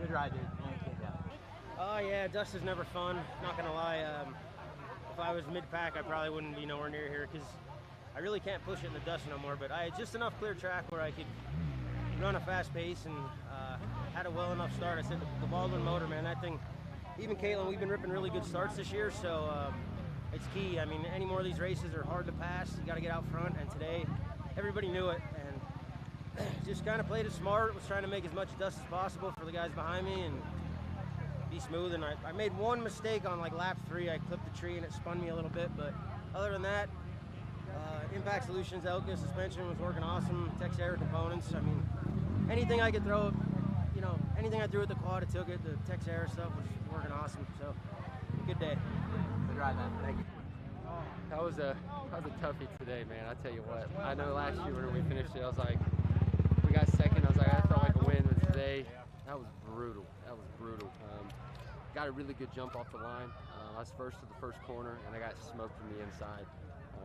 Good ride, dude. Yeah, dust is never fun. Not gonna lie. If I was mid-pack, I probably wouldn't be nowhere near here because I really can't push it in the dust no more. But I had just enough clear track where I could run a fast pace and had a well enough start. I said the Baldwin motor, man, that thing. Even Caitlin, we've been ripping really good starts this year, so it's key. I mean, any more of these races are hard to pass. You got to get out front, and today everybody knew it and just kind of played it smart. Was trying to make as much dust as possible for the guys behind me and be smooth. And I made one mistake on like lap 3. I clipped the tree and it spun me a little bit, but other than that, Impact Solutions, Elka suspension was working awesome. Texera components. I mean, anything I could throw, anything I threw at the quad, it took it. The Texera stuff was working awesome. So, good day. Good ride, man. Thank you. That was a toughie today, man. I tell you what. I know last year when we finished it, I was like, we got second. I was like, I felt like a win, but today, that was brutal. That was brutal. Got a really good jump off the line. I was first to the first corner, and I got smoked from the inside.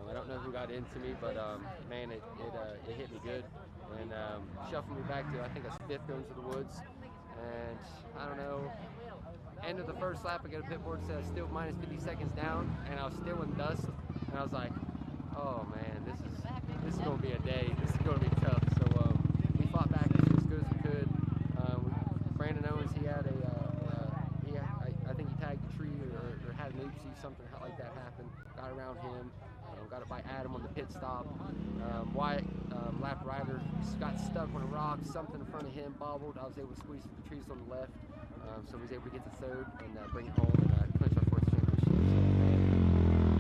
I don't know who got into me, but man, it hit me good and shuffled me back to, I think, a 5th going to the woods. And I don't know, end of the first lap, I get a pit board that says still minus 50 seconds down, and I was still in dust, and I was like, oh man, this is going to be a day. This is going to be tough. So we fought back as good as we could. Brandon Owens, he had I think he tagged a tree or had an oopsie, something like that happened. Got around him, got it by Adam on the pit stop. Wyatt, lap rider, got stuck on a rock, something in front of him, bobbled. I was able to squeeze through the trees on the left, so we was able to get to 3rd and bring it home and clinch our 4th championship. So,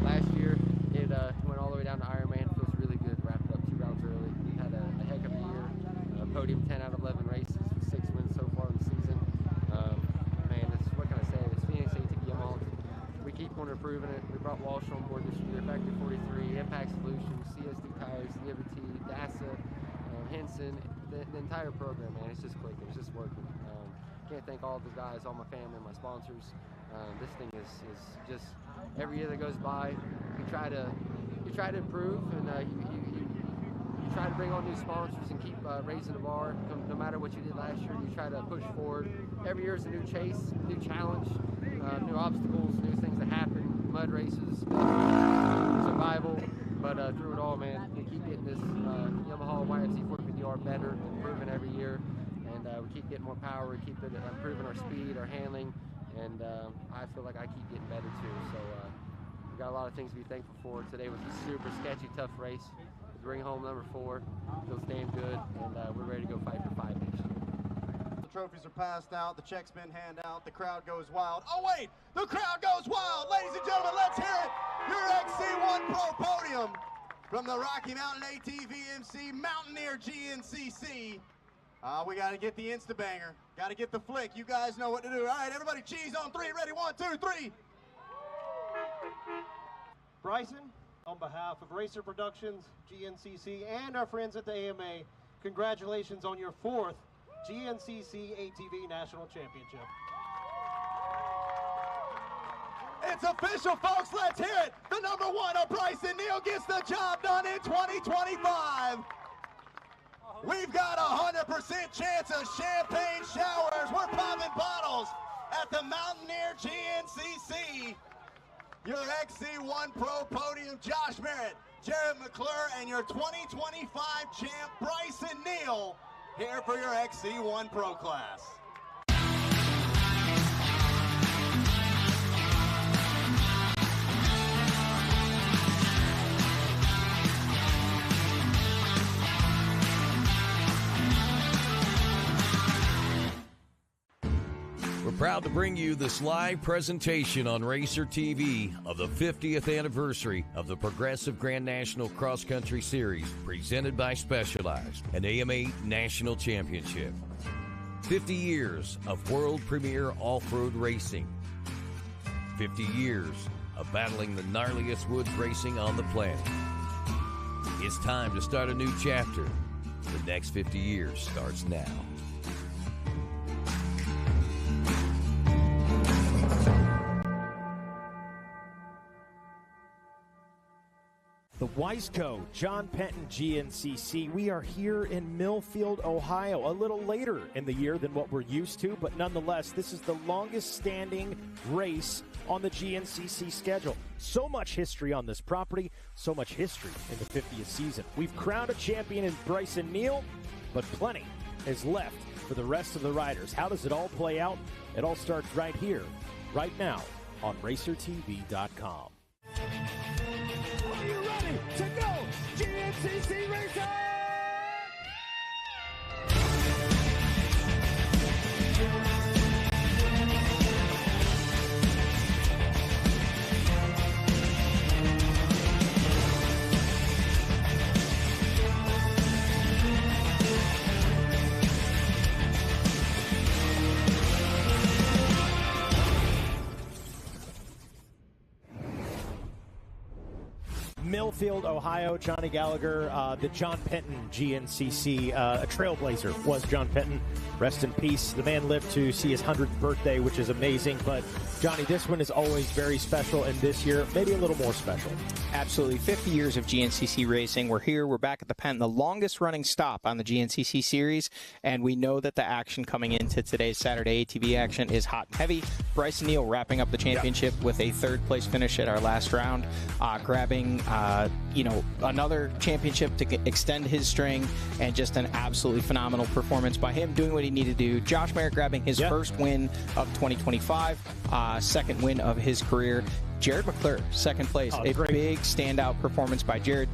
last year, it went all the way down to Ironman. Feels really good. Wrapped up 2 rounds early. We had a heck of a year. Podium 10 out of 11 races with 6 wins so far in the season. Man, what can I say? This Phoenix ATV Yamaha, we keep on improving it. We brought Walsh on board this year, Factory 43, Impact Solutions, CSD Tires, Liberty, DASA, Henson, the entire program, man. It's just clicking. It's just working. Can't thank all the guys, all my family, my sponsors. This thing is just, every year that goes by, you try to improve, and you try to bring on new sponsors and keep raising the bar. No matter what you did last year, you try to push forward. Every year is a new chase, new challenge, new obstacles, new things that happen, mud races, survival. But through it all, man, we keep getting this Yamaha YFZ 450R better, improving every year. And we keep getting more power, we keep improving our speed, our handling, and I feel like I keep getting better too. So we got a lot of things to be thankful for. Today was a super sketchy, tough race. Bring home number 4, feels damn good, and we're ready to go fight for 5 next year. The trophies are passed out, the checks been handed out, the crowd goes wild. Oh wait, the crowd goes wild! Ladies and gentlemen, let's hear it! Your XC1 Pro podium from the Rocky Mountain ATV MC Mountaineer GNCC. We gotta get the Insta-banger, gotta get the flick. You guys know what to do. All right, everybody, cheese on 3, ready, 1, 2, 3. Bryson, on behalf of Racer Productions, GNCC, and our friends at the AMA, congratulations on your 4th GNCC ATV National Championship. It's official, folks. Let's hear it. The number 1 of Bryson Neal gets the job done in 2025. We've got a 100% chance of champagne showers. We're popping bottles at the Mountaineer GNCC. Your XC1 Pro podium, Josh Merritt, Jared McClure, and your 2025 champ, Bryson Neal, here for your XC1 Pro class. We're proud to bring you this live presentation on Racer TV of the 50th anniversary of the Progressive Grand National Cross Country Series, presented by Specialized, an AMA National Championship. 50 years of world premier off-road racing. 50 years of battling the gnarliest woods racing on the planet. It's time to start a new chapter. The next 50 years starts now. The Wiseco John Penton GNCC. We are here in Millfield, Ohio, a little later in the year than what we're used to, but nonetheless, this is the longest standing race on the GNCC schedule. So much history on this property, so much history in the 50th season. We've crowned a champion in Bryson Neal, but plenty is left for the rest of the riders. How does it all play out? It all starts right here, right now, on RacerTV.com. Are you ready to go GNCC Racing? Millfield, Ohio, Johnny Gallagher, the John Penton GNCC, a trailblazer was John Penton. Rest in peace. The man lived to see his 100th birthday, which is amazing. But, Johnny, this one is always very special, and this year, maybe a little more special. Absolutely. 50 years of GNCC racing. We're here. We're back at the Penton, the longest-running stop on the GNCC series, and we know that the action coming into today's Saturday ATV action is hot and heavy. Bryson Neal wrapping up the championship with a third-place finish at our last round, grabbing another championship to extend his string, and just an absolutely phenomenal performance by him, doing what he needed to do. Josh Merritt grabbing his first win of 2025, second win of his career. Jared McClure, second place. A big standout performance by Jared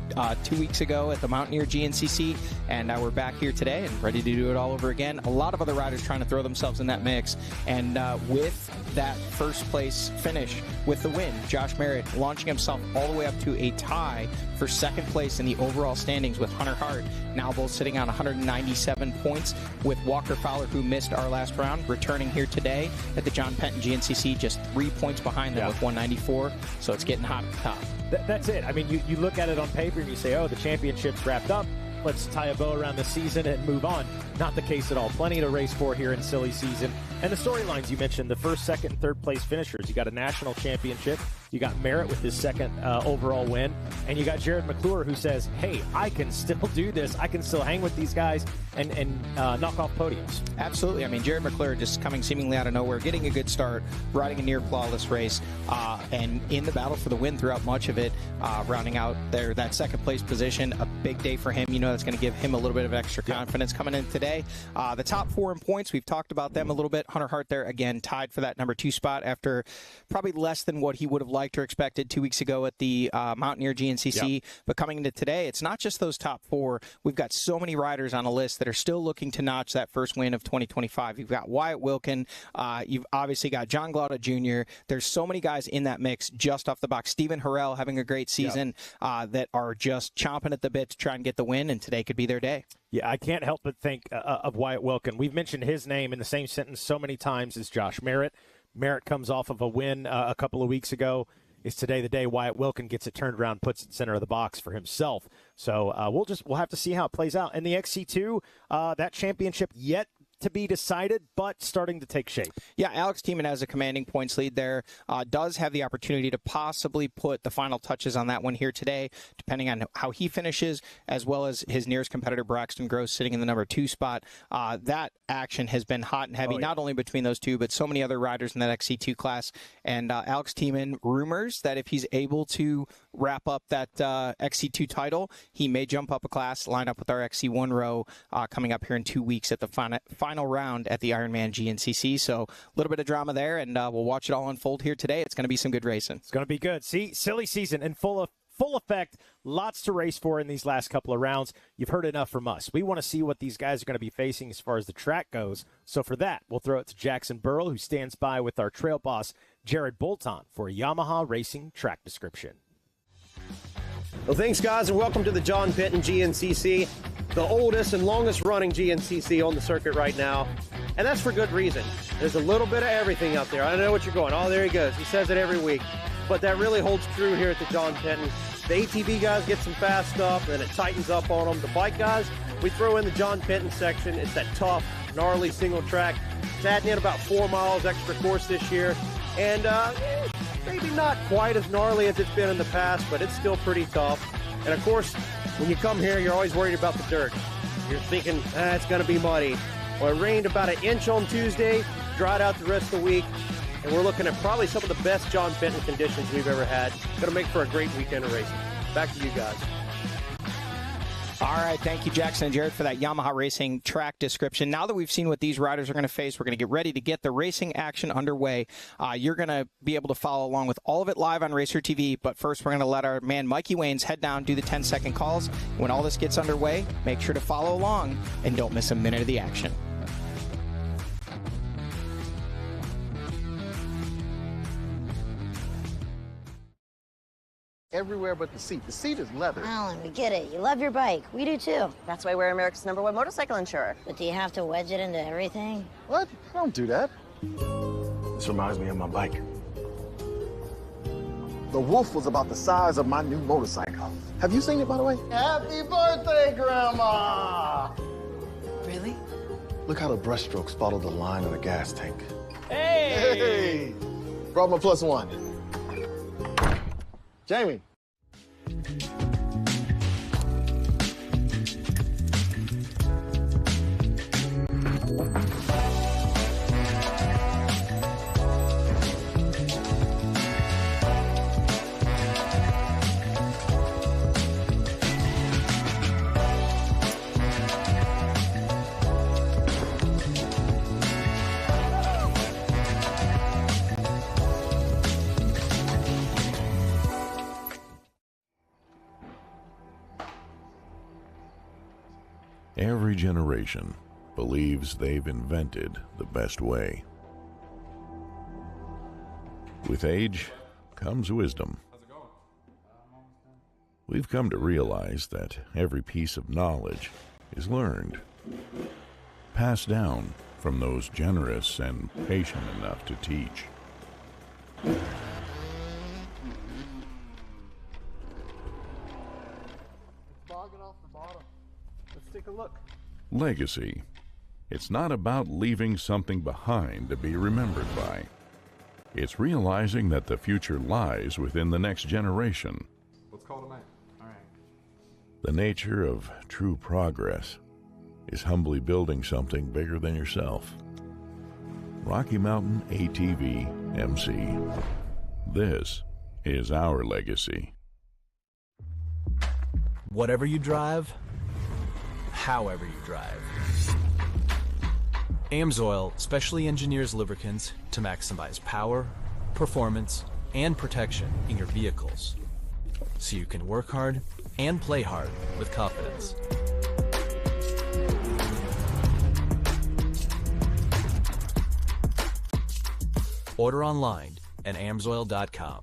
2 weeks ago at the Mountaineer GNCC, and we're back here today and ready to do it all over again. A lot of other riders trying to throw themselves in that mix, and with that first place finish with the win, Josh Merritt launching himself all the way up to a tie for second place in the overall standings with Hunter Hart, now both sitting on 197 points, with Walker Fowler, who missed our last round, returning here today at the John Penton GNCC, just 3 points behind them with 194. So it's getting hot at the top. That's it. I mean, you look at it on paper and you say, oh, the championship's wrapped up. Let's tie a bow around the season and move on. Not the case at all. Plenty to race for here in silly season. And the storylines you mentioned, the first, second, and third place finishers. You got a national championship. You got Merritt with his second overall win. And you got Jared McClure, who says, hey, I can still do this. I can still hang with these guys and knock off podiums. Absolutely. I mean, Jared McClure just coming seemingly out of nowhere, getting a good start, riding a near flawless race, and in the battle for the win throughout much of it, rounding out that second place position. A big day for him. You know, that's going to give him a little bit of extra confidence coming in today. The top four in points, we've talked about them a little bit. Hunter Hart there, again, tied for that number 2 spot after probably less than what he would have liked or expected 2 weeks ago at the Mountaineer GNCC. But coming into today, it's not just those top four. We've got so many riders on a list that are still looking to notch that first win of 2025. You've got Wyatt Wilkin. You've obviously got John Glauda Jr. There's so many guys in that mix just off the box. Stephen Harrell having a great season that are just chomping at the bit to try and get the win, and today could be their day. Yeah, I can't help but think of Wyatt Wilkin. We've mentioned his name in the same sentence so many times as Josh Merritt. Merritt comes off of a win a couple of weeks ago. Is today the day Wyatt Wilkin gets it turned around, puts it center of the box for himself. So we'll have to see how it plays out. And the XC2, that championship yet to be decided, but starting to take shape. Yeah, Alex Tiemann has a commanding points lead there. Does have the opportunity to possibly put the final touches on that one here today, depending on how he finishes, as well as his nearest competitor, Braxton Gross, sitting in the number 2 spot. That action has been hot and heavy, not only between those two, but so many other riders in that XC2 class. And Alex Tiemann, rumors that if he's able to wrap up that XC2 title, he may jump up a class, line up with our XC1 row coming up here in 2 weeks at the final round at the Ironman GNCC. So a little bit of drama there, and we'll watch it all unfold here today. It's going to be some good racing. It's going to be good. See, silly season in full effect. Lots to race for in these last couple of rounds. You've heard enough from us. We want to see what these guys are going to be facing as far as the track goes. So for that, we'll throw it to Jackson Burrell, who stands by with our trail boss, Jared Bolton, for a Yamaha Racing track description. Well, thanks, guys, and welcome to the John Penton GNCC, the oldest and longest-running GNCC on the circuit right now, and that's for good reason. There's a little bit of everything out there. I know what you're going, oh, there he goes. He says it every week, but that really holds true here at the John Penton. The ATV guys get some fast stuff, and then it tightens up on them. The bike guys, we throw in the John Penton section. It's that tough, gnarly single track. It's adding in about 4 miles extra course this year, and maybe not quite as gnarly as it's been in the past, but it's still pretty tough. And of course, when you come here, you're always worried about the dirt. You're thinking, it's going to be muddy. Well, it rained about an inch on Tuesday, dried out the rest of the week, and we're looking at probably some of the best John Penton conditions we've ever had. Going to make for a great weekend of racing. Back to you guys. All right, thank you, Jackson and Jared, for that Yamaha Racing track description. Now that we've seen what these riders are going to face, we're going to get ready to get the racing action underway. You're going to be able to follow along with all of it live on Racer TV, but first we're going to let our man Mikey Waynes head down, do the 10-second calls. When all this gets underway, make sure to follow along and don't miss a minute of the action. Everywhere but the seat. The seat is leather. Alan, we get it. You love your bike. We do too. That's why we're America's #1 motorcycle insurer. But do you have to wedge it into everything? What? I don't do that. This reminds me of my bike. The Wolf was about the size of my new motorcycle. Have you seen it, by the way? Happy birthday, Grandma! Really? Look how the brushstrokes follow the line of the gas tank. Hey! Hey! Brought my +1. Jamie. Every generation believes they've invented the best way. With age comes wisdom. We've come to realize that every piece of knowledge is learned, passed down from those generous and patient enough to teach. Take a look. Legacy. It's not about leaving something behind to be remembered by. It's realizing that the future lies within the next generation. Let's call it a night. All right. The nature of true progress is humbly building something bigger than yourself. Rocky Mountain ATV MC. This is our legacy. Whatever you drive, however you drive. AMSOIL specially engineers lubricants to maximize power, performance, and protection in your vehicles, so you can work hard and play hard with confidence. Order online at amsoil.com.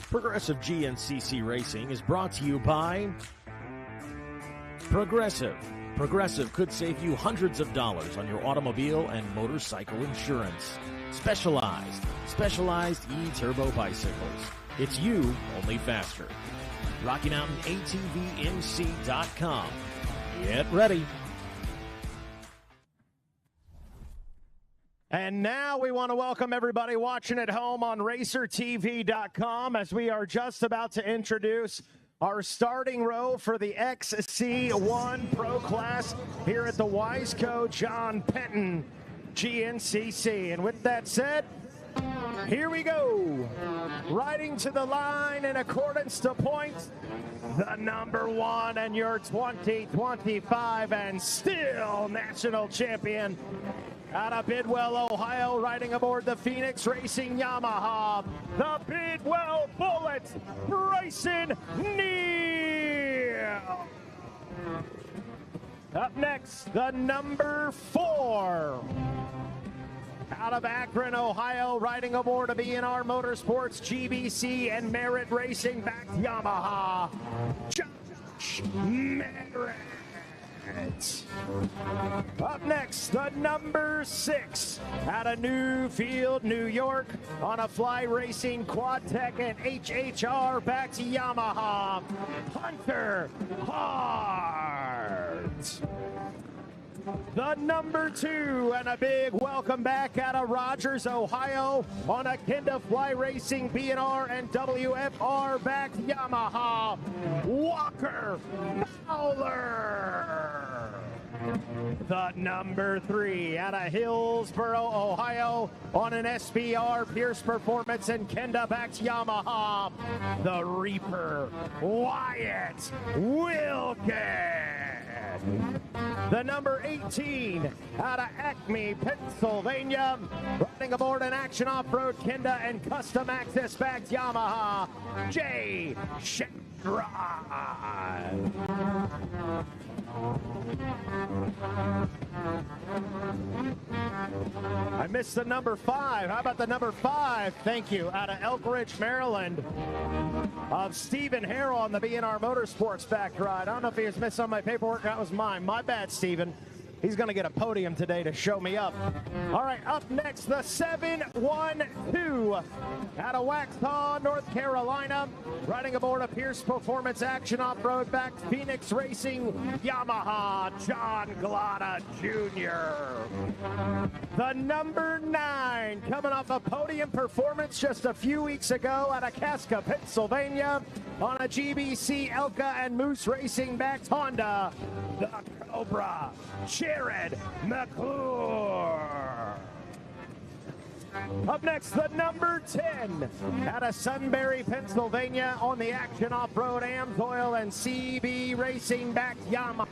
Progressive GNCC Racing is brought to you by Progressive. Progressive could save you hundreds of dollars on your automobile and motorcycle insurance. Specialized E-Turbo bicycles. It's you, only faster. RockyMountainATVMC.com. Get ready. And now we want to welcome everybody watching at home on RacerTV.com as we are just about to introduce our starting row for the XC1 Pro Class here at the Wiseco John Penton GNCC. And with that said, here we go. Riding to the line in accordance to points, the #1 and your 2025 and still national champion out of Bidwell, Ohio, riding aboard the Phoenix Racing Yamaha, the Bidwell Bullet, Bryson Neal. Up next, the #4. Out of Akron, Ohio, riding aboard a B&R Motorsports, GBC, and Merritt Racing backed Yamaha, Josh Merritt. Up next, the #6, out of Newfield, New York, on a Fly Racing Quad Tech and HHR back to Yamaha, Hunter Hart. The number 2, and a big welcome back out of Rogers, Ohio, on a Kenda Fly Racing B&R and WFR backed Yamaha, Walker Fowler. The number 3 out of Hillsboro, Ohio, on an SBR Pierce Performance and Kenda backed Yamaha, the Reaper, Wyatt Wilkins. The number 18 out of Acme, Pennsylvania, riding aboard an Action Off-Road Kenda and Custom Access backed Yamaha, Jay Shatron. I missed the number 5. How about the number 5? Thank you. Out of Elk Ridge, Maryland, of Stephen Harrell on the B&R Motorsports back ride. I don't know if he was missed on my paperwork. That was mine. My bad, Stephen. He's going to get a podium today to show me up. All right, up next, the 712 out of Waxhaw, North Carolina, riding aboard a Pierce Performance Action Off-Road back Phoenix Racing Yamaha, John Glada Jr. The number 9, coming off a podium performance just a few weeks ago out of Casca, Pennsylvania, on a GBC Elka and Moose Racing backed Honda, the Cobra, Jared McClure. Up next, the number 10 out of Sunbury, Pennsylvania, on the Action Off-Road Amsoil and CB Racing backed Yamaha.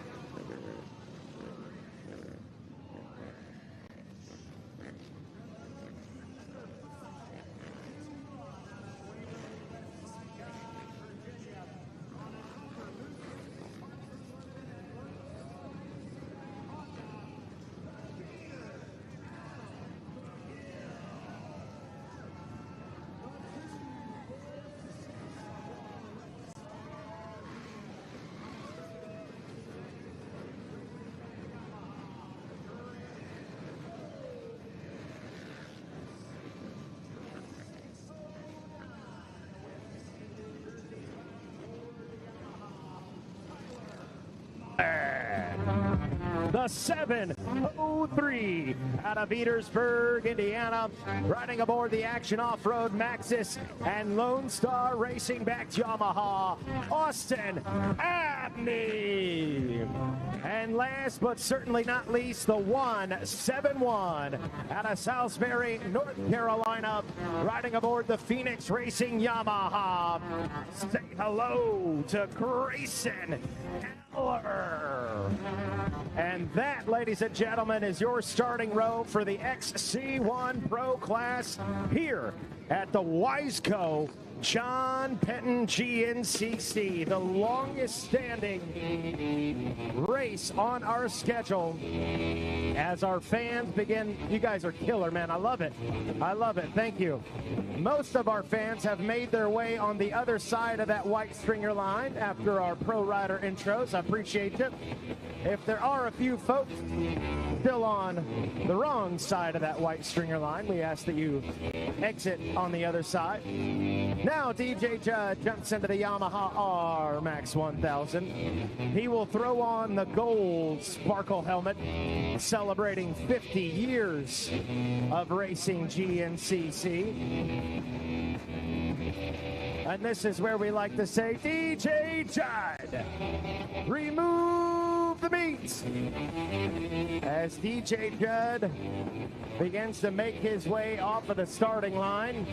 The 703 out of Petersburg, Indiana, riding aboard the Action Off-Road Maxxis and Lone Star Racing backed Yamaha, Austin Abney. And last but certainly not least, the 171 out of Salisbury, North Carolina, riding aboard the Phoenix Racing Yamaha. Say hello to Grayson Eller. And that, ladies and gentlemen, is your starting row for the XC1 Pro Class here at the Wiseco John Penton GNCC, the longest standing race on our schedule as our fans begin. You guys are killer, man. I love it. I love it. Thank you. Most of our fans have made their way on the other side of that white stringer line after our pro rider intros. I appreciate it. If there are a few folks still on the wrong side of that white stringer line, we ask that you exit on the other side. Now DJ Judd jumps into the Yamaha R-Max 1000. He will throw on the gold sparkle helmet, celebrating 50 years of racing GNCC. And this is where we like to say, DJ Judd, remove the meat. As DJ Judd begins to make his way off of the starting line.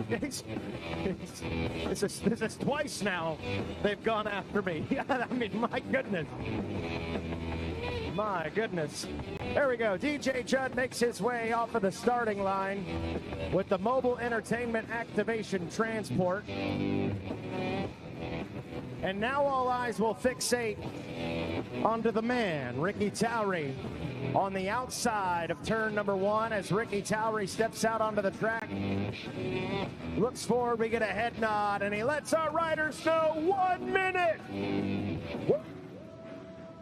This is twice now they've gone after me. I mean, my goodness. My goodness. There we go. DJ Judd makes his way off of the starting line with the Mobile Entertainment Activation Transport. And now all eyes will fixate onto the man, Ricky Towery, on the outside of turn number 1 as Ricky Towery steps out onto the track. Looks forward, we get a head nod, and he lets our riders know 1 minute. 1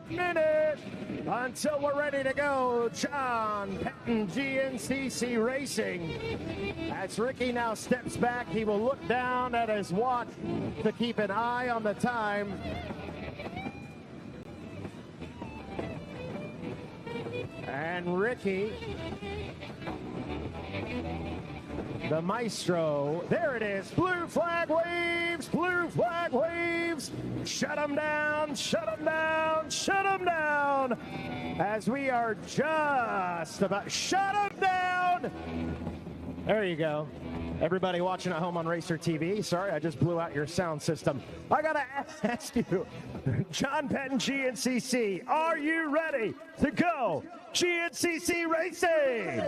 minute until we're ready to go. John Penton, GNCC Racing. As Ricky now steps back, he will look down at his watch to keep an eye on the time. And Ricky, the maestro. There it is. Blue flag waves. Blue flag waves. Shut them down. Shut them down. Shut them down. As we are just about shut them down. There you go. Everybody watching at home on Racer TV, sorry, I just blew out your sound system. I got to ask you, John Penton, GNCC, are you ready to go GNCC racing?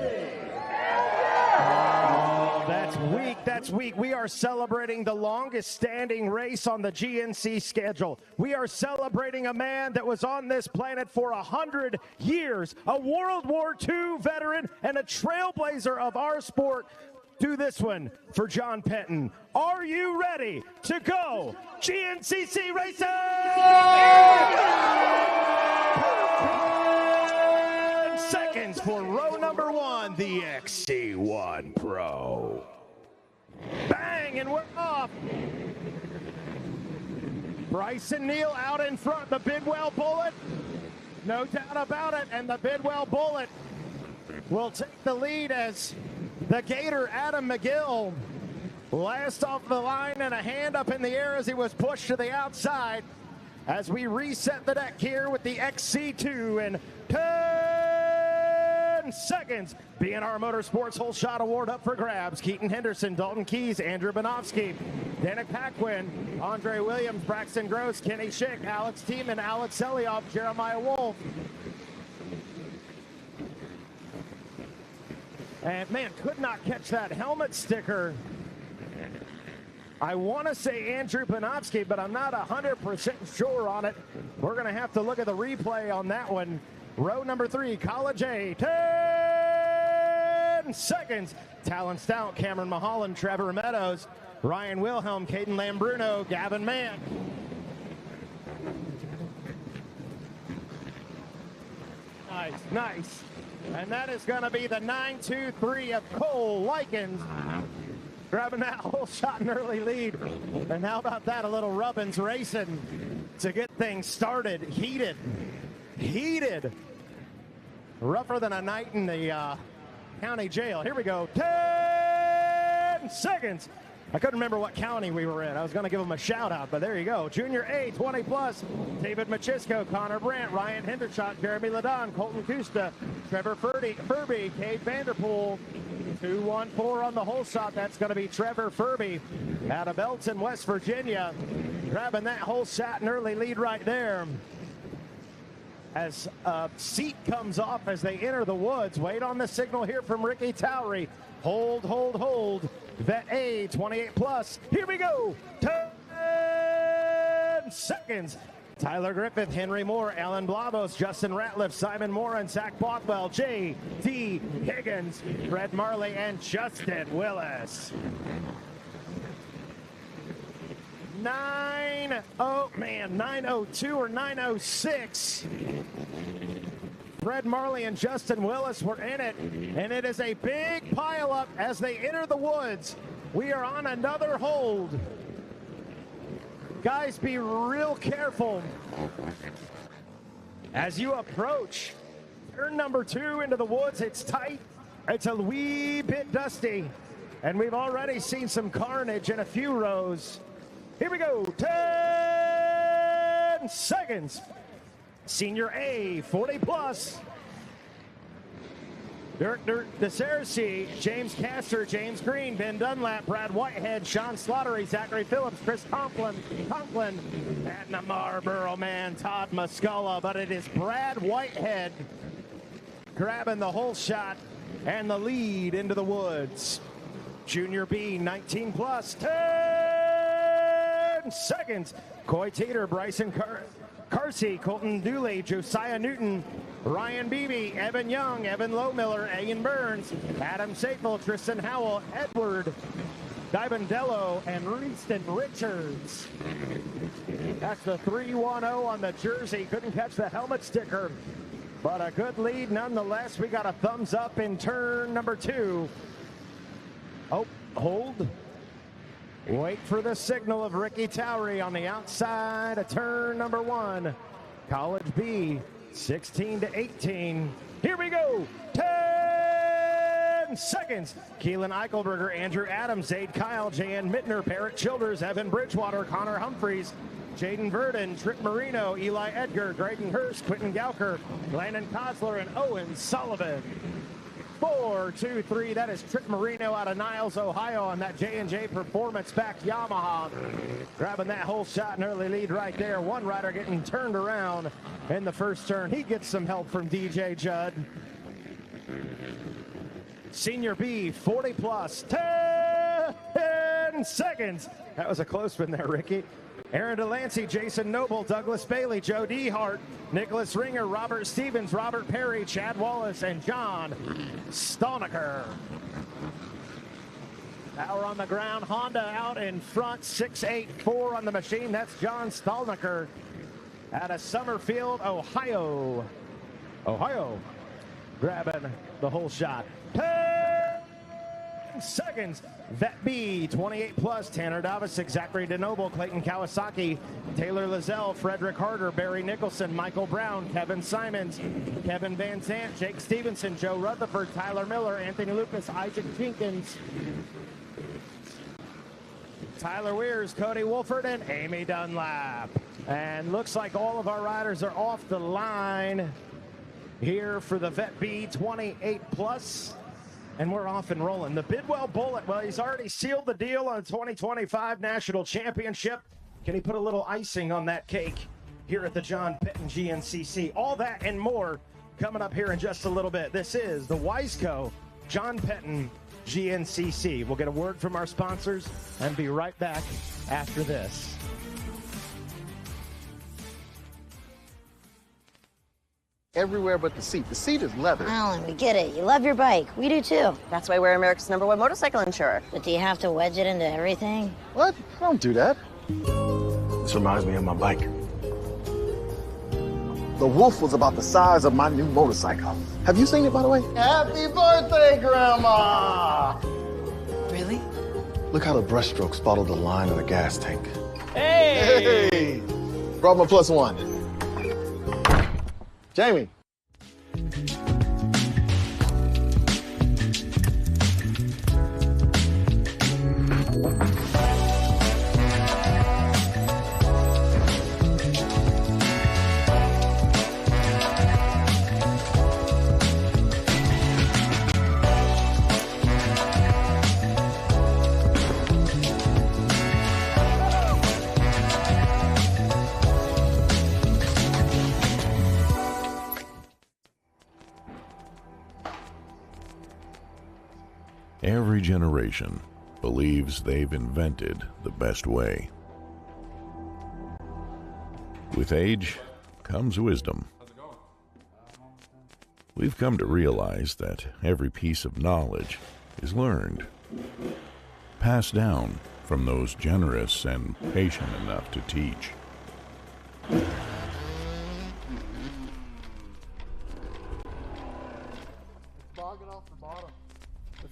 Oh, that's weak. That's weak. We are celebrating the longest standing race on the GNC schedule. We are celebrating a man that was on this planet for 100 years, a World War II veteran and a trailblazer of our sport. Do this one for John Penton. Are you ready to go GNCC racing? 10 seconds for row number 1, the XC1 Pro. Bang, and we're off. Bryson Neal out in front, the Bidwell Bullet. No doubt about it, and the Bidwell Bullet will take the lead as the Gator, Adam McGill, last off the line and a hand up in the air as he was pushed to the outside. As we reset the deck here with the XC2 in 10 seconds. B&R Motorsports Whole Shot Award up for grabs. Keaton Henderson, Dalton Keys, Andrew Banofsky, Danik Paquin, Andre Williams, Braxton Gross, Kenny Schick, Alex Tiemann, Alex Elioff, Jeremiah Wolf. And man, could not catch that helmet sticker. I want to say Andrew Panofsky, but I'm not 100% sure on it. We're going to have to look at the replay on that one. Row number 3, College A, 10 seconds. Talon Stout, Cameron Mulholland, Trevor Meadows, Ryan Wilhelm, Caden Lambruno, Gavin Mann. Nice, nice. And that is going to be the 9-2-3 of Cole Likens, grabbing that whole shot and early lead. And how about that? A little Rubbins racing to get things started. Heated. Rougher than a night in the county jail. Here we go. 10 seconds. I couldn't remember what county we were in. I was going to give them a shout out, but there you go. Junior A, 20 plus. David Machisco, Connor Brandt, Ryan Hendershot, Jeremy Ladon, Colton Kusta, Trevor Furby, Cade Vanderpool. 2-1-4 on the whole shot. That's going to be Trevor Furby out of Belton, West Virginia, grabbing that whole shot and early lead right there. As a seat comes off as they enter the woods. Wait on the signal here from Ricky Towery. Hold. Vet A, 28 plus. Here we go. 10 seconds. Tyler Griffith, Henry Moore, Alan Blavos, Justin Ratliff, Simon Moran, Zach Blockwell, J.D. Higgins, Fred Marley, and Justin Willis. 902 or 906. Fred Marley and Justin Willis were in it, and it is a big pileup as they enter the woods. We are on another hold. Guys, be real careful as you approach turn number 2 into the woods. It's tight. It's a wee bit dusty, and we've already seen some carnage in a few rows. Here we go. 10 seconds. Senior A, 40 plus. Dirk DeSerci, James Castor, James Green, Ben Dunlap, Brad Whitehead, Sean Slaughter, Zachary Phillips, Chris Conklin, and the Marlboro man, Todd Muscala. But it is Brad Whitehead grabbing the whole shot and the lead into the woods. Junior B, 19 plus, 10 seconds. Coy Teeter, Bryson Carsey, Colton Dooley, Josiah Newton, Ryan Beebe, Evan Young, Evan Lowmiller, Ian Burns, Adam Safel, Tristan Howell, Edward Dibandello, and Reeston Richards. That's the 310 on the jersey. Couldn't catch the helmet sticker, but a good lead nonetheless. We got a thumbs up in turn number 2. Oh, hold. Wait for the signal of Ricky Towery on the outside of turn number 1. College B, 16-18. Here we go. 10 seconds. Keelan Eichelberger, Andrew Adams, Zaid Kyle, J.N. Mittner, Parrot Childers, Evan Bridgewater, Connor Humphreys, Jaden Verdon, Trip Marino, Eli Edgar, Graydon Hurst, Quentin Gauker, Landon Kosler, and Owen Sullivan. 4, 2, 3. That is Trip Marino out of Niles, Ohio on that J&J Performance back Yamaha. Grabbing that whole shot and early lead right there. One rider getting turned around in the first turn. He gets some help from DJ Judd. Senior B, 40 plus, 10 seconds. That was a close one there, Ricky. Aaron Delancey, Jason Noble, Douglas Bailey, Joe Dehart, Nicholas Ringer, Robert Stevens, Robert Perry, Chad Wallace, and John Stolniker. Power on the ground, Honda out in front, 684 on the machine. That's John Stolniker out of Summerfield, Ohio. Grabbing the whole shot. 10 seconds. Vet B, 28 plus, Tanner Davisic, Zachary DeNoble, Clayton Kawasaki, Taylor Lizelle, Frederick Harder, Barry Nicholson, Michael Brown, Kevin Simons, Kevin Van Zant, Jake Stevenson, Joe Rutherford, Tyler Miller, Anthony Lucas, Isaac Jenkins, Tyler Weirs, Cody Wolford, and Amy Dunlap. And looks like all of our riders are off the line here for the Vet B 28 plus. And we're off and rolling. The Bidwell Bullet, well, he's already sealed the deal on the 2025 National Championship. Can he put a little icing on that cake here at the John Penton GNCC? All that and more coming up here in just a little bit. This is the Wiseco John Penton GNCC. We'll get a word from our sponsors and be right back after this. Everywhere but the seat. The seat is leather. Alan, we get it. You love your bike. We do too. That's why we're America's #1 motorcycle insurer. But do you have to wedge it into everything? What? I don't do that. This reminds me of my bike. The Wolf was about the size of my new motorcycle. Have you seen it, by the way? Happy birthday, Grandma! Really? Look how the brushstrokes follow the line of the gas tank. Hey! Hey! Brought my +1. Jamie. Every generation believes they've invented the best way. With age comes wisdom. We've come to realize that every piece of knowledge is learned, passed down from those generous and patient enough to teach.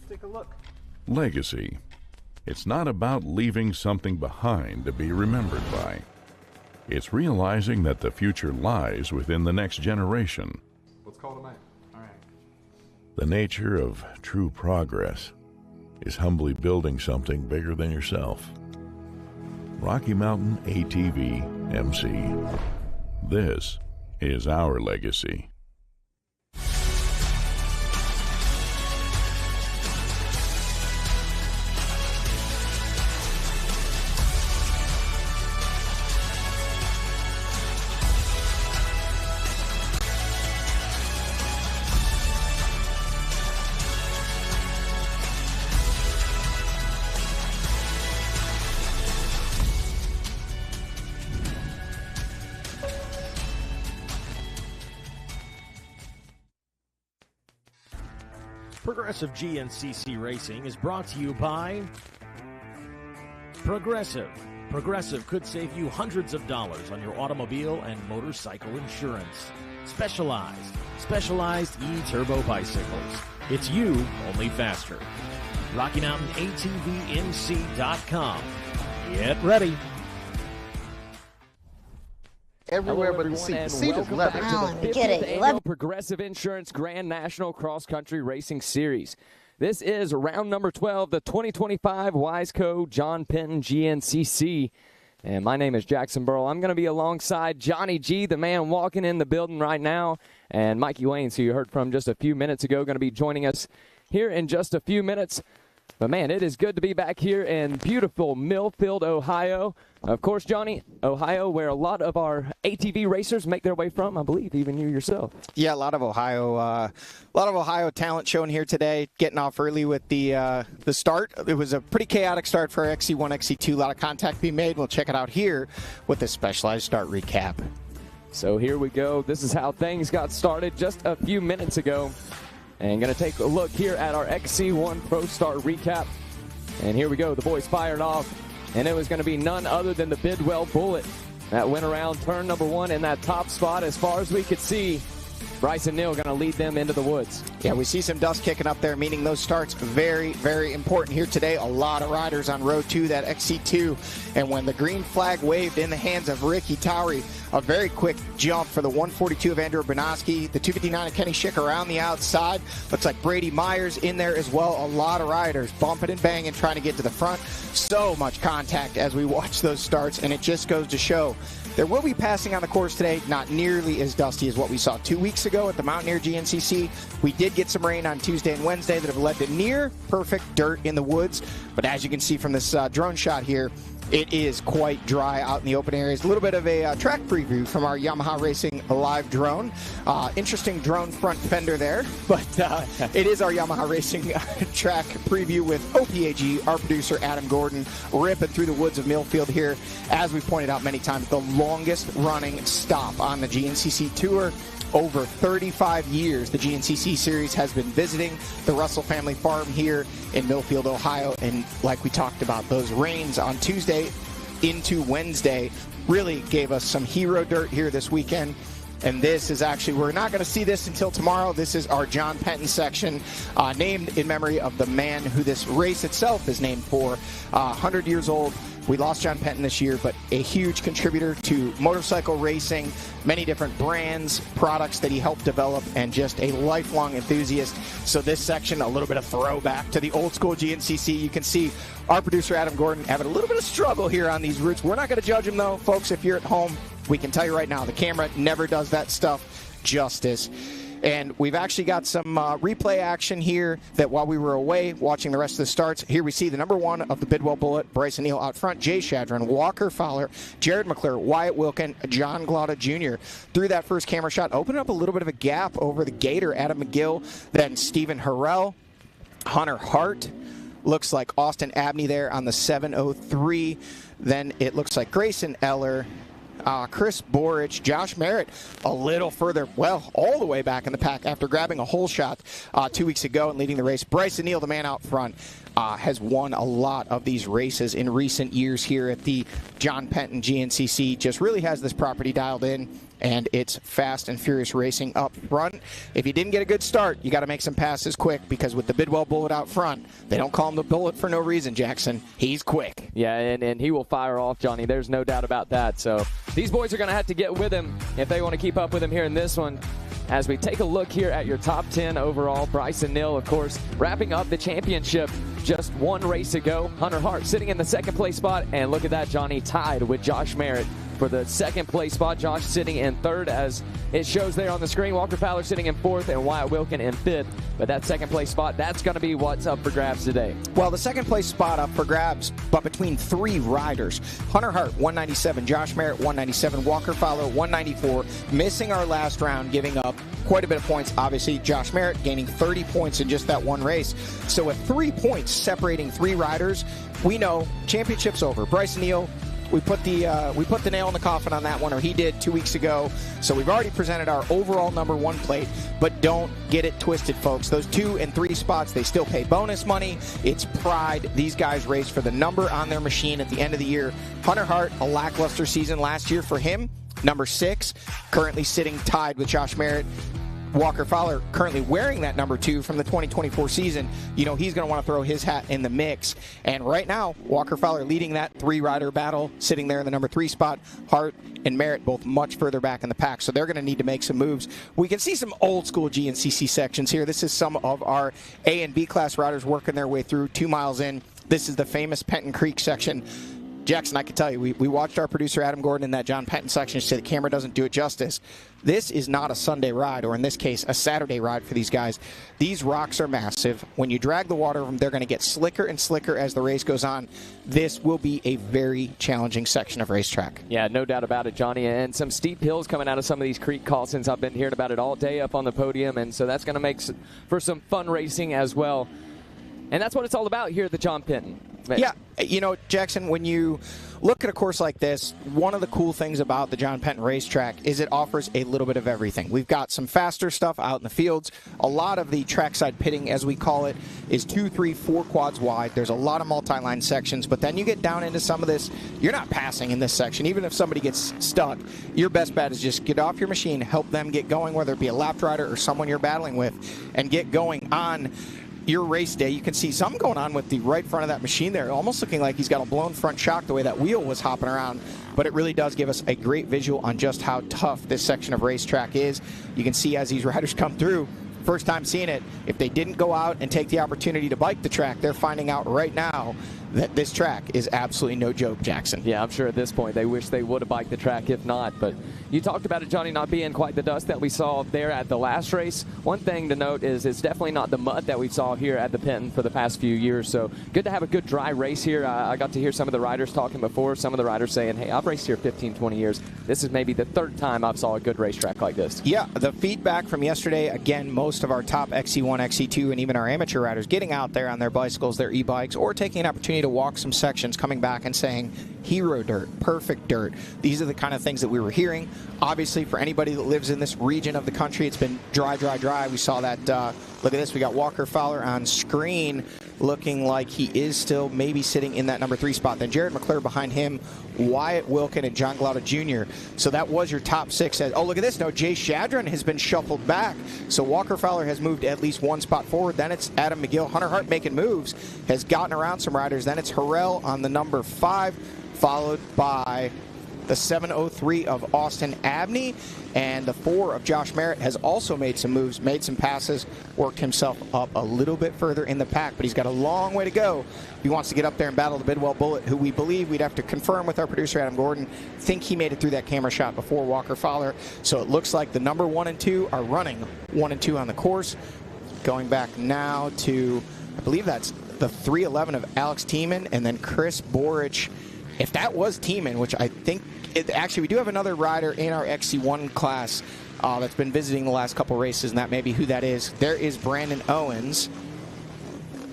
Take a look. Legacy. It's not about leaving something behind to be remembered by. It's realizing that the future lies within the next generation. Let's call it a night. All right. The nature of true progress is humbly building something bigger than yourself. Rocky Mountain ATV MC. This is our legacy. Progressive GNCC Racing is brought to you by Progressive. Progressive could save you hundreds of dollars on your automobile and motorcycle insurance. Specialized E-Turbo bicycles. It's you, only faster. RockyMountainATVMC.com. Get ready. everywhere but the seat. The seat is leather. We get it. You love Progressive Insurance Grand National Cross Country Racing Series. This is round number 12, the 2025 Wiseco John Penton GNCC. And my name is Jackson Burrell. I'm going to be alongside Johnny G, the man walking in the building right now, and Mikey Waynes, who you heard from just a few minutes ago, going to be joining us here in just a few minutes. But, man, it is good to be back here in beautiful Millfield, Ohio. Of course, Johnny, Ohio, where a lot of our ATV racers make their way from, I believe, even you yourself. Yeah, a lot of Ohio talent shown here today, getting off early with the start. It was a pretty chaotic start for XC1, XC2. A lot of contact being made. We'll check it out here with the Specialized start recap. So here we go. This is how things got started just a few minutes ago. And going to take a look here at our XC1 Pro Start recap. And here we go. The boys fired off. And it was going to be none other than the Bidwell Bullet that went around turn number 1 in that top spot. As far as we could see, Bryce and Neal going to lead them into the woods. Yeah, we see some dust kicking up there, meaning those starts very, very important here today. A lot of riders on row 2, that XC2. And when the green flag waved in the hands of Ricky Towery, a very quick jump for the 142 of Andrew Bernowski, the 259 of Kenny Schick around the outside. Looks like Brady Myers in there as well. A lot of riders bumping and banging, trying to get to the front. So much contact as we watch those starts, and it just goes to show there will be passing on the course today, not nearly as dusty as what we saw 2 weeks ago at the Mountaineer GNCC. We did get some rain on Tuesday and Wednesday that have led to near perfect dirt in the woods. But as you can see from this drone shot here, it is quite dry out in the open areas. A little bit of a track preview from our Yamaha Racing live drone. Interesting drone front fender there, but it is our Yamaha Racing track preview with OPAG, our producer Adam Gordon, ripping through the woods of Millfield here. As we've pointed out many times, the longest running stop on the GNCC Tour. Over 35 years, the GNCC Series has been visiting the Russell family farm here in Millfield, Ohio. And like we talked about, those rains on Tuesday into Wednesday really gave us some hero dirt here this weekend. And this is actually, we're not going to see this until tomorrow. This is our John Penton section, named in memory of the man who this race itself is named for. 100 years old. We lost John Penton this year, but a huge contributor to motorcycle racing, many different brands, products that he helped develop, and just a lifelong enthusiast. So this section, a little bit of throwback to the old school GNCC. You can see our producer, Adam Gordon, having a little bit of struggle here on these routes. We're not going to judge him, though. Folks, if you're at home, we can tell you right now, the camera never does that stuff justice. And we've actually got some replay action here that while we were away watching the rest of the starts, here we see the number 1 of the Bidwell Bullet, Bryce and Neal out front, Jay Shadron, Walker Fowler, Jared McClure, Wyatt Wilkin, John Glauda Jr. Through that first camera shot, opened up a little bit of a gap over the Gator, Adam McGill, then Stephen Harrell, Hunter Hart. Looks like Austin Abney there on the 703. Then it looks like Grayson Eller, Chris Borich, Josh Merritt a little further, well, all the way back in the pack after grabbing a hole shot 2 weeks ago and leading the race. Bryce and Neal, the man out front, has won a lot of these races in recent years here at the John Penton GNCC. Just really has this property dialed in, and it's fast and furious racing up front. If you didn't get a good start, you got to make some passes quick, because with the Bidwell Bullet out front, they don't call him the Bullet for no reason, Jackson. He's quick. Yeah, and he will fire off, Johnny. There's no doubt about that. So these boys are going to have to get with him if they want to keep up with him here in this one. As we take a look here at your top 10 overall, Bryce and Neal, of course, wrapping up the championship just one race ago. Hunter Hart sitting in the second place spot, and look at that, Johnny, tied with Josh Merritt for the second place spot. Josh sitting in third, as it shows there on the screen. Walker Fowler sitting in fourth, and Wyatt Wilkin in fifth. But that second place spot, that's going to be what's up for grabs today. Well, the second place spot up for grabs, but between 3 riders. Hunter Hart, 197. Josh Merritt, 197. Walker Fowler, 194. Missing our last round, giving up quite a bit of points. Obviously, Josh Merritt gaining 30 points in just that one race. So with 3 points separating 3 riders, we know championship's over. Bryce and Neal, we put the nail in the coffin on that one, or he did 2 weeks ago. So we've already presented our overall number 1 plate, but don't get it twisted, folks. Those 2 and 3 spots, they still pay bonus money. It's pride. These guys race for the number on their machine at the end of the year. Hunter Hart, a lackluster season last year for him. Number 6, currently sitting tied with Josh Merritt. Walker Fowler currently wearing that number 2 from the 2024 season, he's going to want to throw his hat in the mix. And right now, Walker Fowler leading that 3-rider battle, sitting there in the number 3 spot. Hart and Merritt both much further back in the pack, so they're going to need to make some moves. We can see some old school GNCC sections here. This is some of our A and B class riders working their way through 2 miles in. This is the famous Penton Creek section. Jackson, I can tell you, we watched our producer Adam Gordon in that John Penton section say the camera doesn't do it justice. This is not a Sunday ride, or in this case, a Saturday ride for these guys. These rocks are massive. When you drag the water over them, they're going to get slicker and slicker as the race goes on. This will be a very challenging section of racetrack. Yeah, no doubt about it, Johnny. And some steep hills coming out of some of these creek crossings. I've been hearing about it all day up on the podium, and so that's going to make for some fun racing as well. And that's what it's all about here at the John Penton. Yeah, Jackson, when you look at a course like this, one of the cool things about the John Penton racetrack is it offers a little bit of everything. We've got some faster stuff out in the fields. A lot of the trackside pitting, as we call it, is 2, 3, 4 quads wide. There's a lot of multi-line sections, but then you get down into some of this, you're not passing in this section. Even if somebody gets stuck, your best bet is just get off your machine, help them get going, whether it be a lap rider or someone you're battling with, and get going on your race day. You can see something going on with the right front of that machine there, almost looking like he's got a blown front shock the way that wheel was hopping around. But it really does give us a great visual on just how tough this section of racetrack is. You can see as these riders come through, first time seeing it, if they didn't go out and take the opportunity to bike the track, they're finding out right now that this track is absolutely no joke, Jackson. Yeah, I'm sure at this point they wish they would have biked the track, if not. But you talked about it, Johnny, not being quite the dust that we saw there at the last race. One thing to note is it's definitely not the mud that we saw here at the Penton for the past few years. So good to have a good dry race here. I got to hear some of the riders talking before, some of the riders saying, hey, I've raced here 15, 20 years. This is maybe the 3rd time I've saw a good racetrack like this. Yeah, the feedback from yesterday, again, most of our top XC1, XC2, and even our amateur riders getting out there on their bicycles, their e-bikes, or taking an opportunity to walk some sections, coming back and saying, hero dirt, perfect dirt. These are the kind of things that we were hearing. Obviously, for anybody that lives in this region of the country, it's been dry, dry, dry. We saw that, look at this, we got Walker Fowler on screen looking like he is still maybe sitting in that number 3 spot. Then Jared McClure behind him, Wyatt Wilkin and John Glauda Jr. So that was your top 6. Oh, look at this. No, Jay Shadron has been shuffled back. So Walker Fowler has moved at least 1 spot forward. Then it's Adam McGill. Hunter Hart making moves, has gotten around some riders. Then it's Harrell on the number 5, followed by the 703 of Austin Abney, and the 4 of Josh Merritt has also made some moves, made some passes, worked himself up a little bit further in the pack, but he's got a long way to go. He wants to get up there and battle the Bidwell Bullet, who we believe, we'd have to confirm with our producer Adam Gordon, think he made it through that camera shot before Walker Fowler. So it looks like the number 1 and 2 are running 1 and 2 on the course. Going back now to, I believe that's the 311 of Alex Tiemann, and then Chris Borich. If that was Tiemann, which I think, actually we do have another rider in our XC1 class that's been visiting the last couple races, and that may be who that is. There is Brandon Owens,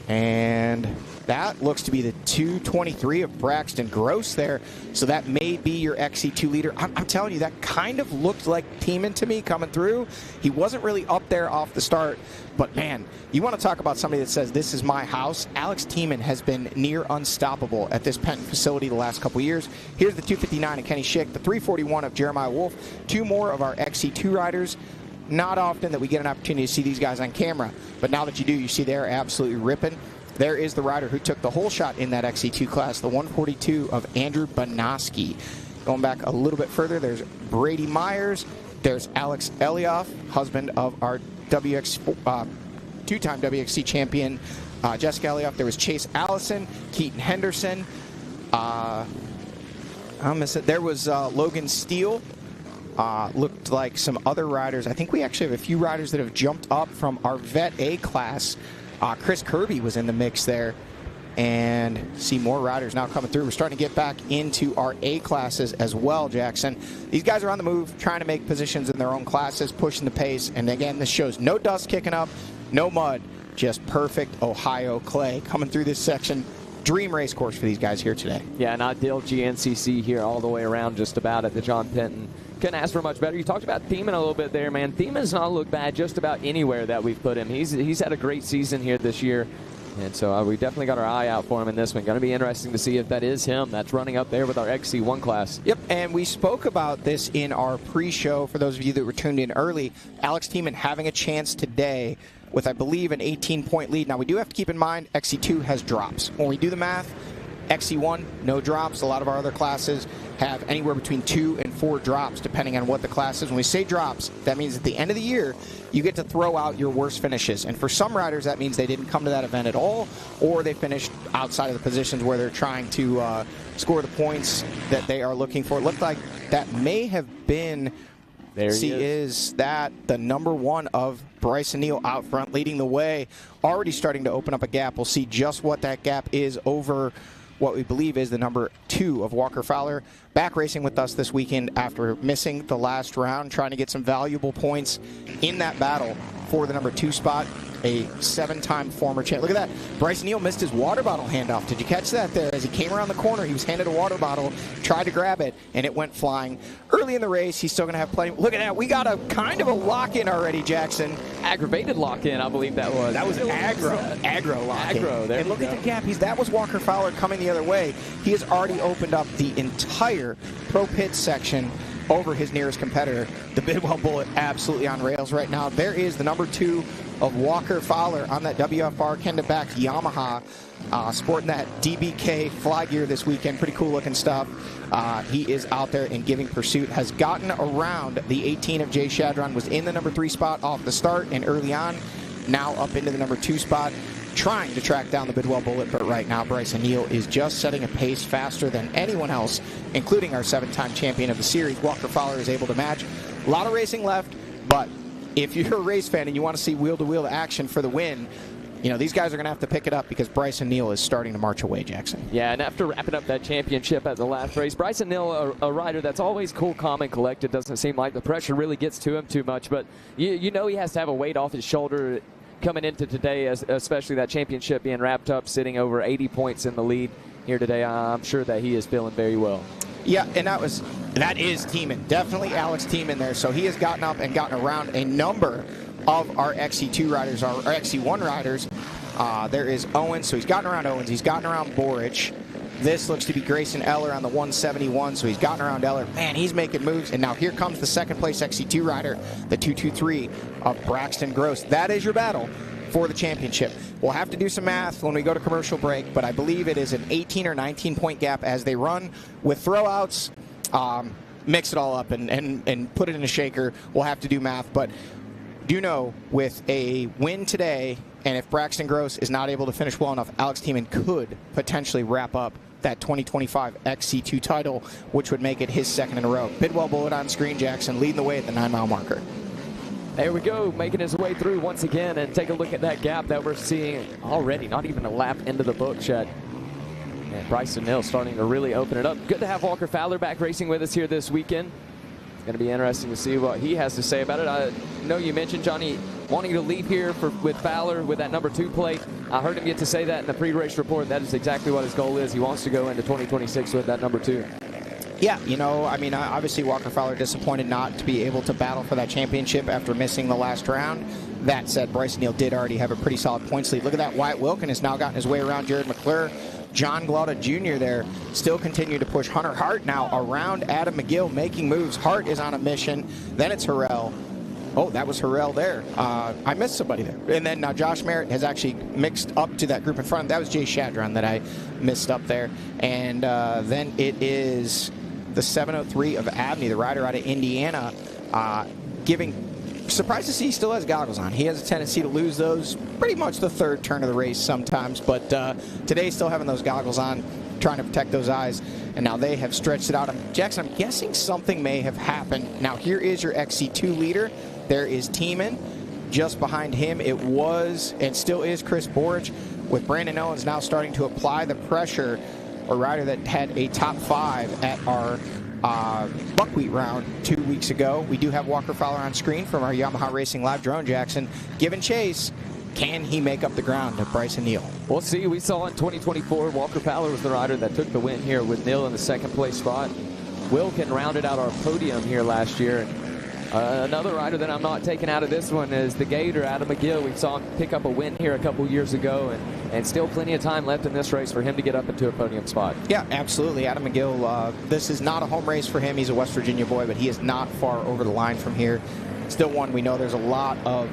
and that looks to be the 223 of Braxton Gross there. So that may be your XC2 leader. I'm telling you, that kind of looked like Tiemann to me coming through. He wasn't really up there off the start, but man, you want to talk about somebody that says this is my house. Alex Tiemann has been near unstoppable at this Penton facility the last couple years. Here's the 259 of Kenny Schick, the 341 of Jeremiah Wolf, 2 more of our XC2 riders. Not often that we get an opportunity to see these guys on camera, but now that you do, you see they're absolutely ripping. There is the rider who took the whole shot in that XC2 class, the 142 of Andrew Banoski. Going back a little bit further, there's Brady Myers. There's Alex Elioff, husband of our two-time WXC champion Jessica Elioff. There was Chase Allison, Keaton Henderson. There was Logan Steele. Looked like some other riders. I think we actually have a few riders that have jumped up from our Vet A class. Chris Kirby was in the mix there, and see more riders now coming through. We're starting to get back into our A classes as well, Jackson. These guys are on the move, trying to make positions in their own classes, pushing the pace, and again, this shows no dust kicking up, no mud, just perfect Ohio clay coming through this section. Dream race course for these guys here today. Yeah, an ideal GNCC here all the way around just about at the John Penton. Couldn't ask for much better. You talked about Tiemann a little bit there, man. Tiemann's not looked bad just about anywhere that we've put him. He's had a great season here this year. And so we definitely got our eye out for him in this one. Going to be interesting to see if that is him that's running up there with our XC1 class. Yep, and we spoke about this in our pre-show for those of you that were tuned in early. Alex Tiemann having a chance today with, I believe, an 18-point lead. Now, we do have to keep in mind XC2 has drops. When we do the math, XC1, no drops. A lot of our other classes have anywhere between 2 and 4 drops, depending on what the class is. When we say drops, that means at the end of the year, you get to throw out your worst finishes. And for some riders, that means they didn't come to that event at all, or they finished outside of the positions where they're trying to score the points that they are looking for. It looked like that may have been... There he is that the number 1 of Bryson Neal out front, leading the way, already starting to open up a gap. We'll see just what that gap is over what we believe is the number 2 of Walker Fowler. Back racing with us this weekend after missing the last round, trying to get some valuable points in that battle for the number 2 spot. A 7-time former champ. Look at that. Bryson Neal missed his water bottle handoff. Did you catch that there? As he came around the corner, he was handed a water bottle, tried to grab it, and it went flying. Early in the race, he's still going to have plenty. Look at that. We got a kind of a lock-in already, Jackson. Aggravated lock-in, I believe that was. That was aggro lock-in. Aggro, there and look at the gap. That was Walker Fowler coming the other way. He has already opened up the entire Pro Pit section over his nearest competitor. The Bidwell Bullet absolutely on rails right now. There is the number 2 of Walker Fowler on that WFR Kenda-backed Yamaha, sporting that DBK fly gear this weekend. Pretty cool looking stuff. He is out there and giving pursuit. Has gotten around the 18 of Jay Shadron. Was in the number 3 spot off the start and early on. Now up into the number 2 spot, trying to track down the Bidwell Bullet. But right now, Bryson Neal is just setting a pace faster than anyone else, including our 7-time champion of the series. Walker Fowler is able to match. A lot of racing left, but if you're a race fan and you want to see wheel-to-wheel action for the win, you know, these guys are going to have to pick it up because Bryson Neal is starting to march away, Jackson. Yeah, and after wrapping up that championship at the last race, Bryson Neal, a rider that's always cool, calm, and collected. Doesn't seem like the pressure really gets to him too much, but you know he has to have a weight off his shoulder coming into today, especially that championship being wrapped up, sitting over 80 points in the lead here today. I'm sure that he is feeling very well. Yeah, and that is Tiemann. Definitely Alex Tiemann there. So he has gotten up and gotten around a number of our XC2 riders, our XC1 riders. There is Owens, so he's gotten around Owens. He's gotten around Borich. This looks to be Grayson Eller on the 171, so he's gotten around Eller. Man, he's making moves. And now here comes the second place XC2 rider, the 223 of Braxton Gross. That is your battle for the championship. We'll have to do some math when we go to commercial break, but I believe it is an 18 or 19-point gap as they run with throwouts. Mix it all up and put it in a shaker. We'll have to do math, but do know with a win today, and if Braxton Gross is not able to finish well enough, Alex Tiemann could potentially wrap up that 2025 XC2 title, which would make it his 2nd in a row. Bidwell Bullet on screen, Jackson leading the way at the 9-mile marker. There we go, making his way through once again, and take a look at that gap that we're seeing already, not even a lap into the book, Chet. And Bryson Neal starting to really open it up. Good to have Walker Fowler back racing with us here this weekend. It's going to be interesting to see what he has to say about it. I know you mentioned, Johnny, wanting to leave here with Fowler with that number 2 plate. I heard him get to say that in the pre-race report. That is exactly what his goal is. He wants to go into 2026 with that number 2. Yeah, you know, I mean, obviously Walker Fowler disappointed not to be able to battle for that championship after missing the last round. That said, Bryson Neal did already have a pretty solid points lead. Look at that. Wyatt Wilkin has now gotten his way around Jared McClure. John Glauda Jr. there still continue to push. Hunter Hart now around Adam McGill making moves. Hart is on a mission. Then it's Harrell. Oh, that was Harrell there. I missed somebody there. And then now Josh Merritt has actually mixed up to that group in front. That was Jay Shadron that I missed up there. And then it is the 703 of Abney, the rider out of Indiana, surprised to see he still has goggles on. He has a tendency to lose those pretty much the 3rd turn of the race sometimes, but today still having those goggles on, trying to protect those eyes, and now they have stretched it out. Jackson, I'm guessing something may have happened. Now here is your XC2 leader. There is Tiemann. Just behind him it was and still is Chris Borich, with Brandon Owens now starting to apply the pressure, a rider that had a top 5 at our buckwheat round 2 weeks ago. We do have Walker Fowler on screen from our Yamaha Racing Live drone, Jackson. Giving chase. Can he make up the ground to Bryson Neal? We'll see. We saw in 2024, Walker Fowler was the rider that took the win here with Neal in the 2nd place spot. Wilkin rounded out our podium here last year. Another rider that I'm not taking out of this one is the Gator, Adam McGill. We saw him pick up a win here a couple years ago, and still plenty of time left in this race for him to get up into a podium spot. Yeah, absolutely. Adam McGill, this is not a home race for him. He's a West Virginia boy, but he is not far over the line from here. Still one. We know there's a lot of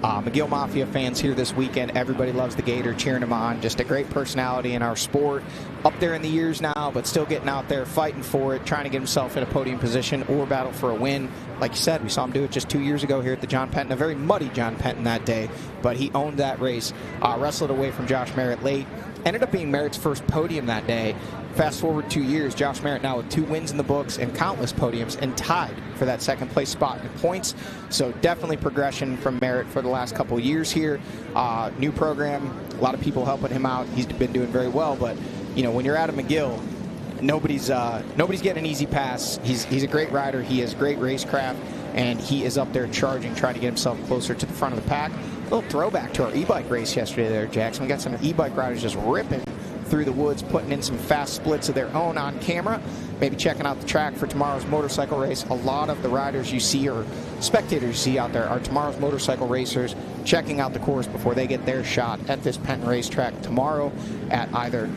McGill Mafia fans here this weekend. Everybody loves the Gator, cheering him on. Just a great personality in our sport. Up there in the years now, but still getting out there, fighting for it, trying to get himself in a podium position or battle for a win. Like you said, we saw him do it just 2 years ago here at the John Penton, a very muddy John Penton that day, but he owned that race, wrestled away from Josh Merritt late. Ended up being Merritt's first podium that day. Fast forward 2 years, Josh Merritt now with 2 wins in the books and countless podiums and tied for that second place spot in points. So definitely progression from Merritt for the last couple of years here. New program, a lot of people helping him out. He's been doing very well, but you know, when you're Adam McGill, nobody's getting an easy pass. He's a great rider. He has great racecraft, and he is up there charging, trying to get himself closer to the front of the pack. A little throwback to our e-bike race yesterday there, Jackson. We got some e-bike riders just ripping through the woods, putting in some fast splits of their own on camera. Maybe checking out the track for tomorrow's motorcycle race. A lot of the riders you see or spectators you see out there are tomorrow's motorcycle racers checking out the course before they get their shot at this Penton racetrack tomorrow at either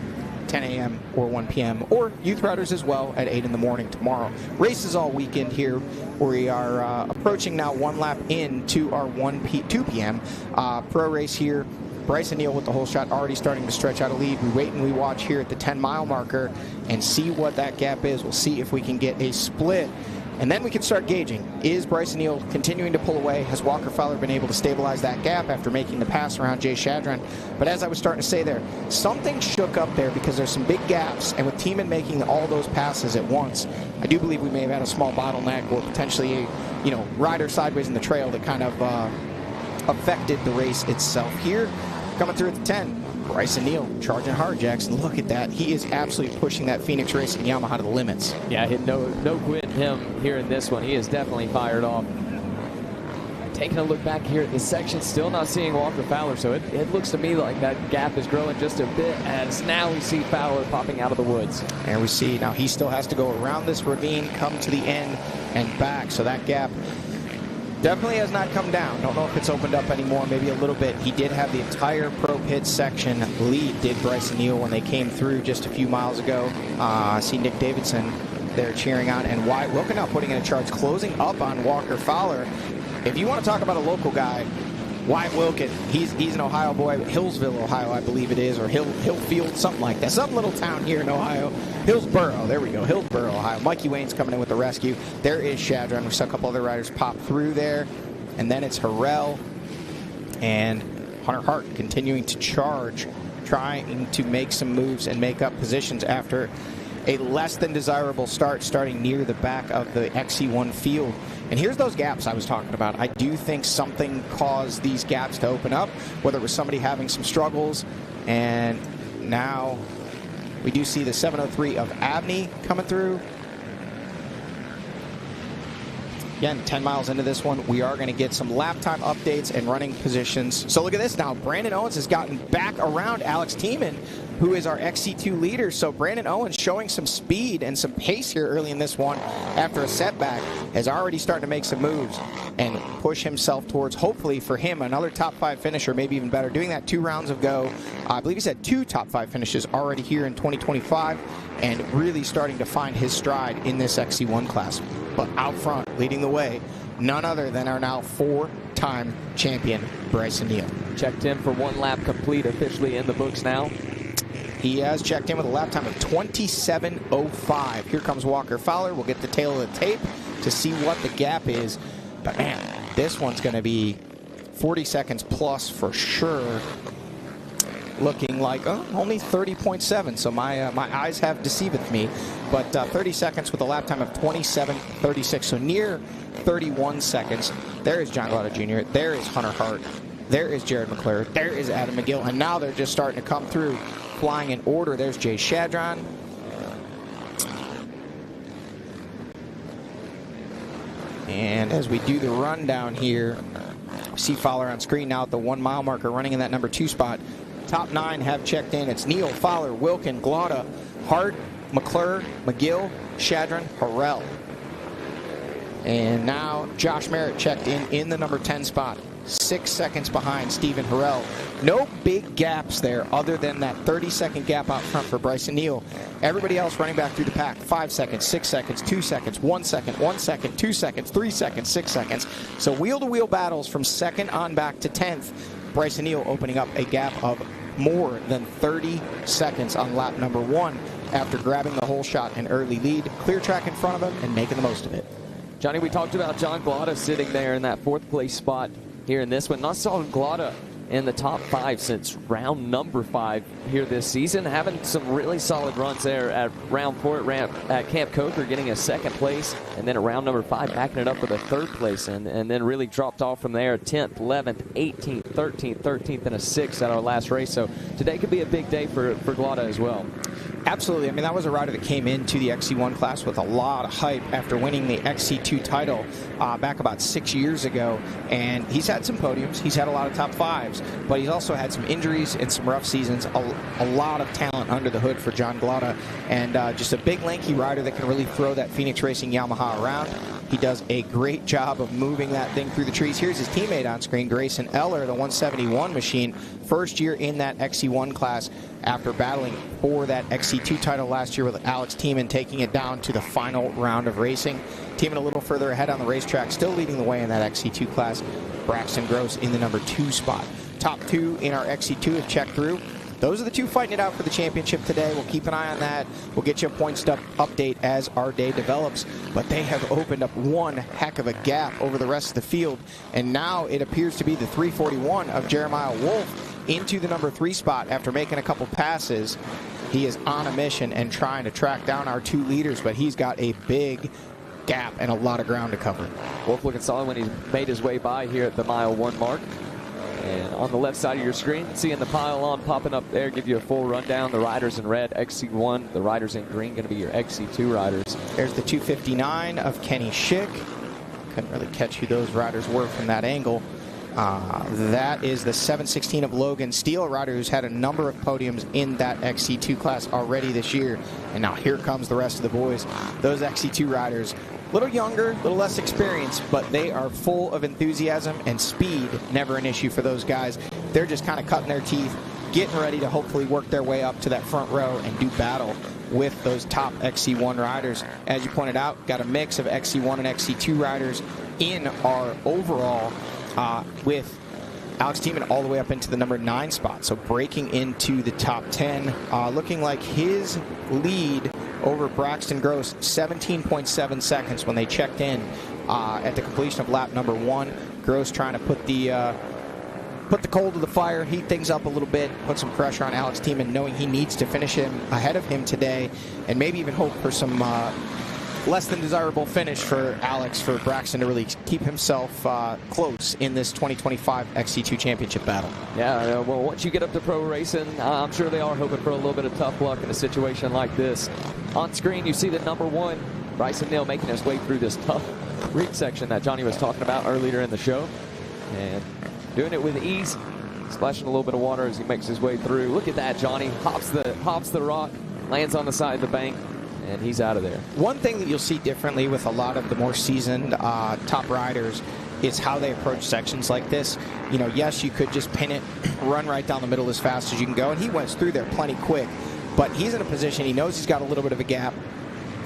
10 a.m. or 1 p.m. or youth riders as well at 8 in the morning tomorrow. Races all weekend here. We are approaching now 1 lap into our 2 p.m. Pro race here. Bryson Neal with the whole shot already starting to stretch out a lead. We wait and we watch here at the 10-mile marker and see what that gap is. We'll see if we can get a split. And then we can start gauging. Is Bryson Neal continuing to pull away? Has Walker Fowler been able to stabilize that gap after making the pass around Jay Shadron? But as I was starting to say there, something shook up there because there's some big gaps, and with Tiemann making all those passes at once, I do believe we may have had a small bottleneck or potentially a rider sideways in the trail that kind of affected the race itself here. Coming through at the 10, Bryson Neal charging hard, Jackson. Look at that. He is absolutely pushing that Phoenix Racing Yamaha to the limits. Yeah, no quitting him here in this one. He is definitely fired off. Taking a look back here at this section, still not seeing Walker Fowler, so it looks to me like that gap is growing just a bit as now we see Fowler popping out of the woods. And we see now he still has to go around this ravine, come to the end and back, so that gap definitely has not come down. Don't know if it's opened up anymore, maybe a little bit. He did have the entire pro pit section lead, did Bryson Neal, when they came through just a few miles ago. I see Nick Davidson there cheering on, and Wyatt Wilken now putting in a charge, closing up on Walker Fowler. If you want to talk about a local guy, Wyatt Wilken, he's an Ohio boy, Hillsville, Ohio, I believe it is, or Hillfield, something like that. Some little town here in Ohio. Hillsboro, there we go, Hillsboro, Ohio. Mikey Wayne's coming in with the rescue. There is Shadron. We saw a couple other riders pop through there. And then it's Harrell and Hunter Hart continuing to charge, trying to make some moves and make up positions after a less than desirable start, starting near the back of the XC1 field. And here's those gaps I was talking about. I do think something caused these gaps to open up, whether it was somebody having some struggles. And now we do see the 703 of Abney coming through. Again, 10 miles into this one, we are going to get some lap time updates and running positions. So look at this now. Brandon Owens has gotten back around Alex Tiemann, who is our XC2 leader. So Brandon Owens showing some speed and some pace here early in this one after a setback, has already started to make some moves and push himself towards, hopefully for him, another top 5 finish, or maybe even better. Doing that 2 rounds of go. I believe he's had 2 top 5 finishes already here in 2025 and really starting to find his stride in this XC1 class. But out front, leading the way, none other than our now 4-time champion, Bryson Neal. Checked in for 1 lap complete, officially in the books now. He has checked in with a lap time of 27:05. Here comes Walker Fowler. We'll get the tail of the tape to see what the gap is. But man, this one's going to be 40 seconds plus for sure. Looking like only 30.7, so my eyes have deceived me. But 30 seconds with a lap time of 27:36, so near 31 seconds. There is John Glotto Jr., there is Hunter Hart, there is Jared McClure, there is Adam McGill, and now they're just starting to come through, flying in order. There's Jay Shadron. And as we do the rundown here, we see Fowler on screen now at the 1 mile marker, running in that number 2 spot. Top 9 have checked in. It's Neal, Fowler, Wilken, Glotto, Hart, McClure, McGill, Shadron, Harrell. And now Josh Merritt checked in the number 10 spot. 6 seconds behind Stephen Harrell. No big gaps there other than that 30-second gap out front for Bryson Neal. Everybody else running back through the pack. 5 seconds, 6 seconds, 2 seconds, 1 second, 1 second, 2 seconds, 3 seconds, 6 seconds. So wheel-to-wheel battles from second on back to 10th. Bryson Neal opening up a gap of more than 30 seconds on lap number 1 after grabbing the whole shot and early lead. Clear track in front of him and making the most of it. Johnny, we talked about John Glada sitting there in that 4th place spot here in this one. Not saw Glada in the top 5 since round number 5 here this season, having some really solid runs there at round 4 at Camp Coker, getting a 2nd place, and then at round number 5 backing it up with a 3rd place, and then really dropped off from there. 10th, 11th, 18th, 13th, 13th, and a 6th at our last race. So today could be a big day for Glada as well. Absolutely. I mean, that was a rider that came into the XC1 class with a lot of hype after winning the XC2 title back about 6 years ago. And he's had some podiums. He's had a lot of top 5s. But he's also had some injuries and some rough seasons. A lot of talent under the hood for John Glada. And just a big, lanky rider that can really throw that Phoenix Racing Yamaha around. He does a great job of moving that thing through the trees. Here's his teammate on screen, Grayson Eller, the 171 machine. First year in that XC1 class after battling for that XC2 title last year with Alex Tiemann, taking it down to the final round of racing. Tiemann a little further ahead on the racetrack, still leading the way in that XC2 class. Braxton Gross in the number 2 spot. Top 2 in our XC2 have checked through. Those are the 2 fighting it out for the championship today. We'll keep an eye on that. We'll get you a point stub update as our day develops. But they have opened up one heck of a gap over the rest of the field. And now it appears to be the 341 of Jeremiah Wolf into the number 3 spot after making a couple passes. He is on a mission and trying to track down our 2 leaders, but he's got a big gap and a lot of ground to cover. Wolf looking solid when he's made his way by here at the mile 1 mark. And on the left side of your screen, seeing the pylon popping up there, give you a full rundown. The riders in red, XC1. The riders in green, going to be your XC2 riders. There's the 259 of Kenny Schick. Couldn't really catch who those riders were from that angle. That is the 716 of Logan Steele, a rider who's had a number of podiums in that XC2 class already this year. And now here comes the rest of the boys. Those XC2 riders, a little younger, a little less experienced, but they are full of enthusiasm and speed. Never an issue for those guys. They're just kind of cutting their teeth, getting ready to hopefully work their way up to that front row and do battle with those top XC1 riders. As you pointed out, got a mix of XC1 and XC2 riders in our overall with Alex Tiemann all the way up into the number 9 spot. So breaking into the top 10, looking like his lead over Braxton Gross, 17.7 seconds when they checked in at the completion of lap number 1. Gross trying to put the coal to the fire, heat things up a little bit, put some pressure on Alex Tiemann, knowing he needs to finish him ahead of him today, and maybe even hope for some less than desirable finish for Alex, for Braxton to really keep himself close in this 2025 XC2 championship battle. Yeah, well, once you get up to pro racing, I'm sure they are hoping for a little bit of tough luck in a situation like this. On screen, you see the number 1, Bryson Neal, making his way through this tough rig section that Johnny was talking about earlier in the show. And doing it with ease, splashing a little bit of water as he makes his way through. Look at that, Johnny. Hops the rock, lands on the side of the bank, and he's out of there. One thing that you'll see differently with a lot of the more seasoned top riders is how they approach sections like this. You know, yes, you could just pin it, run right down the middle as fast as you can go, and he went through there plenty quick. But he's in a position, he knows he's got a little bit of a gap.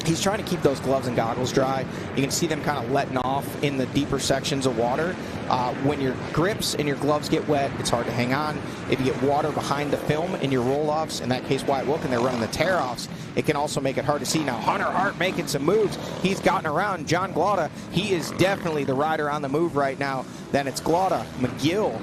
He's trying to keep those gloves and goggles dry. You can see them kind of letting off in the deeper sections of water. When your grips and your gloves get wet, it's hard to hang on. If you get water behind the film in your roll-offs, in that case Wyatt Wilkin, they're running the tear-offs, it can also make it hard to see. Now Hunter Hart making some moves. He's gotten around John Glada. He is definitely the rider on the move right now. Then it's Glada, McGill.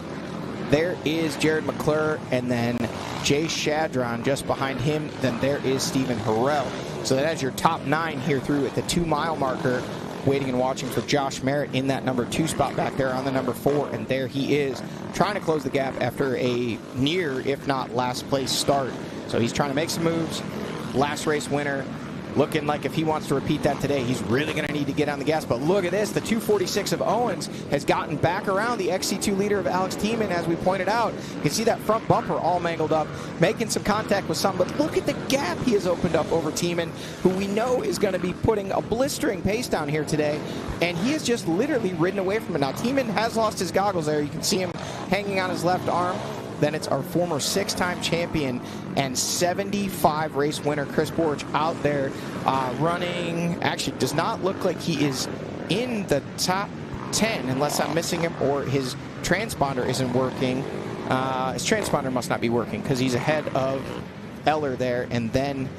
There is Jared McClure, and then Jay Shadron just behind him. Then there is Stephen Harrell. So that is your top 9 here through at the 2-mile marker, waiting and watching for Josh Merritt in that number 2 spot back there on the number 4. And there he is, trying to close the gap after a near, if not last place start. So he's trying to make some moves. Last race winner, looking like if he wants to repeat that today, he's really going to need to get on the gas. But look at this. The 246 of Owens has gotten back around the XC2 leader of Alex Tiemann, as we pointed out. You can see that front bumper all mangled up, making some contact with some. But look at the gap he has opened up over Tiemann, who we know is going to be putting a blistering pace down here today. And he has just literally ridden away from it. Now, Tiemann has lost his goggles there. You can see him hanging on his left arm. Then it's our former 6-time champion and 75 race winner, Chris Borch, out there running. Actually, does not look like he is in the top 10 unless I'm missing him or his transponder isn't working. His transponder must not be working because he's ahead of Eller there. And then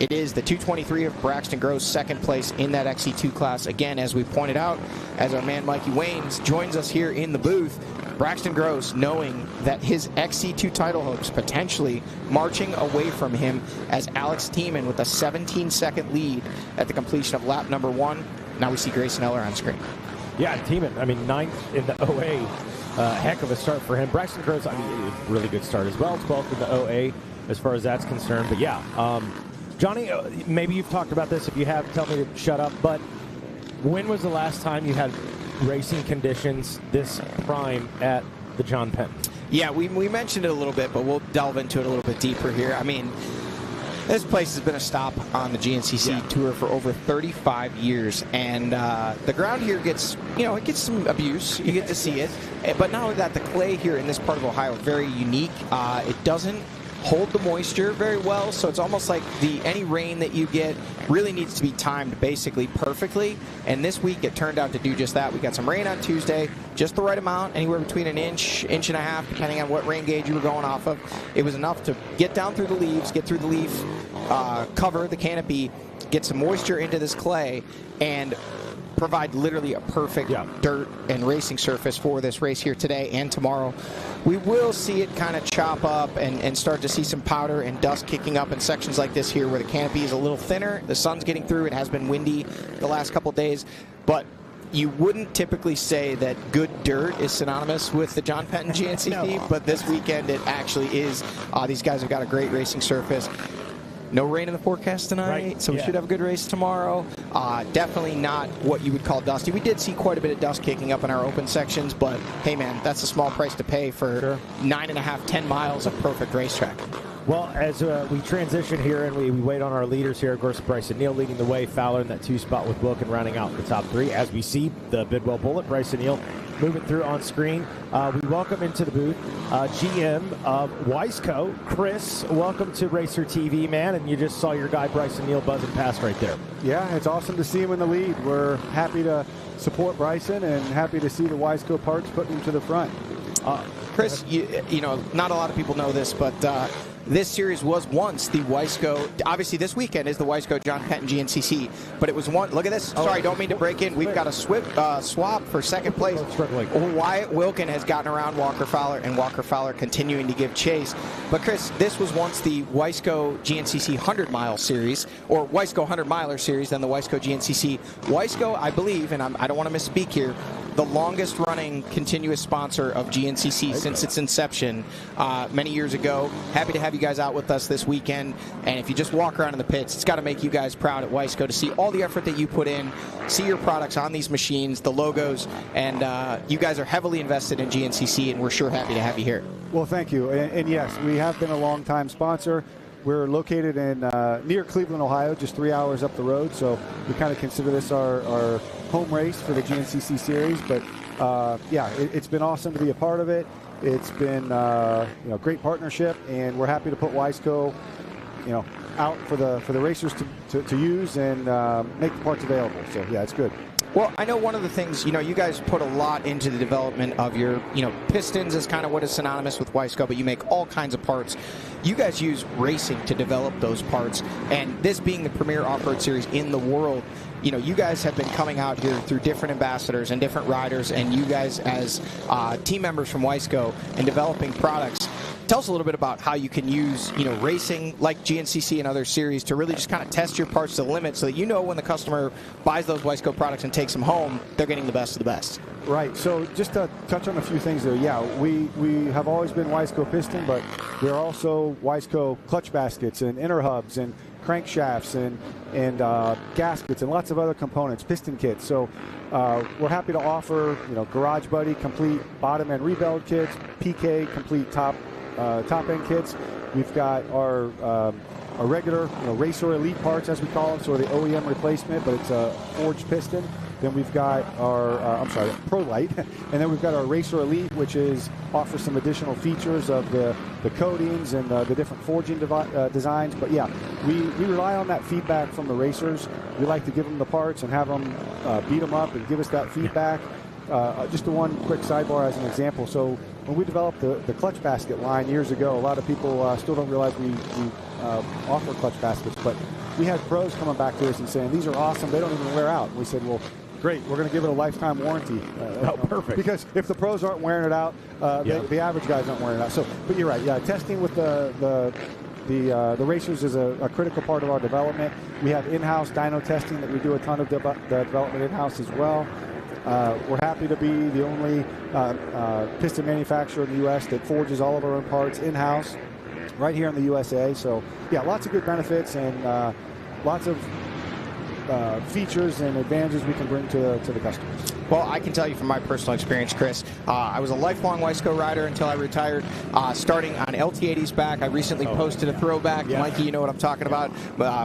it is the 223 of Braxton Gross, second place in that XC2 class. Again, as we pointed out, as our man Mikey Waynes joins us here in the booth, Braxton Gross, knowing that his XC2 title hopes potentially marching away from him as Alex Tiemann with a 17-second lead at the completion of lap number 1. Now we see Grayson Eller on screen. Yeah, Tiemann, I mean, 9th in the OA. Heck of a start for him. Braxton Gross, I mean, really good start as well. 12th in the OA as far as that's concerned. But yeah, Johnny, maybe you've talked about this. If you have, tell me to shut up. But when was the last time you had racing conditions this prime at the John Penton? Yeah, we mentioned it a little bit, but we'll delve into it a little bit deeper here. I mean, this place has been a stop on the GNCC tour for over 35 years, and the ground here gets, it gets some abuse. You get to see it, but not only that, the clay here in this part of Ohio is very unique. It doesn't hold the moisture very well, so it's almost like any rain that you get really needs to be timed basically perfectly, and this week it turned out to do just that. We got some rain on Tuesday, just the right amount, anywhere between an inch and a half, depending on what rain gauge you were going off of. It was enough to get down through the leaves, get through the leaf cover, the canopy, get some moisture into this clay, and provide literally a perfect dirt and racing surface for this race here today and tomorrow. We will see it kind of chop up and start to see some powder and dust kicking up in sections like this here where the canopy is a little thinner. The sun's getting through. It has been windy the last couple days, but you wouldn't typically say that good dirt is synonymous with the John Penton GNCC, but this weekend it actually is. These guys have got a great racing surface. No rain in the forecast tonight, so we should have a good race tomorrow. Definitely not what you would call dusty. We did see quite a bit of dust kicking up in our open sections, but hey, man, that's a small price to pay for 9.5, 10 miles of perfect racetrack. Well, as we transition here and we wait on our leaders here, of course, Bryson Neal leading the way, Fowler in that 2 spot with Wilkin rounding out the top 3. As we see the Bidwell Bullet, Bryson Neal moving through on screen. We welcome into the booth GM of Wiseco, Chris. Welcome to Racer TV, man. And you just saw your guy Bryson Neal buzzing past right there. Yeah, it's awesome to see him in the lead. We're happy to support Bryson and happy to see the Wiseco parts putting him to the front. Chris, you know, not a lot of people know this, but this series was once the Wiseco. Obviously, this weekend is the Wiseco John Penton GNCC, but it was one. Look at this. Sorry, don't mean to break in. We've got a swap for second place. Wyatt Wilkin has gotten around Walker Fowler, and Walker Fowler continuing to give chase. But Chris, this was once the Wiseco GNCC 100-mile series, or Wiseco 100-miler series, then the Wiseco GNCC. Wiseco, I believe, and I don't want to misspeak here, the longest running continuous sponsor of GNCC since its inception many years ago. Happy to have you guys out with us this weekend. And if you just walk around in the pits, it's got to make you guys proud at Wiseco to see all the effort that you put in, see your products on these machines, the logos, and you guys are heavily invested in GNCC, and we're sure happy to have you here. Well, thank you. And yes, we have been a long-time sponsor. We're located in near Cleveland, Ohio, just 3 hours up the road, so we kind of consider this our home race for the GNCC series. But yeah, it's been awesome to be a part of it. It's been great partnership, and we're happy to put Wiseco out for the racers to use and make the parts available. So yeah, it's good. Well, I know one of the things, you guys put a lot into the development of your, pistons is kind of what is synonymous with Wiseco, but you make all kinds of parts. You guys use racing to develop those parts, and this being the premier off-road series in the world, you guys have been coming out here through different ambassadors and different riders, and you guys as team members from Wiseco and developing products. Tell us a little bit about how you can use, racing like GNCC and other series to really just kind of test your parts to the limit so that when the customer buys those Wiseco products and takes them home, they're getting the best of the best. Right. So just to touch on a few things there, yeah, we have always been Wiseco piston, but we're also Wiseco clutch baskets and inner hubs and crankshafts and gaskets and lots of other components, piston kits. So we're happy to offer, Garage Buddy complete bottom end rebuild kits, PK complete top end kits. We've got our regular Racer Elite parts, as we call them, so the OEM replacement, but it's a forged piston. Then we've got our, Pro Light, and then we've got our Racer Elite, which offers some additional features of the coatings and the different forging designs. But yeah, we rely on that feedback from the racers. We like to give them the parts and have them beat them up and give us that feedback. Just one quick sidebar as an example. So when we developed the clutch basket line years ago, a lot of people still don't realize we offer clutch baskets, but we had pros coming back to us and saying, these are awesome, they don't even wear out. And we said, well, great, we're going to give it a lifetime warranty. Perfect. Because if the pros aren't wearing it out, the average guys aren't wearing it out. So, but you're right, yeah, testing with the racers is a critical part of our development. We have in-house dyno testing that we do a ton of development in-house as well. We're happy to be the only piston manufacturer in the U.S. that forges all of our own parts in-house right here in the USA. So, yeah, lots of good benefits and lots of features and advantages we can bring to the customers. Well, I can tell you from my personal experience, Chris, I was a lifelong Wiseco rider until I retired. Starting on LT80's back, I recently posted a throwback. Yeah. Mikey, you know what I'm talking about.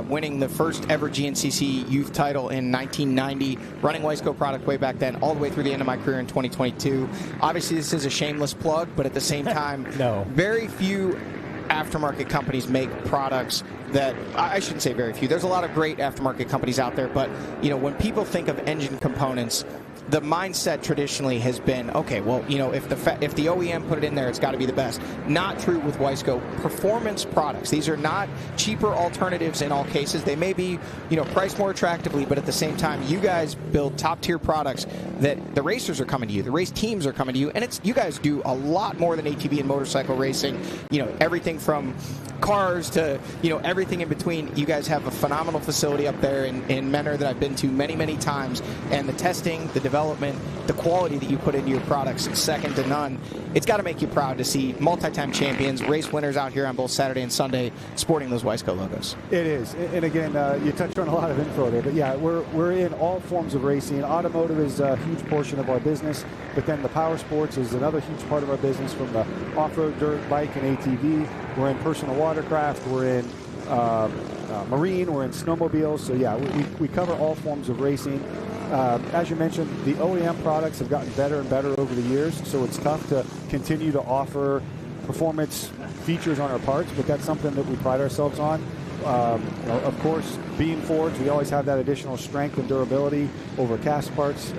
Winning the first ever GNCC youth title in 1990, running Wiseco product way back then, all the way through the end of my career in 2022. Obviously, this is a shameless plug, but at the same time, very few aftermarket companies make products that, I shouldn't say very few, there's a lot of great aftermarket companies out there, but when people think of engine components, the mindset traditionally has been, okay, well, if the OEM put it in there, it's got to be the best. Not true with Wiseco. Performance products. These are not cheaper alternatives in all cases. They may be, priced more attractively, but at the same time, you guys build top-tier products that the racers are coming to you, the race teams are coming to you, and you guys do a lot more than ATV and motorcycle racing. Everything from cars to, everything in between. You guys have a phenomenal facility up there in Menor that I've been to many, many times, and the testing, the development, the quality that you put into your products is second to none. It's got to make you proud to see multi-time champions, race winners out here on both Saturday and Sunday sporting those Wiseco logos. It is, and again, you touched on a lot of info there, but yeah, we're in all forms of racing. Automotive is a huge portion of our business, but then the power sports is another huge part of our business, from the off-road dirt, bike, and ATV. We're in personal watercraft, we're in marine, we're in snowmobiles, so yeah, we cover all forms of racing. As you mentioned, the OEM products have gotten better and better over the years, so it's tough to continue to offer performance features on our parts, but that's something that we pride ourselves on. Of course, being forged, we always have that additional strength and durability over cast parts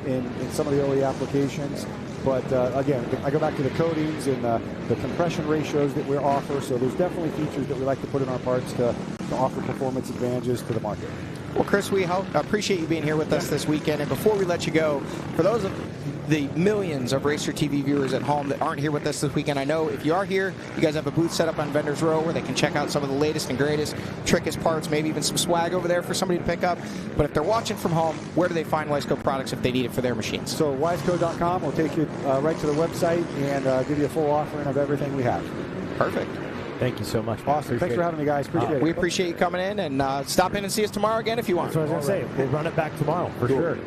in some of the OE applications. But again, I go back to the coatings and the compression ratios that we offer, so there's definitely features that we like to put in our parts to offer performance advantages to the market. Well, Chris, we appreciate you being here with us this weekend. And before we let you go, for those of the millions of Racer TV viewers at home that aren't here with us this weekend, I know if you are here, you guys have a booth set up on Vendors Row where they can check out some of the latest and greatest, trickiest parts, maybe even some swag over there for somebody to pick up. But if they're watching from home, where do they find Wiseco products if they need it for their machines? So Wiseco.com will take you right to the website and give you a full offering of everything we have. Perfect. Thank you so much. Awesome. Thanks for having me, guys. Appreciate it. We appreciate you coming in, and stop in and see us tomorrow again if you want. That's what I was going to say. We'll run it back tomorrow for sure.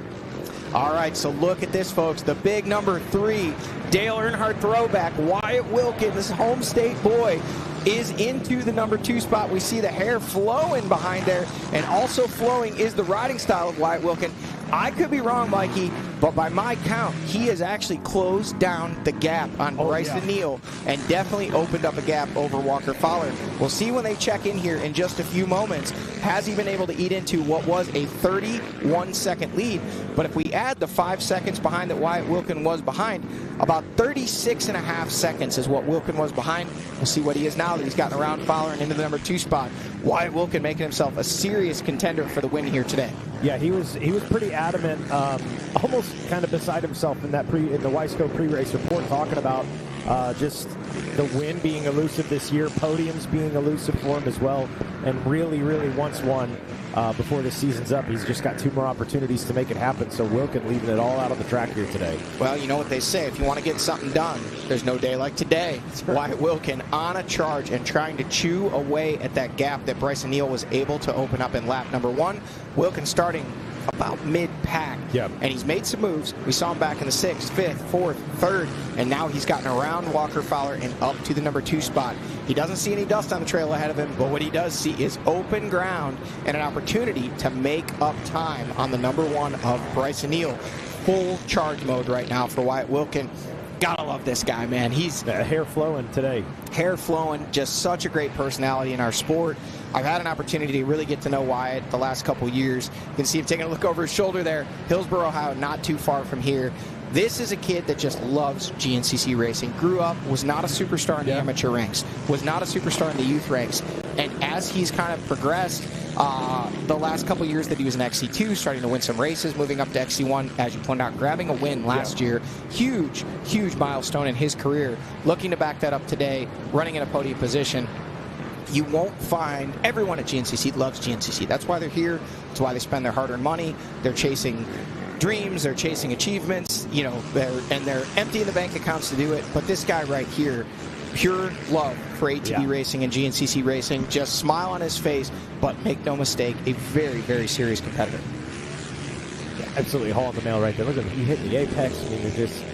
All right, so look at this, folks. The big number 3, Dale Earnhardt throwback. Wyatt Wilkin, this home state boy, is into the number 2 spot. We see the hair flowing behind there, and also flowing is the riding style of Wyatt Wilkin. I could be wrong, Mikey, but by my count, he has actually closed down the gap on Bryson Neal and definitely opened up a gap over Walker Fowler. We'll see when they check in here in just a few moments. Has he been able to eat into what was a 31-second lead? But if we add the 5 seconds behind that Wyatt Wilkin was behind, about 36.5 seconds is what Wilkin was behind. We'll see what he is now that he's gotten around Fowler and into the number 2 spot. Wyatt Wilkin making himself a serious contender for the win here today. Yeah, he was pretty adamant, almost kind of beside himself in the Wiseco pre-race report, talking about Just the win being elusive this year, podiums being elusive for him as well, and really, really wants one before the season's up. He's just got 2 more opportunities to make it happen, so Wilkin leaving it all out on the track here today. Well, you know what they say, if you want to get something done, there's no day like today. Right. Wyatt Wilkin on a charge and trying to chew away at that gap that Bryson Neal was able to open up in lap number 1. Wilkin starting about mid-pack, and he's made some moves. We saw him back in the 6th, 5th, 4th, 3rd, and now he's gotten around Walker Fowler and up to the number 2 spot. He doesn't see any dust on the trail ahead of him, but what he does see is open ground and an opportunity to make up time on the number 1 of Bryson Neal. Full charge mode right now for Wyatt Wilkin. Gotta love this guy, man. He's hair flowing today. Hair flowing, just such a great personality in our sport. I've had an opportunity to really get to know Wyatt the last couple years. You can see him taking a look over his shoulder there. Hillsborough, Ohio, not too far from here. This is a kid that just loves GNCC racing. Grew up, was not a superstar in the amateur ranks, was not a superstar in the youth ranks. And as he's kind of progressed, the last couple years that he was in XC2, starting to win some races, moving up to XC1, as you pointed out, grabbing a win last year. Huge, huge milestone in his career. Looking to back that up today, running in a podium position. You won't find, everyone at GNCC loves GNCC. That's why they're here. That's why they spend their hard-earned money. They're chasing dreams, they're chasing achievements, you know, they're emptying the bank accounts to do it. But this guy right here, pure love for ATV racing and GNCC racing, just smile on his face, but make no mistake, a very, very serious competitor. Yeah, absolutely hauling the mail right there. Look at him, he hit the apex. I mean, they're just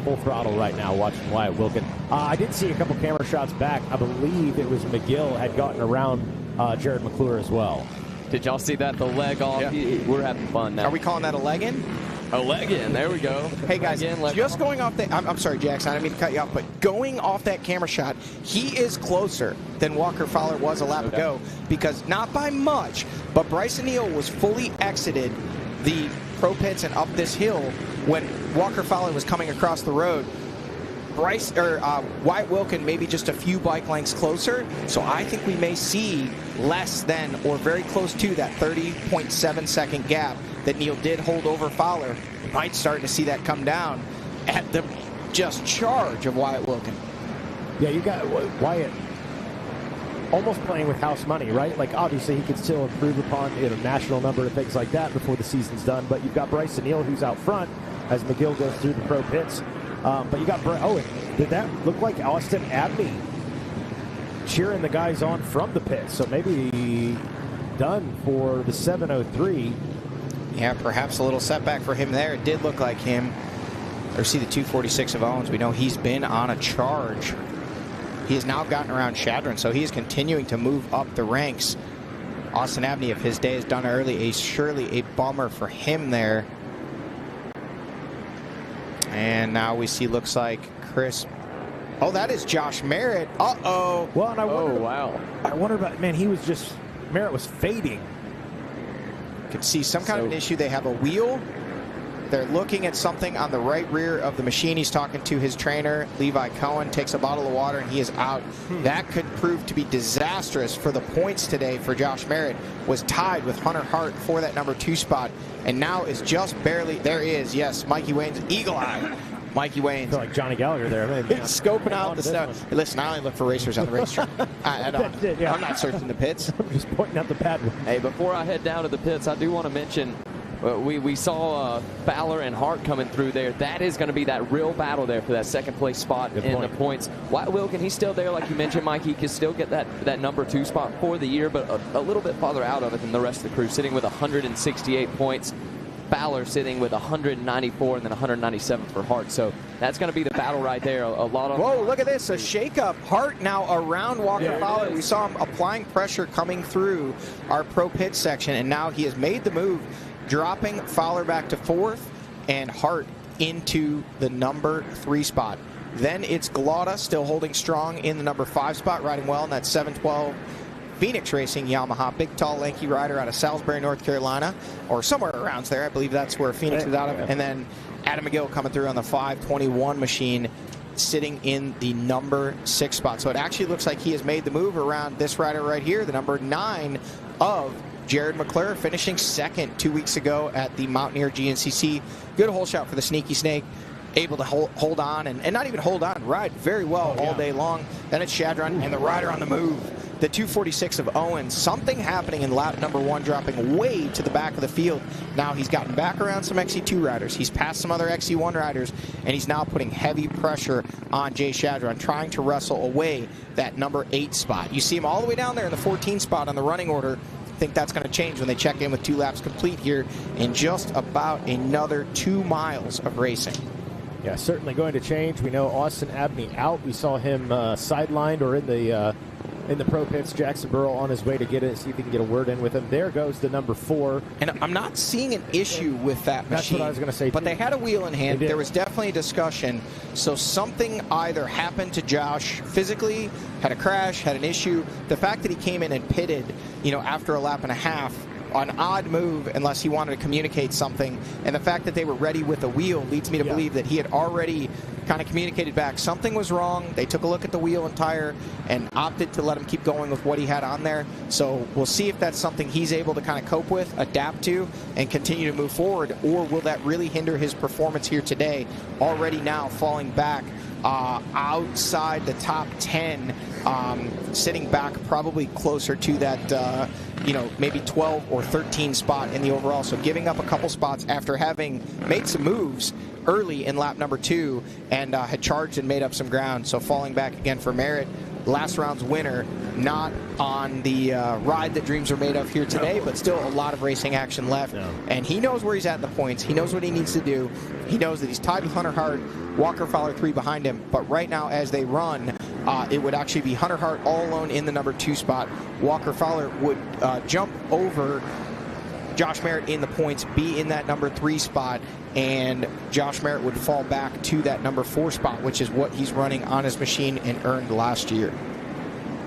full throttle right now watching Wyatt Wilkin. I did see a couple camera shots back. I believe it was McGill had gotten around Jared McClure as well. Did y'all see that? The leg off. Yeah. We're having fun now. Are we calling that a leg-in? A leg-in. There we go. Hey, guys, just going off that, I'm sorry, Jackson, I didn't mean to cut you off, but going off that camera shot, he is closer than Walker Fowler was a lap ago, because not by much, but Bryson Neal was fully exited the pro pits and up this hill when Walker Fowler was coming across the road. Wyatt Wilkin maybe just a few bike lengths closer, so I think we may see less than or very close to that 30.7 second gap that Neal did hold over Fowler. We might start to see that come down at the just charge of Wyatt Wilkin. Yeah, you got Wyatt almost playing with house money, right? Like, obviously he could still improve upon national number and things like that before the season's done, but you've got Bryson Neal who's out front as McGill goes through the pro pits. But you got did that look like Austin Abney cheering the guys on from the pits? So maybe done for the 703. Yeah, perhaps a little setback for him there. It did look like him. Or see the 246 of Owens. We know he's been on a charge. He has now gotten around Shadron, so he is continuing to move up the ranks. Austin Abney, if his day is done early, surely a bummer for him there. And now we see, looks like Chris. Oh, that is Josh Merritt. Uh-oh. Well, and I wonder, wow. I wonder about, man, Merritt was fading. Could see some kind of an issue. They have a wheel. They're looking at something on the right rear of the machine. He's talking to his trainer, Levi Cohen, takes a bottle of water, and he is out. That could prove to be disastrous for the points today for Josh Merritt. Was tied with Hunter Hart for that number 2 spot, and now is just barely, there is, yes, Mikey Wayne's eagle eye. Mikey Wayne. Like Johnny Gallagher there. I mean, scoping out the stuff. Listen, I only look for racers on the racetrack. I'm not searching the pits. I'm just pointing out the bad one. Hey, before I head down to the pits, I do want to mention we saw Fowler and Hart coming through there. That is going to be that real battle there for that second place spot in the points. Wyatt Wilkin, he's still there, like you mentioned, Mike. He can still get that number 2 spot for the year, but a little bit farther out of it than the rest of the crew, sitting with 168 points. Fowler sitting with 194 and then 197 for Hart. So that's going to be the battle right there. A lot of. Whoa, look at this. A shakeup. Hart now around Walker Fowler. We saw him applying pressure coming through our pro pit section, and now he has made the move, dropping Fowler back to 4th and Hart into the number 3 spot. Then it's Galata still holding strong in the number 5 spot, riding well in that 712 Phoenix Racing Yamaha. Big, tall, lanky rider out of Salisbury, North Carolina, or somewhere around there. I believe that's where Phoenix is out of. And then Adam McGill coming through on the 521 machine, sitting in the number 6 spot. So it actually looks like he has made the move around this rider right here, the number 9 of Jared McClure, finishing 2nd 2 weeks ago at the Mountaineer GNCC. Good hole shot for the Sneaky Snake. able to hold on and not even hold on, ride very well all day long. Then it's Shadron and the rider on the move. The 246 of Owens. Something happening in lap number 1, dropping way to the back of the field. Now he's gotten back around some XC2 riders. He's passed some other XC1 riders, and he's now putting heavy pressure on Jay Shadron, trying to wrestle away that number 8 spot. You see him all the way down there in the 14 spot on the running order. I think that's going to change when they check in with 2 laps complete here in just about another 2 miles of racing. Yeah, certainly going to change. We know Austin Abney out. We saw him sidelined or in the pro pits. Jackson Burrow on his way to get it, see if he can get a word in with him. There goes the number 4. And I'm not seeing an issue with that machine. That's what I was going to say, but too. They had a wheel in hand. There was definitely a discussion. So something either happened to Josh physically, had a crash, had an issue. The fact that he came in and pitted, after a lap and a half, an odd move unless he wanted to communicate something, and the fact that they were ready with a wheel leads me to believe that he had already kind of communicated back something was wrong. They took a look at the wheel and tire and opted to let him keep going with what he had on there. So we'll see if that's something he's able to kind of cope with, adapt to, and continue to move forward, or will that really hinder his performance here today, already now falling back outside the top 10, sitting back probably closer to that maybe 12 or 13 spot in the overall. So giving up a couple spots after having made some moves early in lap number 2 and had charged and made up some ground. So falling back again for Merritt. Last round's winner, not on the ride that dreams are made of here today, but still a lot of racing action left. And he knows where he's at in the points. He knows what he needs to do. He knows that he's tied with Hunter Hart, Walker Fowler 3 behind him. But right now, as they run, it would actually be Hunter Hart all alone in the number 2 spot. Walker Fowler would jump over Josh Merritt in the points, be in that number 3 spot, and Josh Merritt would fall back to that number 4 spot, which is what he's running on his machine and earned last year.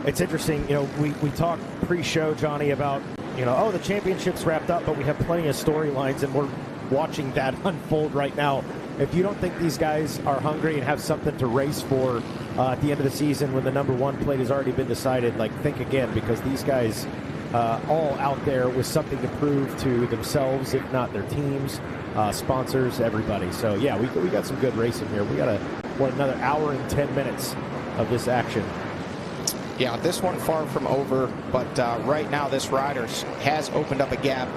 It's interesting, we talked pre-show, Johnny, about, the championship's wrapped up, but we have plenty of storylines, and we're watching that unfold right now. If you don't think these guys are hungry and have something to race for at the end of the season when the number 1 plate has already been decided, think again, because these guys all out there with something to prove to themselves, if not their teams, sponsors, everybody. So, yeah, we got some good racing here. We got another hour and 10 minutes of this action. Yeah, this one far from over, but right now this rider has opened up a gap.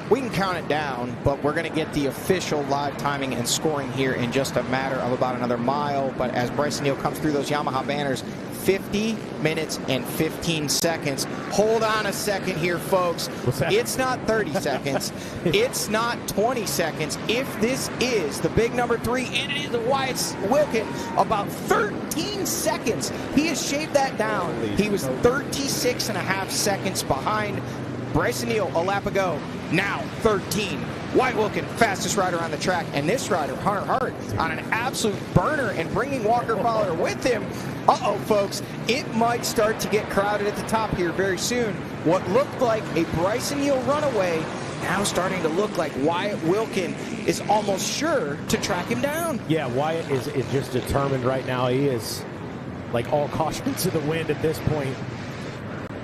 We can count it down, but we're going to get the official live timing and scoring here in just a matter of about another mile. But as Bryson Neal comes through those Yamaha banners, 50 minutes and 15 seconds. Hold on a second here, folks. It's not 30 seconds. It's not 20 seconds. If this is the big number 3, and it is the Wyatt Wilkin, about 13 seconds. He has shaved that down. He was 36.5 seconds behind Bryson Neal a lap ago. Now 13. Wyatt Wilkin, fastest rider on the track, and this rider, Hunter Hart, on an absolute burner and bringing Walker Fowler with him. Uh-oh, folks, it might start to get crowded at the top here very soon. What looked like a Bryson Neal runaway, now starting to look like Wyatt Wilkin is almost sure to track him down. Yeah, Wyatt is just determined right now. He is like all caution to the wind at this point.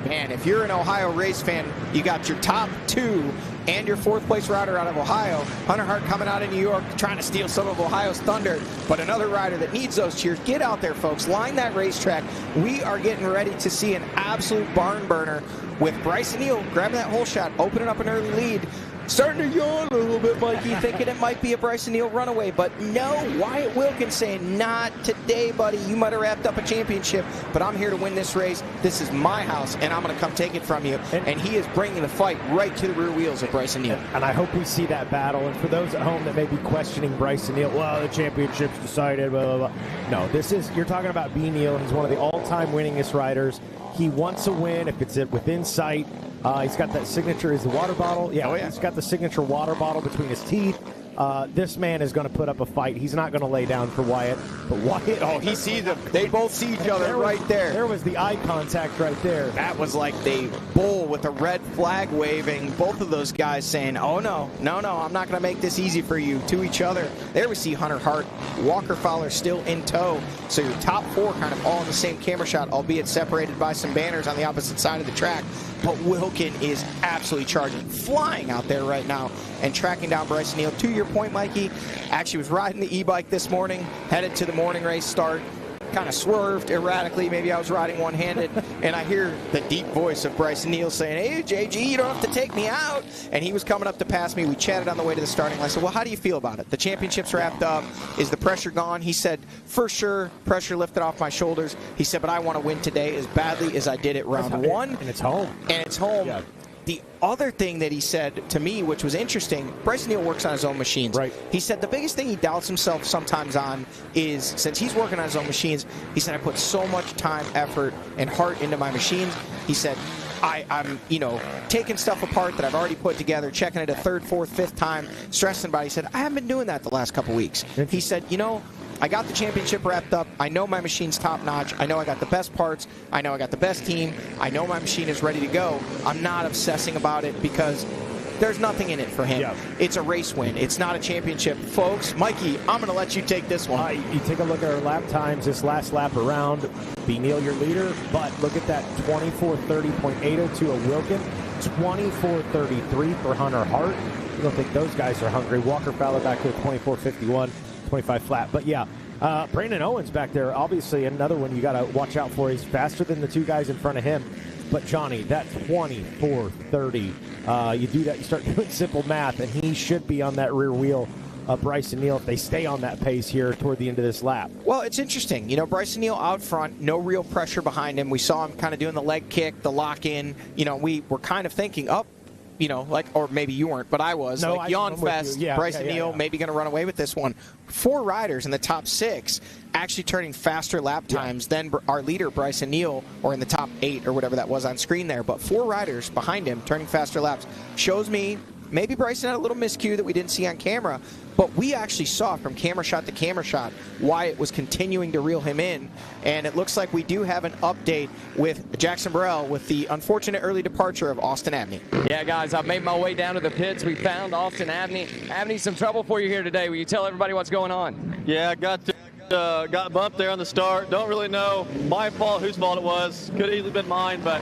Man, if you're an Ohio race fan, you got your top 2 and your 4th place rider out of Ohio. Hunter Hart coming out of New York trying to steal some of Ohio's thunder, but another rider that needs those cheers. Get out there, folks. Line that racetrack. We are getting ready to see an absolute barn burner with Bryson Neal grabbing that hole shot, opening up an early lead. Starting to yawn a little bit, Mikey, thinking it might be a Bryson Neal runaway, but no, Wyatt Wilkin saying, not today, buddy. You might have wrapped up a championship, but I'm here to win this race. This is my house, and I'm going to come take it from you. And he is bringing the fight right to the rear wheels of Bryson Neal. And I hope we see that battle. And for those at home that may be questioning Bryson Neal, well, the championship's decided, blah, blah, blah. No, you're talking about B. Neal. He's one of the all-time winningest riders. He wants a win if it's within sight. He's got that signature, is the water bottle? Yeah, he's got the signature water bottle between his teeth. This man is going to put up a fight. He's not going to lay down for Wyatt. But Wyatt... he sees them. They both see each other right there. There was the eye contact right there. That was like the bull with a red flag waving. Both of those guys saying, oh, no, I'm not going to make this easy for you, to each other. There we see Hunter Hart. Walker Fowler still in tow. So your top 4 kind of all in the same camera shot, albeit separated by some banners on the opposite side of the track. but Wilkin is absolutely charging, flying out there right now and tracking down Bryson Neal. To your point, Mikey, actually was riding the e-bike this morning, headed to the morning race start, kind of swerved erratically. Maybe I was riding one-handed, and I hear the deep voice of Bryson Neal saying, "Hey, JG, you don't have to take me out." And he was coming up to pass me. We chatted on the way to the starting line. I said, well, how do you feel about it? The championship's wrapped up. Is the pressure gone? He said, for sure, pressure lifted off my shoulders. He said, but I want to win today as badly as I did at round one. And it's home. And it's home. Yeah. The other thing that he said to me, which was interesting, Bryson Neal works on his own machines. Right. He said the biggest thing he doubts himself sometimes on is, since he's working on his own machines, he said, I put so much time, effort, and heart into my machines. He said, I'm taking stuff apart that I've already put together, checking it a third, fourth, fifth time, stressing about it. He said, I haven't been doing that the last couple weeks. He said, I got the championship wrapped up. I know my machine's top-notch. I know I got the best parts. I know I got the best team. I know my machine is ready to go. I'm not obsessing about it because there's nothing in it for him. Yeah. It's a race win. It's not a championship. Folks, Mikey, I'm going to let you take this one. You take a look at our lap times this last lap around. B. Neal, your leader, but look at that 24:30.802 of Wilkin, 24:33 for Hunter Hart. You don't think those guys are hungry. Walker Fowler back to a 24:51. 25 flat. But yeah, Brandon Owens back there, obviously another one you got to watch out for. He's faster than the two guys in front of him. But Johnny, that 24:30, you do that, you start doing simple math, and he should be on that rear wheel of Bryson Neal if they stay on that pace here toward the end of this lap. Well, it's interesting. Bryson Neal out front, no real pressure behind him. We saw him kind of doing the leg kick, the lock-in. We were kind of thinking, or maybe you weren't, but I was. No, yawn fest, yeah, Bryson Neal maybe going to run away with this one. 4 riders in the top 6 actually turning faster lap times than our leader, Bryson Neal, or in the top 8 or whatever that was on screen there. But 4 riders behind him turning faster laps shows me maybe Bryson had a little miscue that we didn't see on camera, but we actually saw from camera shot to camera shot why it was continuing to reel him in. And it looks like we do have an update with Jackson Burrell with the unfortunate early departure of Austin Abney. Yeah, guys, I've made my way down to the pits. We found Austin Abney. Abney, some trouble for you here today. Will you tell everybody what's going on? Yeah, I got bumped there on the start. Don't really know my fault, whose fault it was. Could have easily been mine, but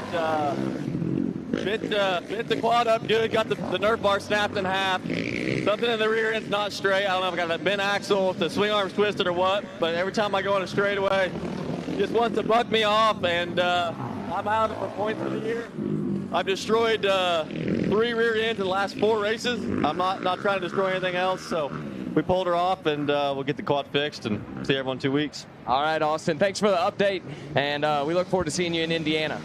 bit the quad up good. Got the Nerf bar snapped in half. Something in the rear end's not straight. I don't know if I got that bent axle, if the swing arm's twisted or what, but every time I go on a straightaway, just wants to buck me off, and I'm out of it for points for the year. I've destroyed 3 rear ends in the last 4 races. I'm not trying to destroy anything else, so we pulled her off, and we'll get the quad fixed and see everyone in 2 weeks. All right, Austin, thanks for the update, and we look forward to seeing you in Indiana.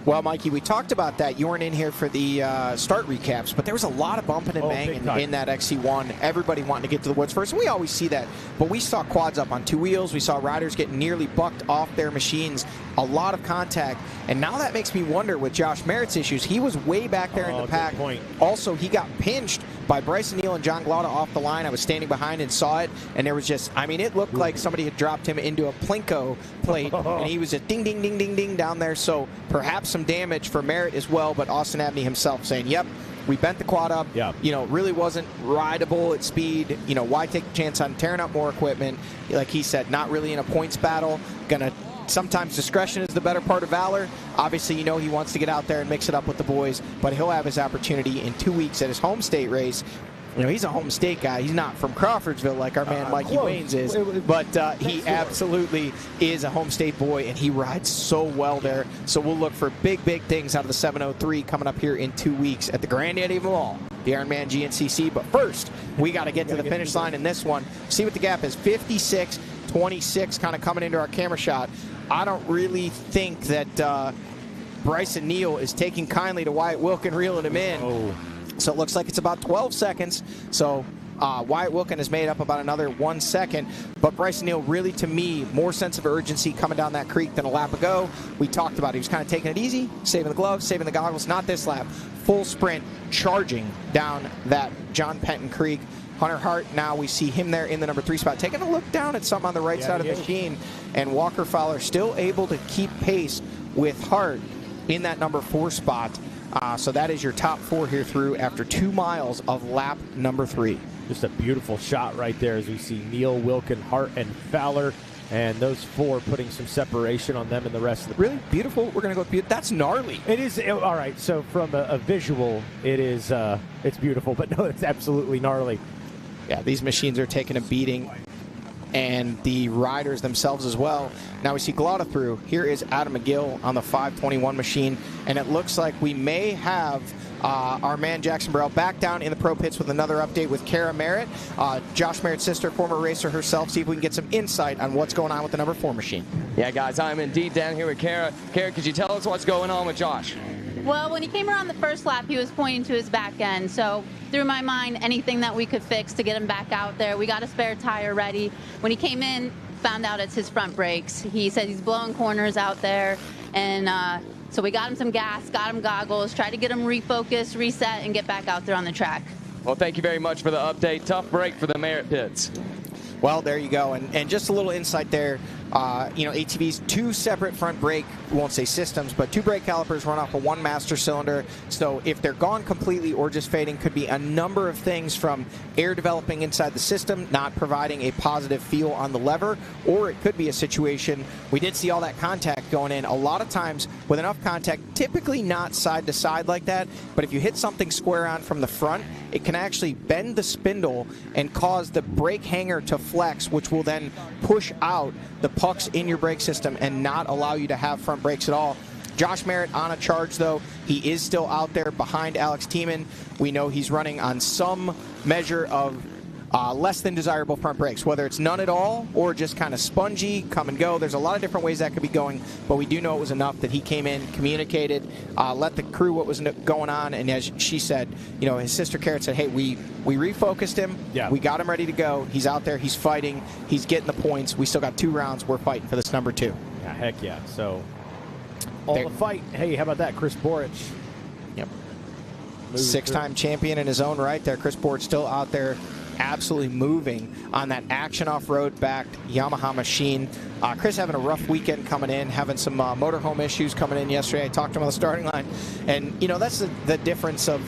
Well, Mikey, we talked about that. You weren't in here for the start recaps, but there was a lot of bumping and banging in that XC1. Everybody wanting to get to the woods first, and we always see that. But we saw quads up on 2 wheels. We saw riders get nearly bucked off their machines. A lot of contact. And now that makes me wonder with Josh Merritt's issues. He was way back there in the pack. Also, he got pinched by Bryson Neal and John Glauda off the line. I was standing behind and saw it, and there was just, it looked like somebody had dropped him into a Plinko plate, and he was just ding, ding, ding, ding, ding down there. So perhaps some damage for Merritt as well, but Austin Abney himself saying, yep, we bent the quad up. Yeah. Really wasn't rideable at speed. Why take a chance on tearing up more equipment? Like he said, not really in a points battle. Sometimes discretion is the better part of valor. Obviously, he wants to get out there and mix it up with the boys, but he'll have his opportunity in 2 weeks at his home state race. He's a home state guy. He's not from Crawfordsville like our man Mikey Waynes is, but he absolutely is a home state boy, and he rides so well there. So we'll look for big, big things out of the 703 coming up here in 2 weeks at the granddaddy of them all, the Ironman GNCC. But first, we got to get to the finish line in this one. See what the gap is. 56-26 kind of coming into our camera shot. I don't really think that Bryson Neal is taking kindly to Wyatt Wilkin reeling him in. So it looks like it's about 12 seconds. So Wyatt Wilkin has made up about another 1 second. But Bryson Neal really, to me, more sense of urgency coming down that creek than a lap ago. We talked about it. He was kind of taking it easy, saving the gloves, saving the goggles. Not this lap. Full sprint, charging down that John Penton Creek. Hunter Hart, now we see him there in the number 3 spot, taking a look down at something on the right side of the machine. And Walker Fowler still able to keep pace with Hart in that number 4 spot. So that is your top 4 here through after 2 miles of lap number 3. Just a beautiful shot right there as we see Neal, Wilkin, Hart, and Fowler And those 4 putting some separation on them and the rest of the... Really? Beautiful? We're going to go with beautiful. That's gnarly. It is. All right, so from a visual, it is, it's beautiful, but no, it's absolutely gnarly. Yeah, these machines are taking a beating, and the riders themselves as well. Now we see Glotta through. Here is Adam McGill on the 521 machine, and it looks like we may have our man Jackson Burrell back down in the pro pits with another update with Kara Merritt, Josh Merritt's sister, former racer herself. See if we can get some insight on what's going on with the number 4 machine. Yeah, guys, I'm indeed down here with Kara. Kara, could you tell us what's going on with Josh? Well, when he came around the first lap, he was pointing to his back end. So through my mind, anything that we could fix to get him back out there. We got a spare tire ready. When he came in, found out it's his front brakes. He said he's blowing corners out there. And so we got him some gas, got him goggles, tried to get him refocused, reset, and get back out there on the track. Well, thank you very much for the update. Tough break for the Merritt pits. Well, there you go. And just a little insight there. ATV's 2 separate front brake, we won't say systems, but 2 brake calipers run off of 1 master cylinder. So if they're gone completely or just fading, could be a number of things, from air developing inside the system, not providing a positive feel on the lever, or it could be a situation, we did see all that contact going in. A lot of times with enough contact, typically not side to side like that, but if you hit something square on from the front, it can actually bend the spindle and cause the brake hanger to flex, which will then push out the pucks in your brake system and not allow you to have front brakes at all. Josh Merritt on a charge, though. He is still out there behind Alex Tiemann. We know he's running on some measure of less than desirable front brakes, whether it's none at all or just kind of spongy, come and go. There's a lot of different ways that could be going, but we do know it was enough that he came in, communicated, let the crew what was going on, and as she said, his sister Carrot said, hey, we refocused him, we got him ready to go, he's out there, he's fighting, he's getting the points, we still got 2 rounds, we're fighting for this number 2. Yeah, heck yeah. So the fight. Hey, how about that, Chris Boric? Yep. 6-time champion in his own right there. Chris Boric still out there absolutely moving on that Action Off-Road backed Yamaha machine. Chris having a rough weekend coming in, having some motorhome issues coming in yesterday. I talked to him on the starting line, and that's the difference of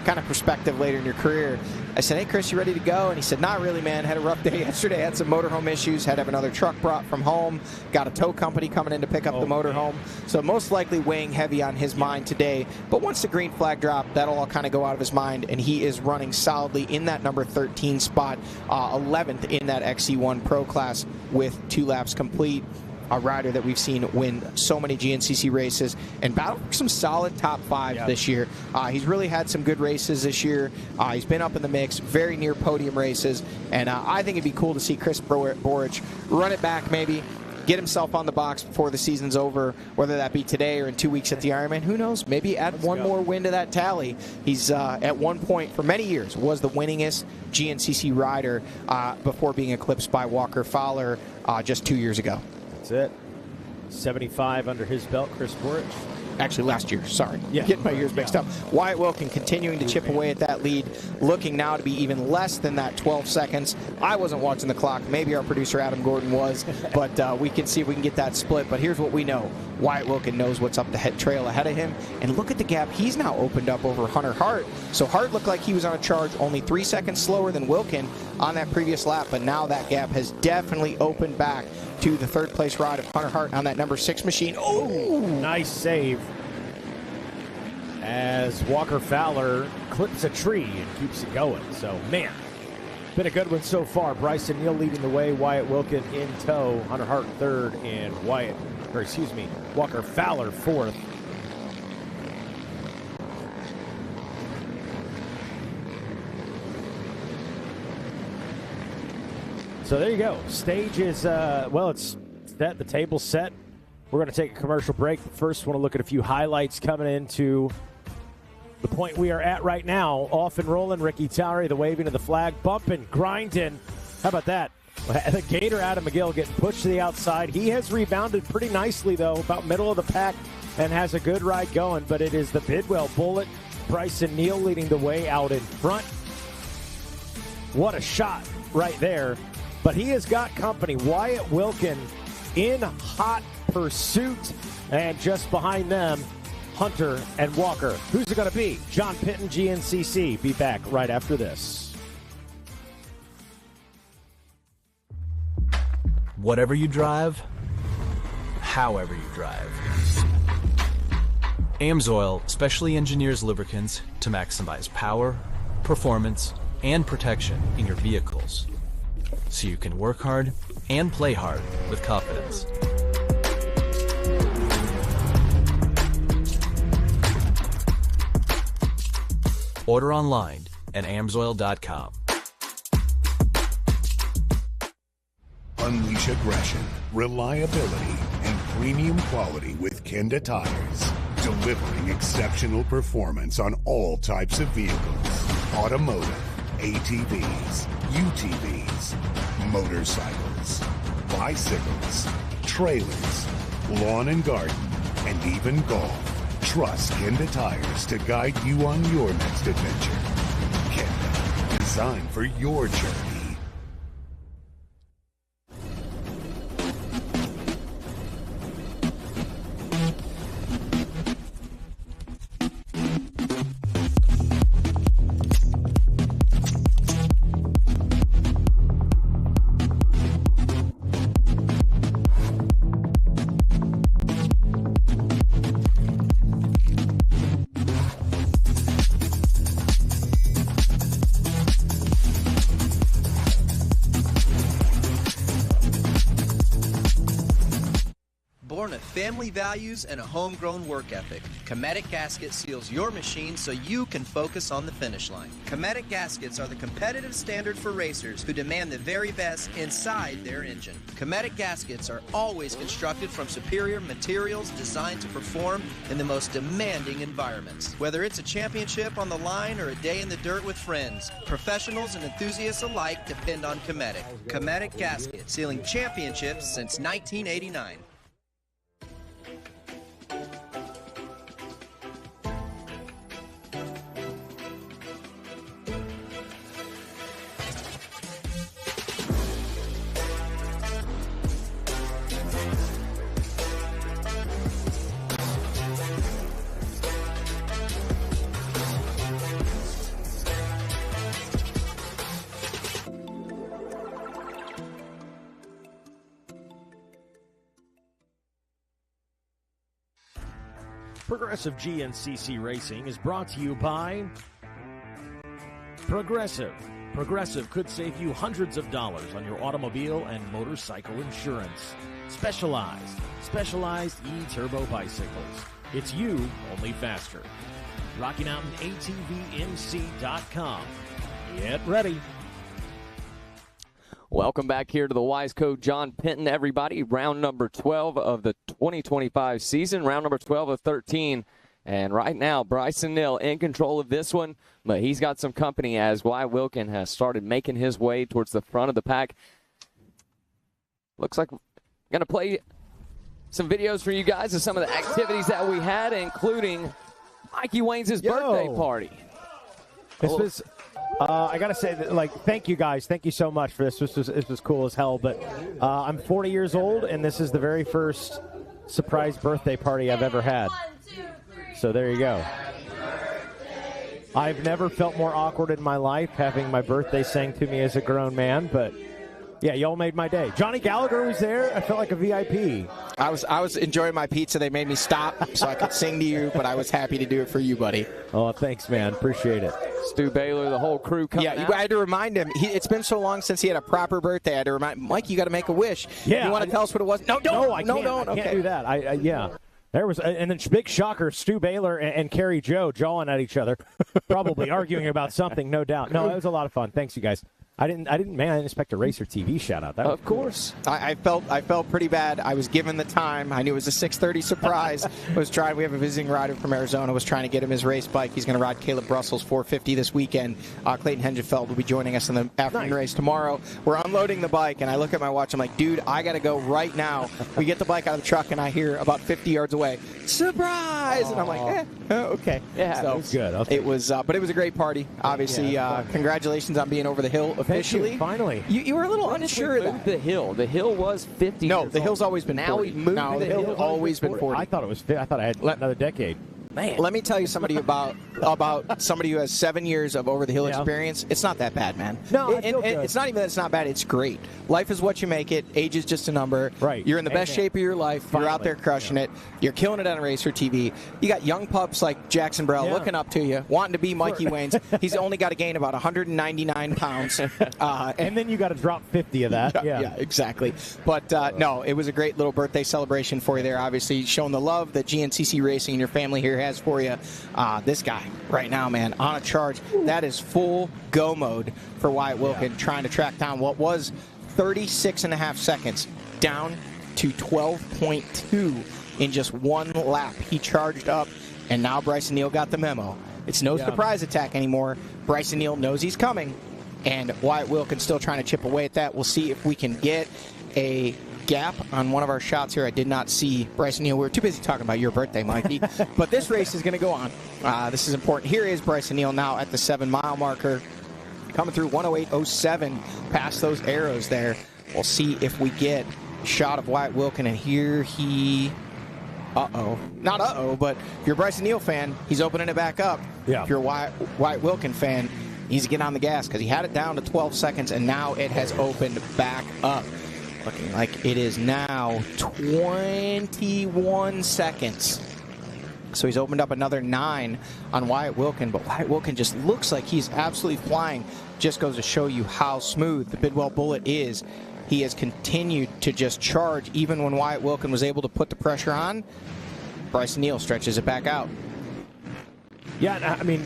kind of perspective later in your career. I said, hey, Chris, you ready to go? And he said, not really, man. Had a rough day yesterday. Had some motorhome issues. Had to have another truck brought from home. Got a tow company coming in to pick up the motorhome. So most likely weighing heavy on his mind today. But once the green flag dropped, that'll all kind of go out of his mind, and he is running solidly in that number 13 spot, 11th in that XC1 Pro class with 2 laps complete. A rider that we've seen win so many GNCC races and battle for some solid top 5 this year. He's really had some good races this year. He's been up in the mix, very near podium races, and I think it'd be cool to see Chris Boric run it back maybe, get himself on the box before the season's over, whether that be today or in 2 weeks at the Ironman. Who knows? Maybe add one more win to that tally. He's at one point for many years was the winningest GNCC rider before being eclipsed by Walker Fowler just 2 years ago. That's it. 75 under his belt, Chris Boric. Actually, last year, sorry. Yeah. Getting my years mixed up. Wyatt Wilkin continuing to chip away at that lead, looking now to be even less than that 12 seconds. I wasn't watching the clock. Maybe our producer, Adam Gordon, was, but we can see if we can get that split. But here's what we know. Wyatt Wilkin knows what's up the trail ahead of him, and look at the gap he's now opened up over Hunter Hart. So Hart looked like he was on a charge, only 3 seconds slower than Wilkin on that previous lap, but now that gap has definitely opened back to the 3rd place ride of Hunter Hart on that number 6 machine. Oh, nice save as Walker Fowler clips a tree and keeps it going. So, man, been a good one so far. Bryson Neal leading the way, Wyatt Wilkin in tow, Hunter Hart 3rd, and Walker Fowler 4th. So there you go. Stage is, it's set. The table's set. We're going to take a commercial break. But first, want to look at a few highlights coming into the point we are at right now. Off and rolling. Ricky Towery, the waving of the flag. Bumping, grinding. How about that? The Gator, Adam McGill, getting pushed to the outside. He has rebounded pretty nicely, though, about middle of the pack, and has a good ride going. But it is the Bidwell Bullet. Bryson Neal leading the way out in front. What a shot right there. But he has got company. Wyatt Wilkin in hot pursuit. And just behind them, Hunter and Walker. Who's it going to be? John Penton, GNCC. Be back right after this. Whatever you drive, however you drive. AMSOIL specially engineers lubricants to maximize power, performance, and protection in your vehicles, so you can work hard and play hard with confidence. Order online at amsoil.com. Unleash aggression, reliability, and premium quality with Kenda tires, delivering exceptional performance on all types of vehicles: automotive, ATVs, UTVs, motorcycles, bicycles, trailers, lawn and garden, and even golf. Trust Kenda tires to guide you on your next adventure. Kenda, designed for your journey. Born of family values and a homegrown work ethic, Cometic Gasket seals your machine so you can focus on the finish line. Cometic Gaskets are the competitive standard for racers who demand the very best inside their engine. Cometic Gaskets are always constructed from superior materials designed to perform in the most demanding environments. Whether it's a championship on the line or a day in the dirt with friends, professionals and enthusiasts alike depend on Cometic. Cometic Gasket, sealing championships since 1989. Progressive GNCC Racing is brought to you by Progressive. Progressive could save you hundreds of dollars on your automobile and motorcycle insurance. Specialized E-Turbo bicycles. It's you, only faster. RockyMountainATVMC.com. Get ready. Welcome back here to the Wiseco John Penton, everybody. Round number 12 of the 2025 season, round number 12 of 13. And right now, Bryson Neal in control of this one, but he's got some company as Wyatt Wilkin has started making his way towards the front of the pack. Looks like we're going to play some videos for you guys of some of the activities that we had, including Mikey Waynes' birthday party. This was... I got to say, that, thank you guys. Thank you so much for this. This was cool as hell. But I'm 40 years old, and this is the very first surprise birthday party I've ever had. So there you go. I've never felt more awkward in my life having my birthday sang to me as a grown man. But, yeah, y'all made my day. Johnny Gallagher was there. I felt like a VIP. I was enjoying my pizza. They made me stop so I could sing to you, but I was happy to do it for you, buddy. Oh, thanks, man. Appreciate it. Stu Baylor, the whole crew coming out. I had to remind him. It's been so long since he had a proper birthday. I had to remind Mike, you got to make a wish. Yeah. You want to tell us what it was? No, I can't do that. Yeah. There was, and then big shocker, Stu Baylor and Carrie Joe jawing at each other, probably arguing about something, no doubt. No, it was a lot of fun. Thanks, you guys. I didn't expect a Racer TV shout out. Of course. I felt pretty bad. I was given the time. I knew it was a 6:30 surprise. We have a visiting rider from Arizona. Was trying to get him his race bike. He's going to ride Caleb Russell's 450 this weekend. Clayton Hengefeld will be joining us in the afternoon race tomorrow. We're unloading the bike, and I look at my watch. I'm like, dude, I got to go right now. We get the bike out of the truck, and I hear about 50 yards away, surprise! Aww. And I'm like, okay. Yeah, so it was good. Okay. It was, but it was a great party. Obviously, congratulations on being over the hill officially. Finally. You were a little unsure of that. The hill. The hill was 50. No, the hill's always been 40. Now we moved the hill. Always been 40. I thought it was. I thought I had another decade. Man. Let me tell you somebody about somebody who has 7 years of over-the-hill experience. It's not that bad, man. No, it's not even that it's not bad. It's great. Life is what you make it. Age is just a number. Right. You're in the best shape of your life. You're out there crushing it. You're killing it on Racer TV. You got young pups like Jackson Burrell looking up to you, wanting to be Mikey Waynes. He's only got to gain about 199 pounds. And then you got to drop 50 of that. Yeah, exactly. But no, it was a great little birthday celebration for you there. Obviously, showing the love that GNCC Racing and your family here has for you. This guy right now, man, on a charge. That is full go mode for Wyatt Wilkin, trying to track down what was 36.5 seconds down to 12.2 in just one lap. He charged up, and now Bryson Neal got the memo. It's no surprise attack anymore. Bryson Neal knows he's coming, and Wyatt Wilkin still trying to chip away at that. We'll see if we can get a gap on one of our shots here. I did not see Bryson Neal. We were too busy talking about your birthday, Mikey. But this race is going to go on. This is important. Here is Bryson Neal now at the 7-mile marker, coming through 108.07 past those arrows there. We'll see if we get a shot of Wyatt Wilkin, and here he... Not but if you're a Bryson Neal fan, he's opening it back up. Yeah. If you're a Wyatt Wilkin fan, he's getting on the gas because he had it down to 12 seconds, and now it has opened back up. Looking like it is now 21 seconds. So he's opened up another 9 on Wyatt Wilkin, but Wyatt Wilkin just looks like he's absolutely flying. Just goes to show you how smooth the Bidwell Bullet is. He has continued to just charge. Even when Wyatt Wilkin was able to put the pressure on, Bryson Neal stretches it back out. Yeah, I mean,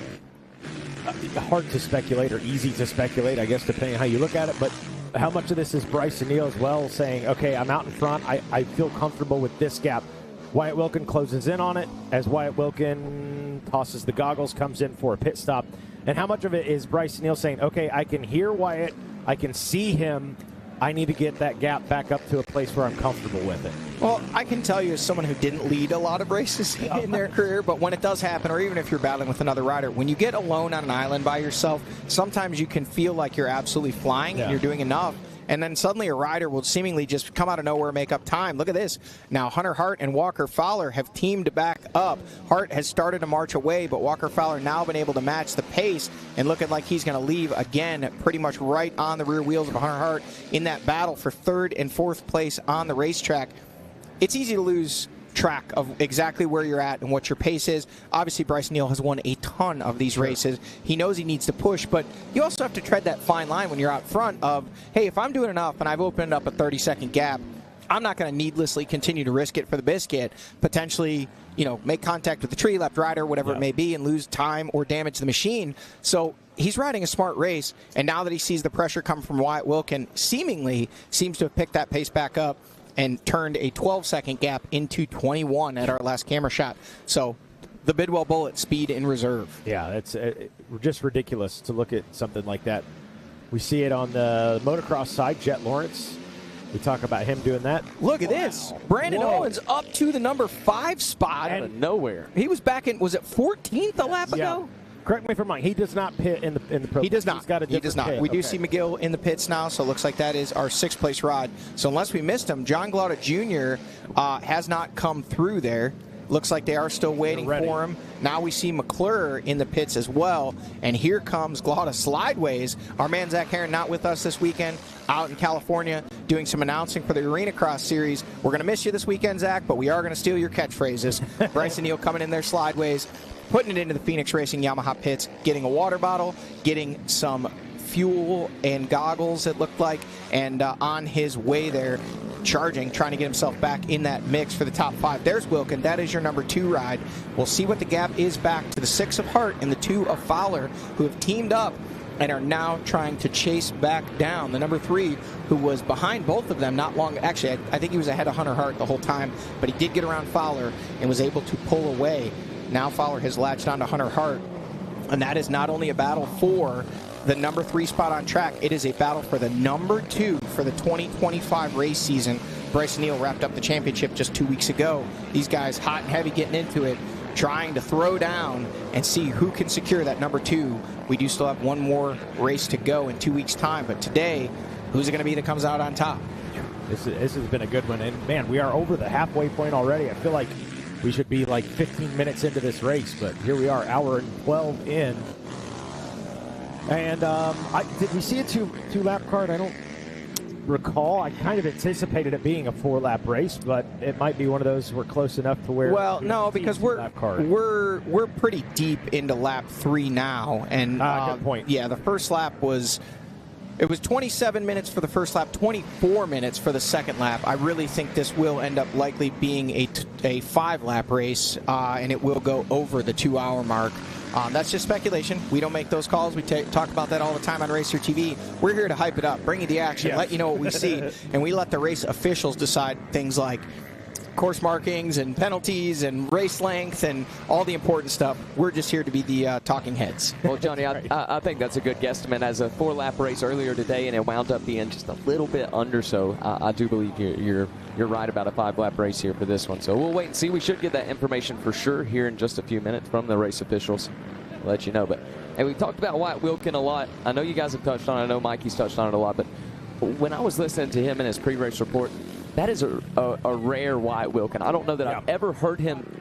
hard to speculate or easy to speculate, I guess, depending on how you look at it. But how much of this is Bryson Neal as well saying, okay, I'm out in front. I feel comfortable with this gap. Wyatt Wilkin closes in on it as Wyatt Wilkin tosses the goggles, comes in for a pit stop. And how much of it is Bryson Neal saying, okay, I can hear Wyatt, I can see him, I need to get that gap back up to a place where I'm comfortable with it. Well, I can tell you as someone who didn't lead a lot of races in their career, but when it does happen, or even if you're battling with another rider, when you get alone on an island by yourself, sometimes you can feel like you're absolutely flying and you're doing enough. And then suddenly a rider will seemingly just come out of nowhere and make up time. Look at this. Now Hunter Hart and Walker Fowler have teamed back up. Hart has started to march away, but Walker Fowler now been able to match the pace and looking like he's going to leave again pretty much right on the rear wheels of Hunter Hart in that battle for 3rd and 4th place on the racetrack. It's easy to lose track of exactly where you're at and what your pace is. Obviously, Bryson Neal has won a ton of these races. He knows he needs to push, but you also have to tread that fine line when you're out front of, hey, if I'm doing enough and I've opened up a 30-second gap, I'm not going to needlessly continue to risk it for the biscuit, potentially, make contact with the tree, left rider, whatever it may be, and lose time or damage the machine. So he's riding a smart race, and now that he sees the pressure come from Wyatt Wilkin, seemingly seems to have picked that pace back up and turned a 12-second gap into 21 at our last camera shot. So the Bidwell Bullet, speed in reserve. Yeah, it's just ridiculous to look at something like that. We see it on the motocross side, Jet Lawrence. We talk about him doing that. Look at this. Brandon Owens up to the number 5 spot. Out of nowhere. He was back in, was it 14th a lap ago? Correct me if I'm wrong. He does not pit in the pro. He does not. He's got a he does not. pit. We do see McGill in the pits now, so it looks like that is our 6th place rod. So unless we missed him, John Glauda Jr. Has not come through there. Looks like they are still waiting for him. Now we see McClure in the pits as well. And here comes Glauda slideways. Our man Zach Heron not with us this weekend, out in California doing some announcing for the Arena Cross Series. We're going to miss you this weekend, Zach, but we are going to steal your catchphrases. Bryson Neal coming in there slideways, putting it into the Phoenix Racing Yamaha pits, getting a water bottle, getting some fuel and goggles, it looked like, and on his way there, charging, trying to get himself back in that mix for the top 5. There's Wilkin. That is your number 2 ride. We'll see what the gap is back to the 6 of Hart and the 2 of Fowler, who have teamed up and are now trying to chase back down the number 3, who was behind both of them not long. Actually, I think he was ahead of Hunter Hart the whole time, but he did get around Fowler and was able to pull away. Now Fowler has latched onto Hunter Hart, and that is not only a battle for the number 3 spot on track, it is a battle for the number 2 for the 2025 race season. Bryson Neal wrapped up the championship just 2 weeks ago. These guys hot and heavy getting into it, trying to throw down and see who can secure that number 2. We do still have one more race to go in 2 weeks' time, but today, who's it going to be that comes out on top? This has been a good one, and man, we are over the halfway point already. I feel like we should be like 15 minutes into this race, but here we are, hour and 12 in. And did we see a two-lap card? I don't recall. I kind of anticipated it being a 4-lap race, but it might be one of those we're close enough to where. Well, no, because we're pretty deep into lap 3 now, and good point. Yeah, the first lap was 27 minutes for the first lap, 24 minutes for the second lap. I really think this will end up likely being a 5-lap race, and it will go over the 2-hour mark. That's just speculation. We don't make those calls. We talk about that all the time on Racer TV. We're here to hype it up, bring you the action, let you know what we see, and we let the race officials decide things like course markings and penalties and race length and all the important stuff. We're just here to be the talking heads. Well, Johnny, I think that's a good guesstimate. As a 4-lap race earlier today, and it wound up being just a little bit under, so I do believe you're right about a 5-lap race here for this one. So we'll wait and see. We should get that information for sure here in just a few minutes from the race officials. I'll let you know. But hey, we've talked about Wyatt Wilkin a lot. I know you guys have touched on it. I know Mikey's touched on it a lot. But when I was listening to him in his pre-race report, that is a rare Wyatt Wilkin. I don't know that I've ever heard him.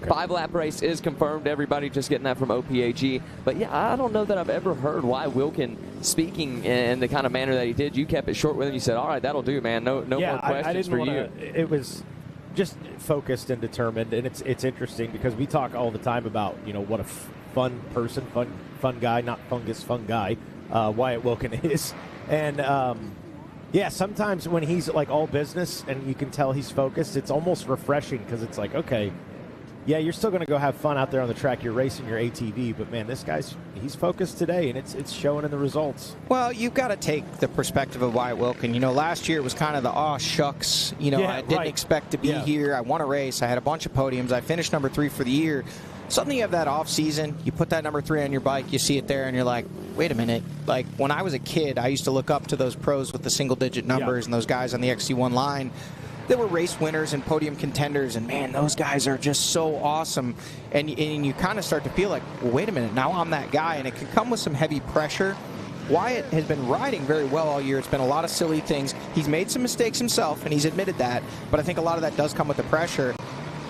5-lap race is confirmed. Everybody just getting that from OPAG. But, yeah, I don't know that I've ever heard Wyatt Wilkin speaking in the kind of manner that he did. You kept it short with him. You said, all right, that'll do, man. No more questions for you. It was just focused and determined. And it's interesting because we talk all the time about, what a fun person, fun guy, not fungus, fun guy, Wyatt Wilkin is. And, yeah, sometimes when he's like all business and you can tell he's focused, it's almost refreshing because it's like, okay, yeah, you're still going to go have fun out there on the track. You're racing your ATV, but man, he's focused today, and it's showing in the results. Well, you've got to take the perspective of Wyatt Wilkin. Last year it was kind of the aw shucks. I didn't expect to be here. I won a race. I had a bunch of podiums. I finished number 3 for the year. Suddenly you have that off season. You put that number 3 on your bike. You see it there, and you're like, wait a minute. Like when I was a kid, I used to look up to those pros with the single-digit numbers and those guys on the XC1 line. They were race winners and podium contenders, and man, those guys are just so awesome. And you kind of start to feel like, well, wait a minute, now I'm that guy, and it can come with some heavy pressure. Wyatt has been riding very well all year. It's been a lot of silly things. He's made some mistakes himself, and he's admitted that, but I think a lot of that does come with the pressure.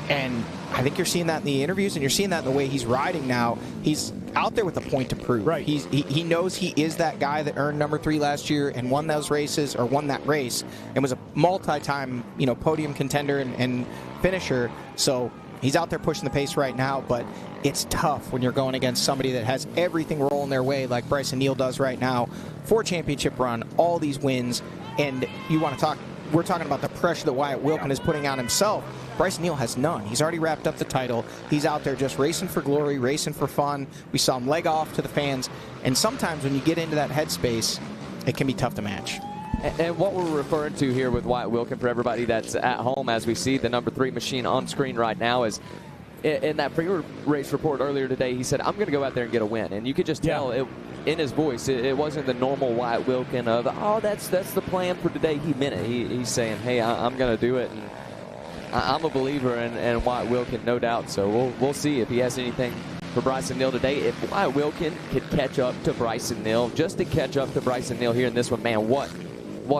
And I think you're seeing that in the interviews, and you're seeing that in the way he's riding now. He's out there with a point to prove. Right. He knows he is that guy that earned number 3 last year and won those races, or won that race, and was a multi-time, podium contender and finisher. So he's out there pushing the pace right now, but it's tough when you're going against somebody that has everything rolling their way like Bryson Neal does right now. 4 championship run, all these wins, and we're talking about the pressure that Wyatt Wilkin is putting on himself. Bryson Neal has none. He's already wrapped up the title. He's out there just racing for glory, racing for fun. We saw him leg off to the fans. And sometimes when you get into that headspace, it can be tough to match. And what we're referring to here with Wyatt Wilkin, for everybody that's at home, as we see the number 3 machine on screen right now, is in that pre-race report earlier today, he said, I'm going to go out there and get a win. And you could just tell in his voice, it wasn't the normal Wyatt Wilkin of, that's the plan for today. He meant it. He's saying, hey, I'm going to do it. And I'm a believer in Wyatt Wilkin, no doubt. So we'll see if he has anything for Bryson Neal today. If Wyatt Wilkin could catch up to Bryson Neal, just to catch up to Bryson Neal here in this one, man, what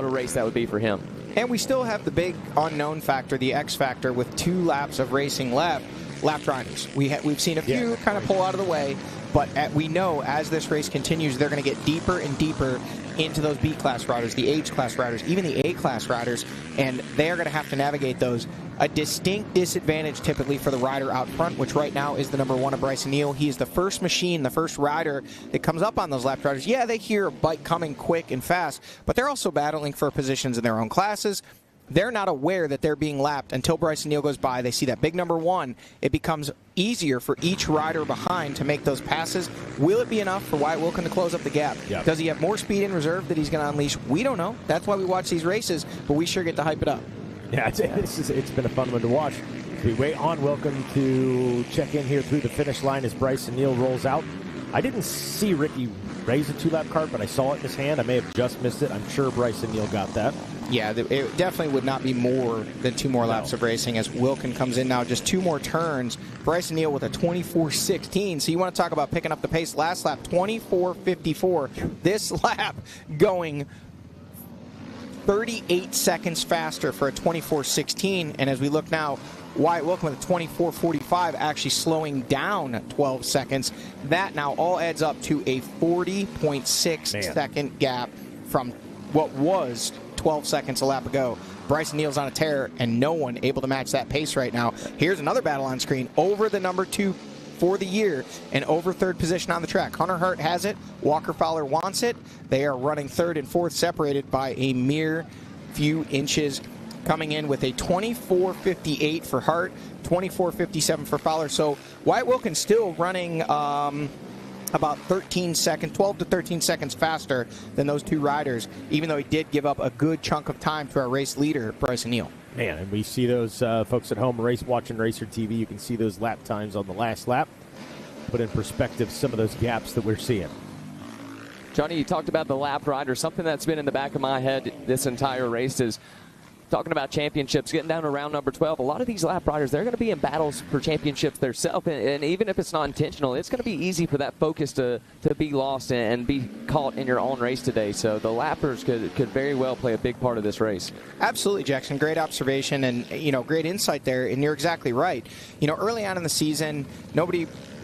a race that would be for him. And we still have the big unknown factor, the X factor, with 2 laps of racing left. Lap riders. We've seen a few kind of pull out of the way, but we know as this race continues, they're going to get deeper and deeper into those B-class riders, the H-class riders, even the A-class riders, and they're going to have to navigate those. A distinct disadvantage typically for the rider out front, which right now is the number 1 of Bryson Neal. He is the first machine, the first rider that comes up on those lap riders. Yeah, they hear a bike coming quick and fast, but they're also battling for positions in their own classes. They're not aware that they're being lapped until Bryson Neal goes by. They see that big number 1. It becomes easier for each rider behind to make those passes. Will it be enough for Wyatt Wilkin to close up the gap? Yep. Does he have more speed in reserve that he's going to unleash? We don't know. That's why we watch these races, but we sure get to hype it up. Yeah, it's been a fun one to watch. We wait on Wilkin to check in here through the finish line as Bryson Neal rolls out. I didn't see Ricky raise a 2-lap card, but I saw it in his hand. I may have just missed it. I'm sure Bryson Neal got that. Yeah, it definitely would not be more than 2 more laps of racing as Wilkin comes in now. Just 2 more turns. Bryson Neal with a 24.16. So you want to talk about picking up the pace. Last lap, 24.54. This lap going 38 seconds faster for a 24.16. And as we look now, Wyatt Wilkin with a 24.45, actually slowing down 12 seconds. That now all adds up to a 40.6 second gap from what was 12 seconds a lap ago. Bryson Neal's on a tear, and no one able to match that pace right now. Here's another battle on screen over the number 2 for the year and over third position on the track. Hunter Hart has it. Walker Fowler wants it. They are running third and fourth, separated by a mere few inches, coming in with a 24.58 for Hart, 24.57 for Fowler. So Wyatt Wilkins still running about 12 to 13 seconds faster than those two riders, even though he did give up a good chunk of time to our race leader, Bryson Neal. Man, and we see those folks at home watching Racer TV. You can see those lap times on the last lap. Put in perspective some of those gaps that we're seeing. Johnny, you talked about the lap rider. Something that's been in the back of my head this entire race is talking about championships, getting down to round number 12. A lot of these lap riders, they're going to be in battles for championships themselves, and even if it's not intentional, it's going to be easy for that focus to be lost and be caught in your own race today. So the lappers could very well play a big part of this race. Absolutely, Jackson. Great observation and, great insight there, and you're exactly right. Early on in the season,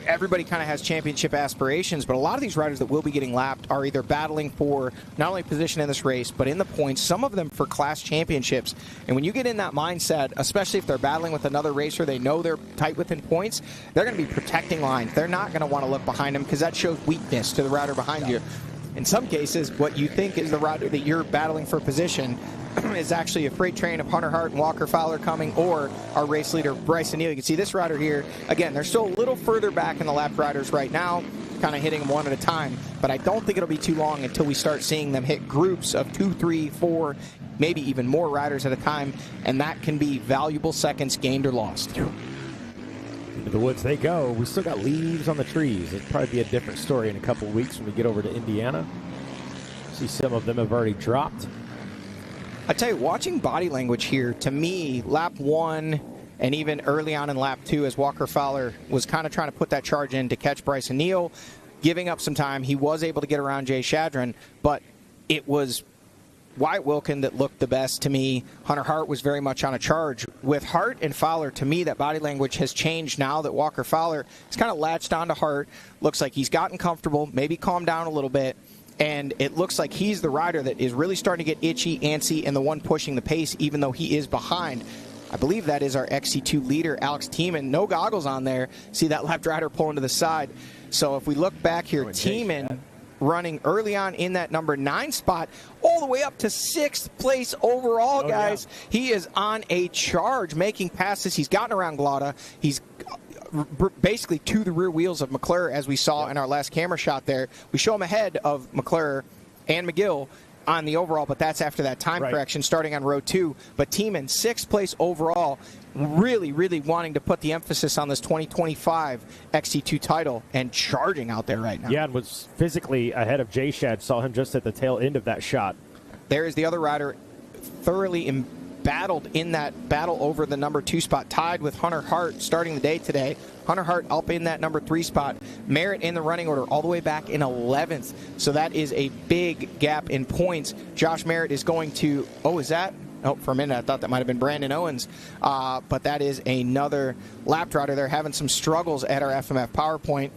everybody kind of has championship aspirations, but a lot of these riders that will be getting lapped are either battling for not only position in this race, but in the points, some of them for class championships. And when you get in that mindset, especially if they're battling with another racer, they know they're tight within points, they're going to be protecting lines. They're not going to want to look behind them because that shows weakness to the rider behind you. In some cases, what you think is the rider that you're battling for position is actually a freight train of Hunter Hart and Walker Fowler coming, or our race leader, Bryson Neal. You can see this rider here. Again, they're still a little further back in the lap riders right now, kind of hitting them one at a time. But I don't think it'll be too long until we start seeing them hit groups of 2, 3, 4, maybe even more riders at a time, and that can be valuable seconds gained or lost. Into the woods they go. We still got leaves on the trees. It'll probably be a different story in a couple of weeks when we get over to Indiana. See, some of them have already dropped. I tell you, watching body language here, to me, lap 1 and even early on in lap 2, as Walker Fowler was kind of trying to put that charge in to catch Bryson Neal, giving up some time. He was able to get around Jay Shadron, but it was Wyatt Wilkin that looked the best to me. Hunter Hart was very much on a charge. With Hart and Fowler, to me, that body language has changed now that Walker Fowler has kind of latched onto Hart. Looks like he's gotten comfortable, maybe calmed down a little bit. And it looks like he's the rider that is really starting to get itchy, antsy, and the one pushing the pace, even though he is behind. I believe that is our XC2 leader, Alex Tiemann. No goggles on there. See that left rider pulling to the side. So if we look back here, Tiemann running early on in that number 9 spot, all the way up to 6th place overall, guys. Yeah. He is on a charge, making passes. He's gotten around Glada. He's basically to the rear wheels of McClure, as we saw in our last camera shot there. We show him ahead of McClure and McGill on the overall, but that's after that time correction starting on row 2. But Tiemann, 6th place overall, really, really wanting to put the emphasis on this 2025 XC2 title and charging out there right now. Yeah, and was physically ahead of J-Shad. Saw him just at the tail end of that shot. There is the other rider thoroughly embattled in that battle over the number 2 spot, tied with Hunter Hart starting the day today. Hunter Hart up in that number 3 spot. Merritt in the running order all the way back in 11th. So that is a big gap in points. Josh Merritt is going to, for a minute I thought that might have been Brandon Owens. But that is another lap rider. They're having some struggles at our FMF PowerPoint.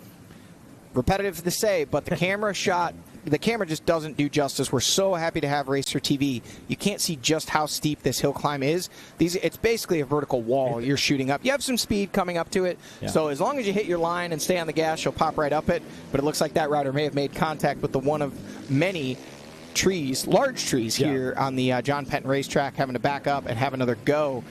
Repetitive to say, but the camera shot, the camera just doesn't do justice. We're so happy to have Racer TV. You can't see just how steep this hill climb is. It's basically a vertical wall you're shooting up. You have some speed coming up to it, so as long as you hit your line and stay on the gas, you'll pop right up it. But it looks like that rider may have made contact with the one of many trees, large trees here on the John Penton racetrack, having to back up and have another go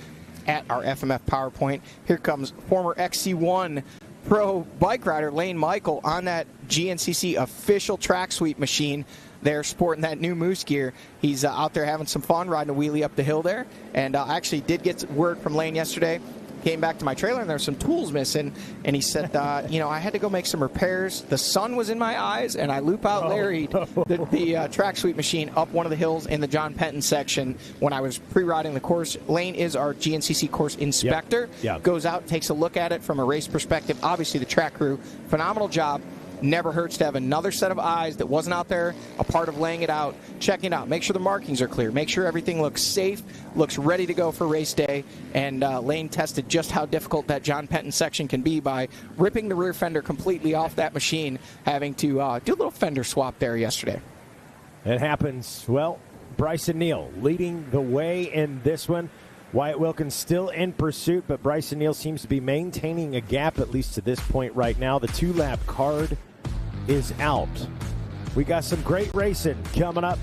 at our FMF PowerPoint. Here comes former XC1 pro bike rider Lane Michael on that GNCC official track sweep machine. They're sporting that new Moose gear. He's out there having some fun, riding a wheelie up the hill there. And I actually did get word from Lane yesterday. Came back to my trailer and there's some tools missing. And he said, I had to go make some repairs. The sun was in my eyes, and I loop out Larry'd the track sweep machine up one of the hills in the John Penton section when I was pre-riding the course. Lane is our GNCC course inspector. Goes out, takes a look at it from a race perspective. Obviously, the track crew, phenomenal job. never hurts to have another set of eyes that wasn't out there, a part of laying it out, checking it out, make sure the markings are clear, make sure everything looks safe, looks ready to go for race day, and Lane tested just how difficult that John Penton section can be by ripping the rear fender completely off that machine, having to do a little fender swap there yesterday. It happens. Well, Bryson Neal leading the way in this one. Wyatt Wilkins still in pursuit, but Bryson Neal seems to be maintaining a gap, at least to this point right now. The 2-lap card is out. We got some great racing coming up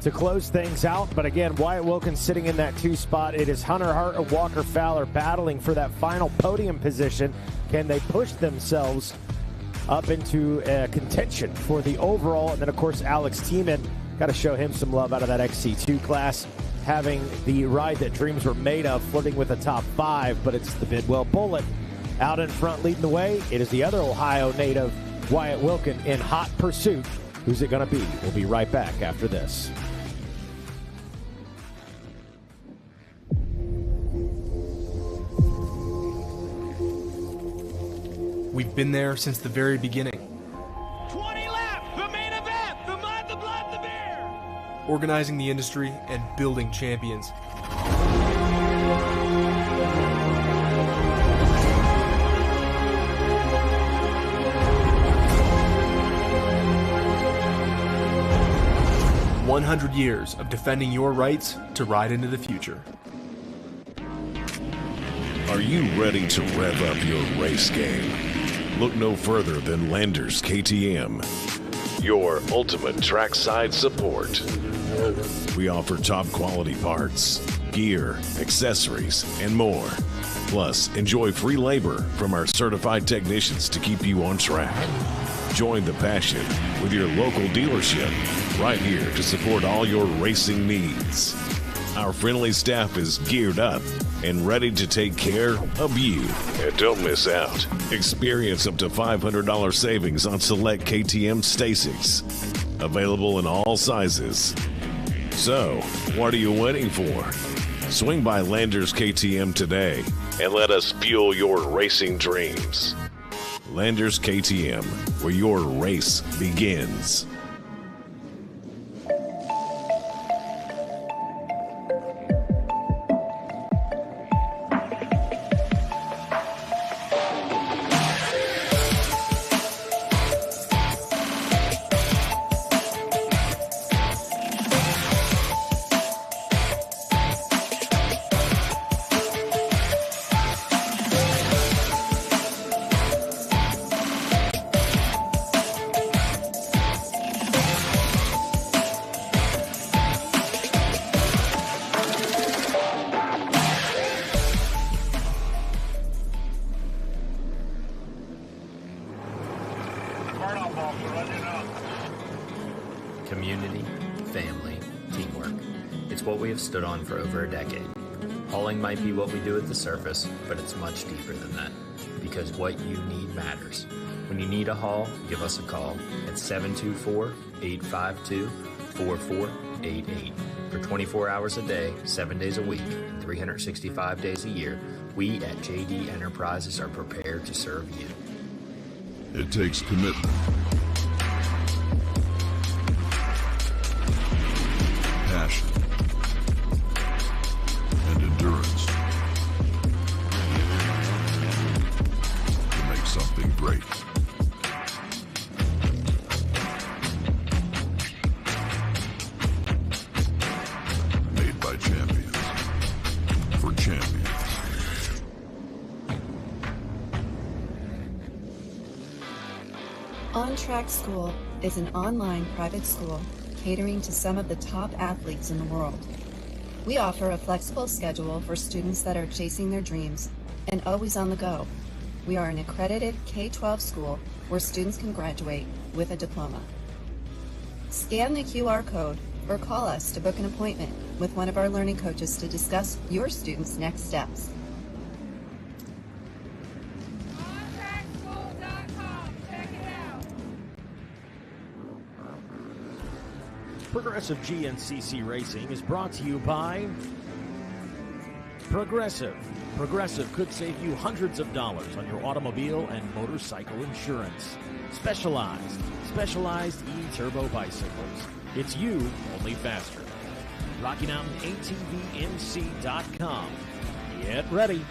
to close things out. But again, Wyatt Wilkins sitting in that 2 spot. It is Hunter Hart and Walker Fowler battling for that final podium position. Can they push themselves up into contention for the overall? And then, of course, Alex Tiemann, got to show him some love out of that XC2 class, having the ride that dreams were made of, flirting with the top 5, but it's the Bidwell Bullet out in front leading the way. It is the other Ohio native, Wyatt Wilkins, in hot pursuit. Who's it going to be? We'll be right back after this. We've been there since the very beginning. 20 laps, the main event, the mud, the blood, the beer. Organizing the industry and building champions. "100 years of defending your rights to ride into the future." Are you ready to rev up your race game? Look no further than Landers KTM, your ultimate trackside support. We offer top quality parts, gear, accessories, and more. Plus, enjoy free labor from our certified technicians to keep you on track. Join the passion with your local dealership right here to support all your racing needs. Our friendly staff is geared up and ready to take care of you. And don't miss out. Experience up to $500 savings on select KTM Stasics. Available in all sizes. So, what are you waiting for? Swing by Landers KTM today and let us fuel your racing dreams. Landers KTM, where your race begins. Community, family, teamwork. It's what we have stood on for over a decade. Hauling might be what we do at the surface, but it's much deeper than that, because what you need matters. When you need a haul, give us a call at 724-852-4488. For 24 hours a day, 7 days a week, and 365 days a year, we at JD Enterprises are prepared to serve you. It takes commitment, passion, and endurance to make something great. Made by champions, for champions. On Track School is an online private school catering to some of the top athletes in the world. We offer a flexible schedule for students that are chasing their dreams and always on the go. We are an accredited K-12 school where students can graduate with a diploma. Scan the QR code or call us to book an appointment with one of our learning coaches to discuss your students' next steps. Progressive GNCC Racing is brought to you by Progressive. Progressive could save you hundreds of dollars on your automobile and motorcycle insurance. Specialized e-turbo bicycles. It's you, only faster. RockyMountainATVMC.com. Get ready.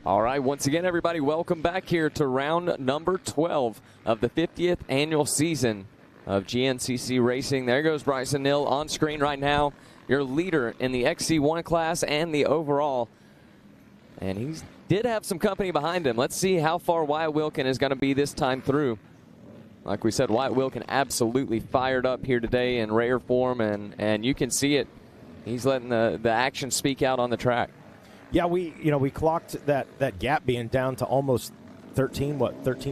All right, once again, everybody, welcome back here to round number 12 of the 50th annual season of GNCC Racing. There goes Bryson Neal on screen right now, your leader in the XC1 class and the overall. And he did have some company behind him. Let's see how far Wyatt Wilkin is going to be this time through. Like we said, Wyatt Wilkin absolutely fired up here today in rare form, and you can see it. He's letting the action speak out on the track. Yeah, we clocked that gap being down to almost 13,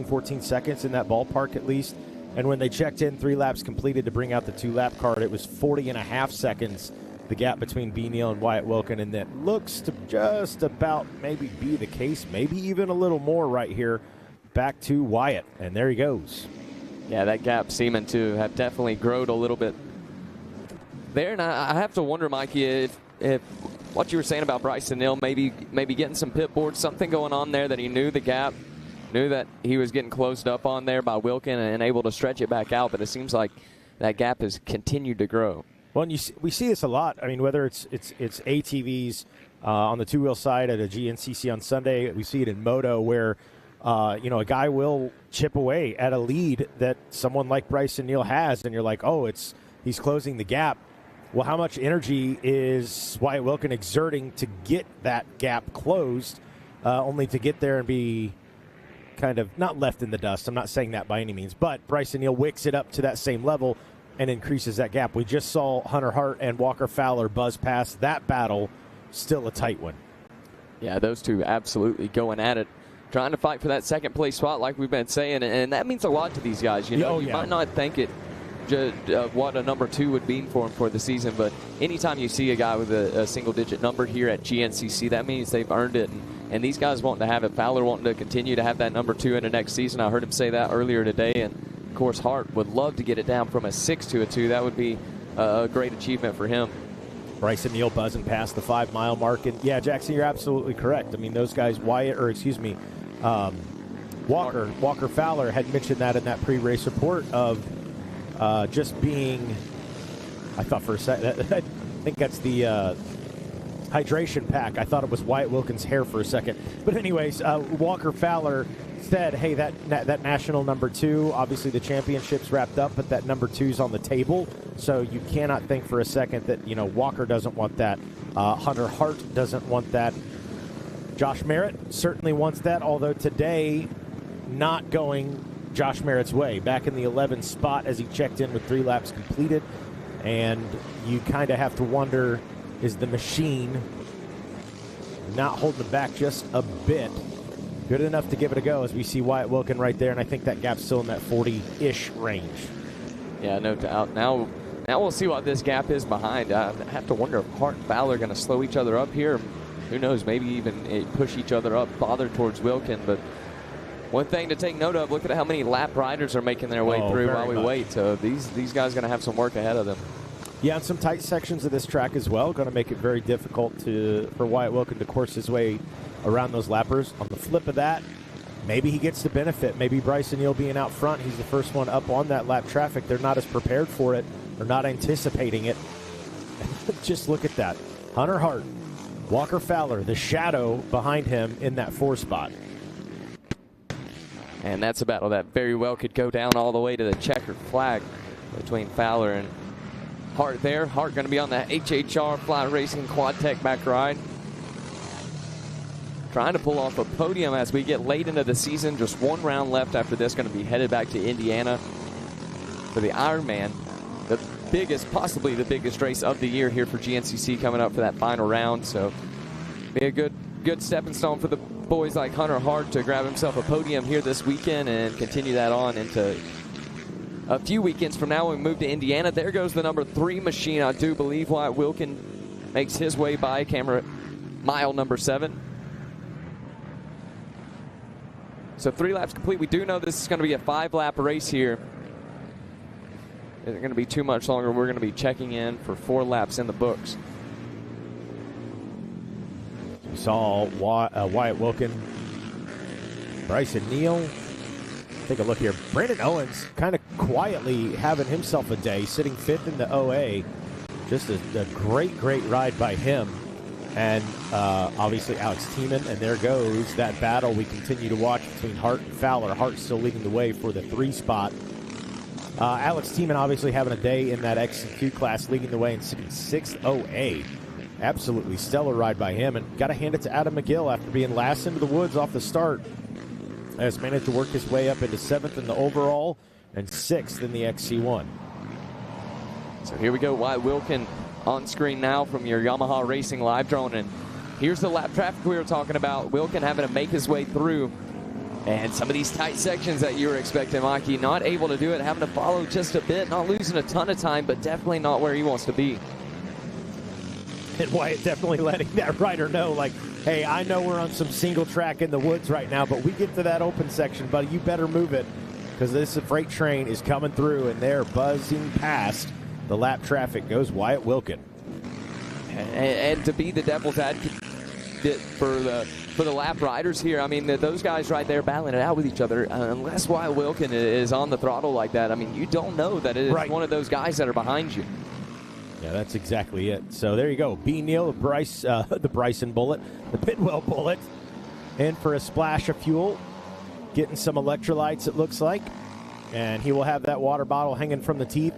14 seconds in that ballpark at least. And when they checked in 3 laps completed to bring out the 2-lap card, it was 40.5 seconds, the gap between B. Neal and Wyatt Wilkin, and that looks to just about maybe be the case, maybe even a little more right here. Back to Wyatt, and there he goes. Yeah, that gap seeming to have definitely grown a little bit there. And I have to wonder, Mikey, if what you were saying about Bryson Neal, maybe getting some pit boards, something going on there that he knew the gap, knew that he was getting closed up on there by Wilkin and able to stretch it back out. But it seems like that gap has continued to grow. Well, and we see this a lot. I mean, whether it's ATVs on the two-wheel side at a GNCC on Sunday, we see it in Moto where a guy will chip away at a lead that someone like Bryson Neal has, and you're like, oh, he's closing the gap. Well, how much energy is Wyatt Wilkin exerting to get that gap closed, only to get there and be kind of not left in the dust? I'm not saying that by any means, but Bryson Neal wicks it up to that same level and increases that gap. We just saw Hunter Hart and Walker Fowler buzz past that battle, still a tight one. Yeah, those two absolutely going at it, trying to fight for that second place spot like we've been saying, and that means a lot to these guys. You might not think it what a number 2 would mean for him for the season, but anytime you see a guy with a single-digit number here at GNCC, that means they've earned it, and these guys wanting to have it. Fowler wanting to continue to have that number 2 in the next season. I heard him say that earlier today, and of course Hart would love to get it down from a 6 to a 2. That would be a great achievement for him. Bryson Neal buzzing past the 5-mile mark, and yeah, Jackson, you're absolutely correct. I mean, those guys, Walker Fowler had mentioned that in that pre-race report of just being, I thought for a second, I think that's the hydration pack. I thought it was Wyatt Wilkin's hair for a second. But anyways, Walker Fowler said, hey, that national number 2, obviously the championship's wrapped up, but that number 2's on the table. So you cannot think for a second that, Walker doesn't want that. Hunter Hart doesn't want that. Josh Merritt certainly wants that, although today not going Josh Merritt's way. Back in the 11th spot as he checked in with 3 laps completed. And you kind of have to wonder, is the machine not holding it back just a bit good enough to give it a go, as we see Wyatt Wilkin right there, and I think that gap's still in that 40-ish range. Yeah, no doubt. Now we'll see what this gap is behind. I have to wonder if Hart and Fowler are going to slow each other up here. Who knows, maybe even push each other up farther towards Wilkin, but one thing to take note of, look at how many lap riders are making their way through while we wait. So these guys are going to have some work ahead of them. Yeah, and some tight sections of this track as well. Going to make it very difficult for Wyatt Wilkin to course his way around those lappers. On the flip of that, maybe he gets the benefit. Maybe Bryson Neal being out front, he's the first one up on that lap traffic. They're not as prepared for it. They're not anticipating it. Just look at that. Hunter Hart, Walker Fowler, the shadow behind him in that 4 spot. And that's a battle that very well could go down all the way to the checkered flag between Fowler and Hart there. Hart going to be on the HHR Fly Racing Quad Tech back ride. Trying to pull off a podium as we get late into the season. Just 1 round left after this. Going to be headed back to Indiana for the Ironman. The biggest, possibly the biggest race of the year here for GNCC coming up for that final round. So be a good stepping stone for the boys like Hunter Hart to grab himself a podium here this weekend and continue that on into a few weekends from now when we move to Indiana. There goes the number 3 machine. I do believe Wyatt Wilkin makes his way by camera mile number 7. So 3 laps complete. We do know this is going to be a 5-lap race here. Isn't going to be too much longer. We're going to be checking in for 4 laps in the books. saw Wyatt Wilkin, Bryson Neal. Take a look here. Brandon Owens kind of quietly having himself a day, sitting 5th in the OA. Just a great ride by him. And obviously Alex Tiemann, and there goes that battle we continue to watch between Hart and Fowler. Hart still leading the way for the 3 spot. Alex Tiemann obviously having a day in that XQ class, leading the way and sitting 6th OA. Absolutely stellar ride by him, and got to hand it to Adam McGill after being last into the woods off the start. Has managed to work his way up into 7th in the overall and 6th in the XC1. So here we go, Wyatt Wilkin on screen now from your Yamaha Racing live drone, and here's the lap traffic we were talking about. Wilkin having to make his way through, and some of these tight sections that you were expecting, Mikey, not able to do it, having to follow just a bit, not losing a ton of time, but definitely not where he wants to be. And Wyatt definitely letting that rider know, like, hey, I know we're on some single track in the woods right now, but we get to that open section, buddy, you better move it, because this freight train is coming through, and they're buzzing past the lap traffic. Goes Wyatt Wilkin. And to be the devil's advocate for the lap riders here, I mean, those guys right there battling it out with each other, unless Wyatt Wilkin is on the throttle like that, I mean, you don't know that it is one of those guys that are behind you. Yeah, that's exactly it. So there you go. B. Neal, the Bryson Bullet, the Bidwell Bullet, in for a splash of fuel, getting some electrolytes, it looks like, and he will have that water bottle hanging from the teeth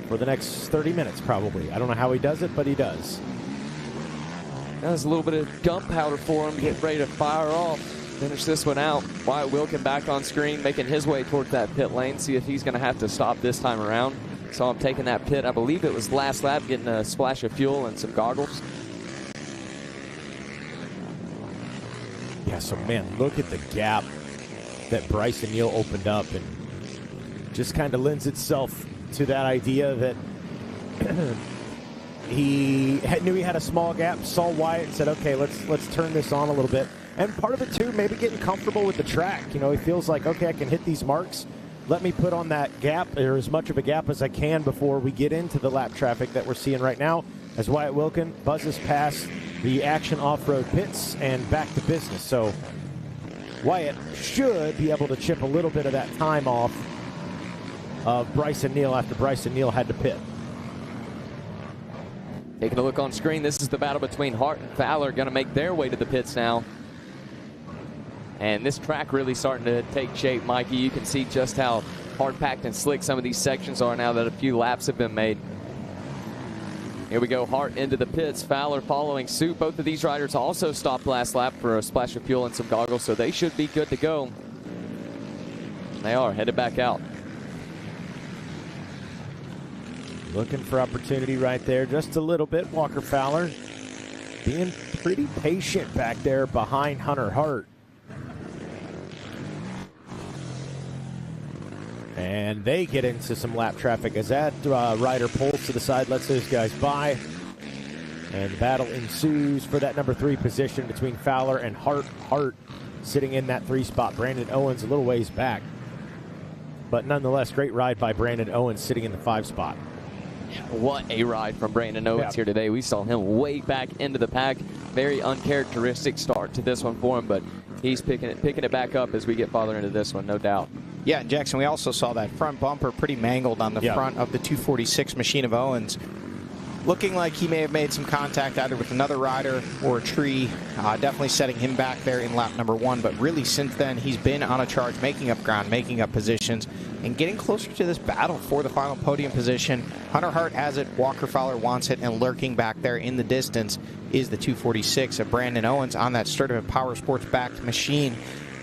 for the next 30 minutes probably. I don't know how he does it, but he does. There's a little bit of gunpowder for him, getting ready to fire off, finish this one out. Wyatt Wilkin back on screen, making his way towards that pit lane, see if he's going to have to stop this time around. Saw him taking that pit, I believe it was last lap, getting a splash of fuel and some goggles. Yeah, so man, look at the gap that Bryson Neal opened up, and just kind of lends itself to that idea that he knew he had a small gap, saw Wyatt and said, okay, let's turn this on a little bit. And part of it too, maybe getting comfortable with the track. You know, he feels like, okay, I can hit these marks. Let me put on that gap, or as much of a gap as I can, before we get into the lap traffic that we're seeing right now, as Wyatt Wilkin buzzes past the Action Off-Road pits and back to business. So Wyatt should be able to chip a little bit of that time off of Bryson Neal after Bryson Neal had to pit. Taking a look on screen, this is the battle between Hart and Fowler, going to make their way to the pits now. And this track really starting to take shape, Mikey. You can see just how hard-packed and slick some of these sections are now that a few laps have been made. Here we go, Hart into the pits, Fowler following suit. Both of these riders also stopped last lap for a splash of fuel and some goggles, so they should be good to go. They are headed back out. Looking for opportunity right there, just a little bit. Walker Fowler being pretty patient back there behind Hunter Hart. And they get into some lap traffic as that rider pulls to the side, lets those guys by. And the battle ensues for that number 3 position between Fowler and Hart. Hart sitting in that 3 spot. Brandon Owens a little ways back. But nonetheless, great ride by Brandon Owens sitting in the 5 spot. What a ride from Brandon Owens here today. We saw him way back into the pack. Very uncharacteristic start to this one for him, but he's picking it back up as we get farther into this one, no doubt. Yeah, Jackson, we also saw that front bumper pretty mangled on the front of the 246 machine of Owens. Looking like he may have made some contact either with another rider or a tree. Definitely setting him back there in lap number 1. But really, since then, he's been on a charge, making up ground, making up positions, and getting closer to this battle for the final podium position. Hunter Hart has it, Walker Fowler wants it, and lurking back there in the distance is the 246 of Brandon Owens on that Sturtevant Power Sports-backed machine,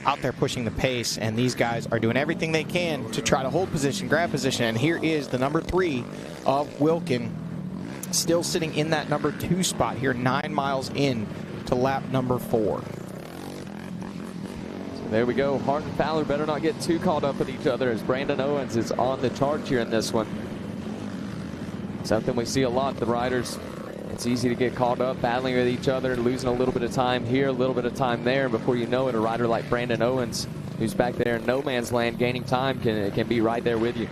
out there pushing the pace, and these guys are doing everything they can to try to hold position, grab position, and here is the number 3 of Wilkin, still sitting in that number 2 spot here, 9 miles in to lap number 4. So there we go. Hart and Fowler better not get too caught up with each other as Brandon Owens is on the charge here in this one. Something we see a lot, the riders. It's easy to get caught up, battling with each other, losing a little bit of time here, a little bit of time there. Before you know it, a rider like Brandon Owens, who's back there in no man's land, gaining time, can be right there with you.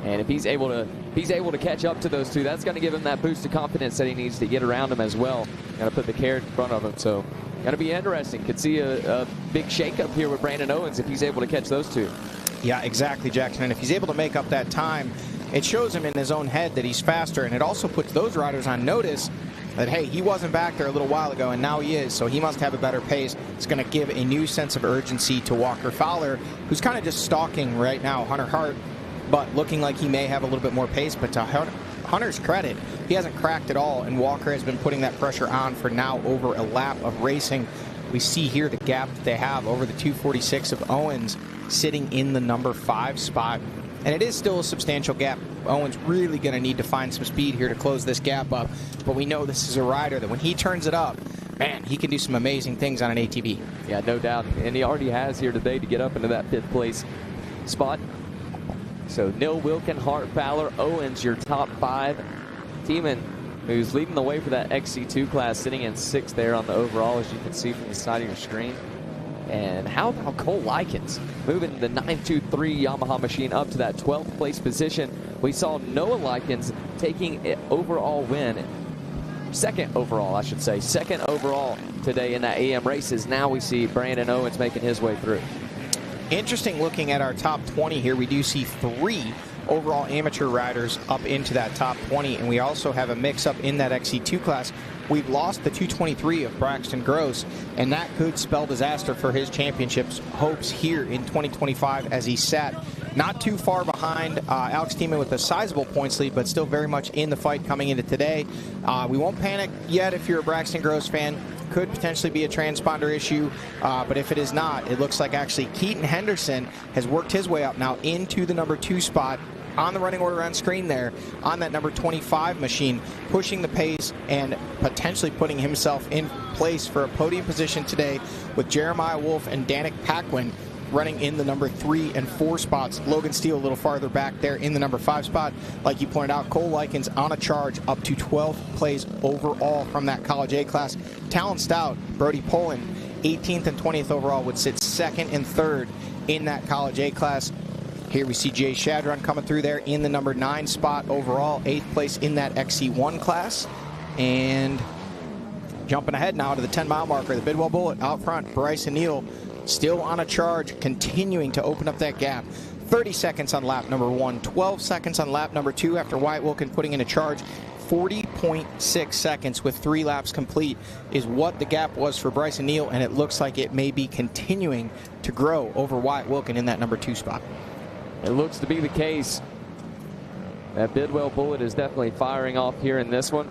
And if he's able to catch up to those two, that's going to give him that boost of confidence that he needs to get around him as well. Got to put the carrot in front of him. So going to be interesting. Could see a big shakeup here with Brandon Owens if he's able to catch those two. Yeah, exactly, Jackson. And if he's able to make up that time, it shows him in his own head that he's faster, and it also puts those riders on notice that, hey, he wasn't back there a little while ago, and now he is, so he must have a better pace. It's going to give a new sense of urgency to Walker Fowler, who's kind of just stalking right now Hunter Hart, but looking like he may have a little bit more pace. But to Hunter's credit, he hasn't cracked at all, and Walker has been putting that pressure on for now over a lap of racing. We see here the gap that they have over the 246 of Owens, sitting in the number 5 spot. And it is still a substantial gap. Owens really going to need to find some speed here to close this gap up. But we know this is a rider that when he turns it up, man, he can do some amazing things on an ATV. Yeah, no doubt. And he already has here today to get up into that 5th place spot. So Neal, Wilkin, Hart, Fowler, Owens, your top 5. Tiemann, who's leading the way for that XC2 class, sitting in 6th there on the overall, as you can see from the side of your screen. And how about Cole Likens moving the 923 Yamaha machine up to that 12th place position? We saw Noah Likens taking an overall win, second overall today in that AM races. Now we see Brandon Owens making his way through. Interesting looking at our top 20 here. We do see 3 overall amateur riders up into that top 20, and we also have a mix-up in that XC2 class. We've lost the 223 of Braxton Gross, and that could spell disaster for his championship's hopes here in 2025, as he sat not too far behind Alex Tiemann with a sizable points lead, but still very much in the fight coming into today. We won't panic yet if you're a Braxton Gross fan. Could potentially be a transponder issue, but if it is not, it looks like actually Keaton Henderson has worked his way up now into the number 2 spot on the running order on screen there on that number 25 machine, pushing the pace and potentially putting himself in place for a podium position today with Jeremiah Wolf and Danik Paquin running in the number 3 and 4 spots. Logan Steele a little farther back there in the number 5 spot. Like you pointed out, Cole Likens on a charge up to 12th place overall from that College A class. Talon Stout, Brody Poland, 18th and 20th overall, would sit 2nd and 3rd in that College A class. Here we see Jay Shadron coming through there in the number 9 spot overall, 8th place in that XC1 class. And jumping ahead now to the 10-mile marker, the Bidwell Bullet out front, Bryson Neal still on a charge, continuing to open up that gap. 30 seconds on lap number 1, 12 seconds on lap number 2 after Wyatt Wilkin putting in a charge. 40.6 seconds with 3 laps complete is what the gap was for Bryson Neal, and it looks like it may be continuing to grow over Wyatt Wilkin in that number 2 spot. It looks to be the case. That Bidwell Bullet is definitely firing off here in this one.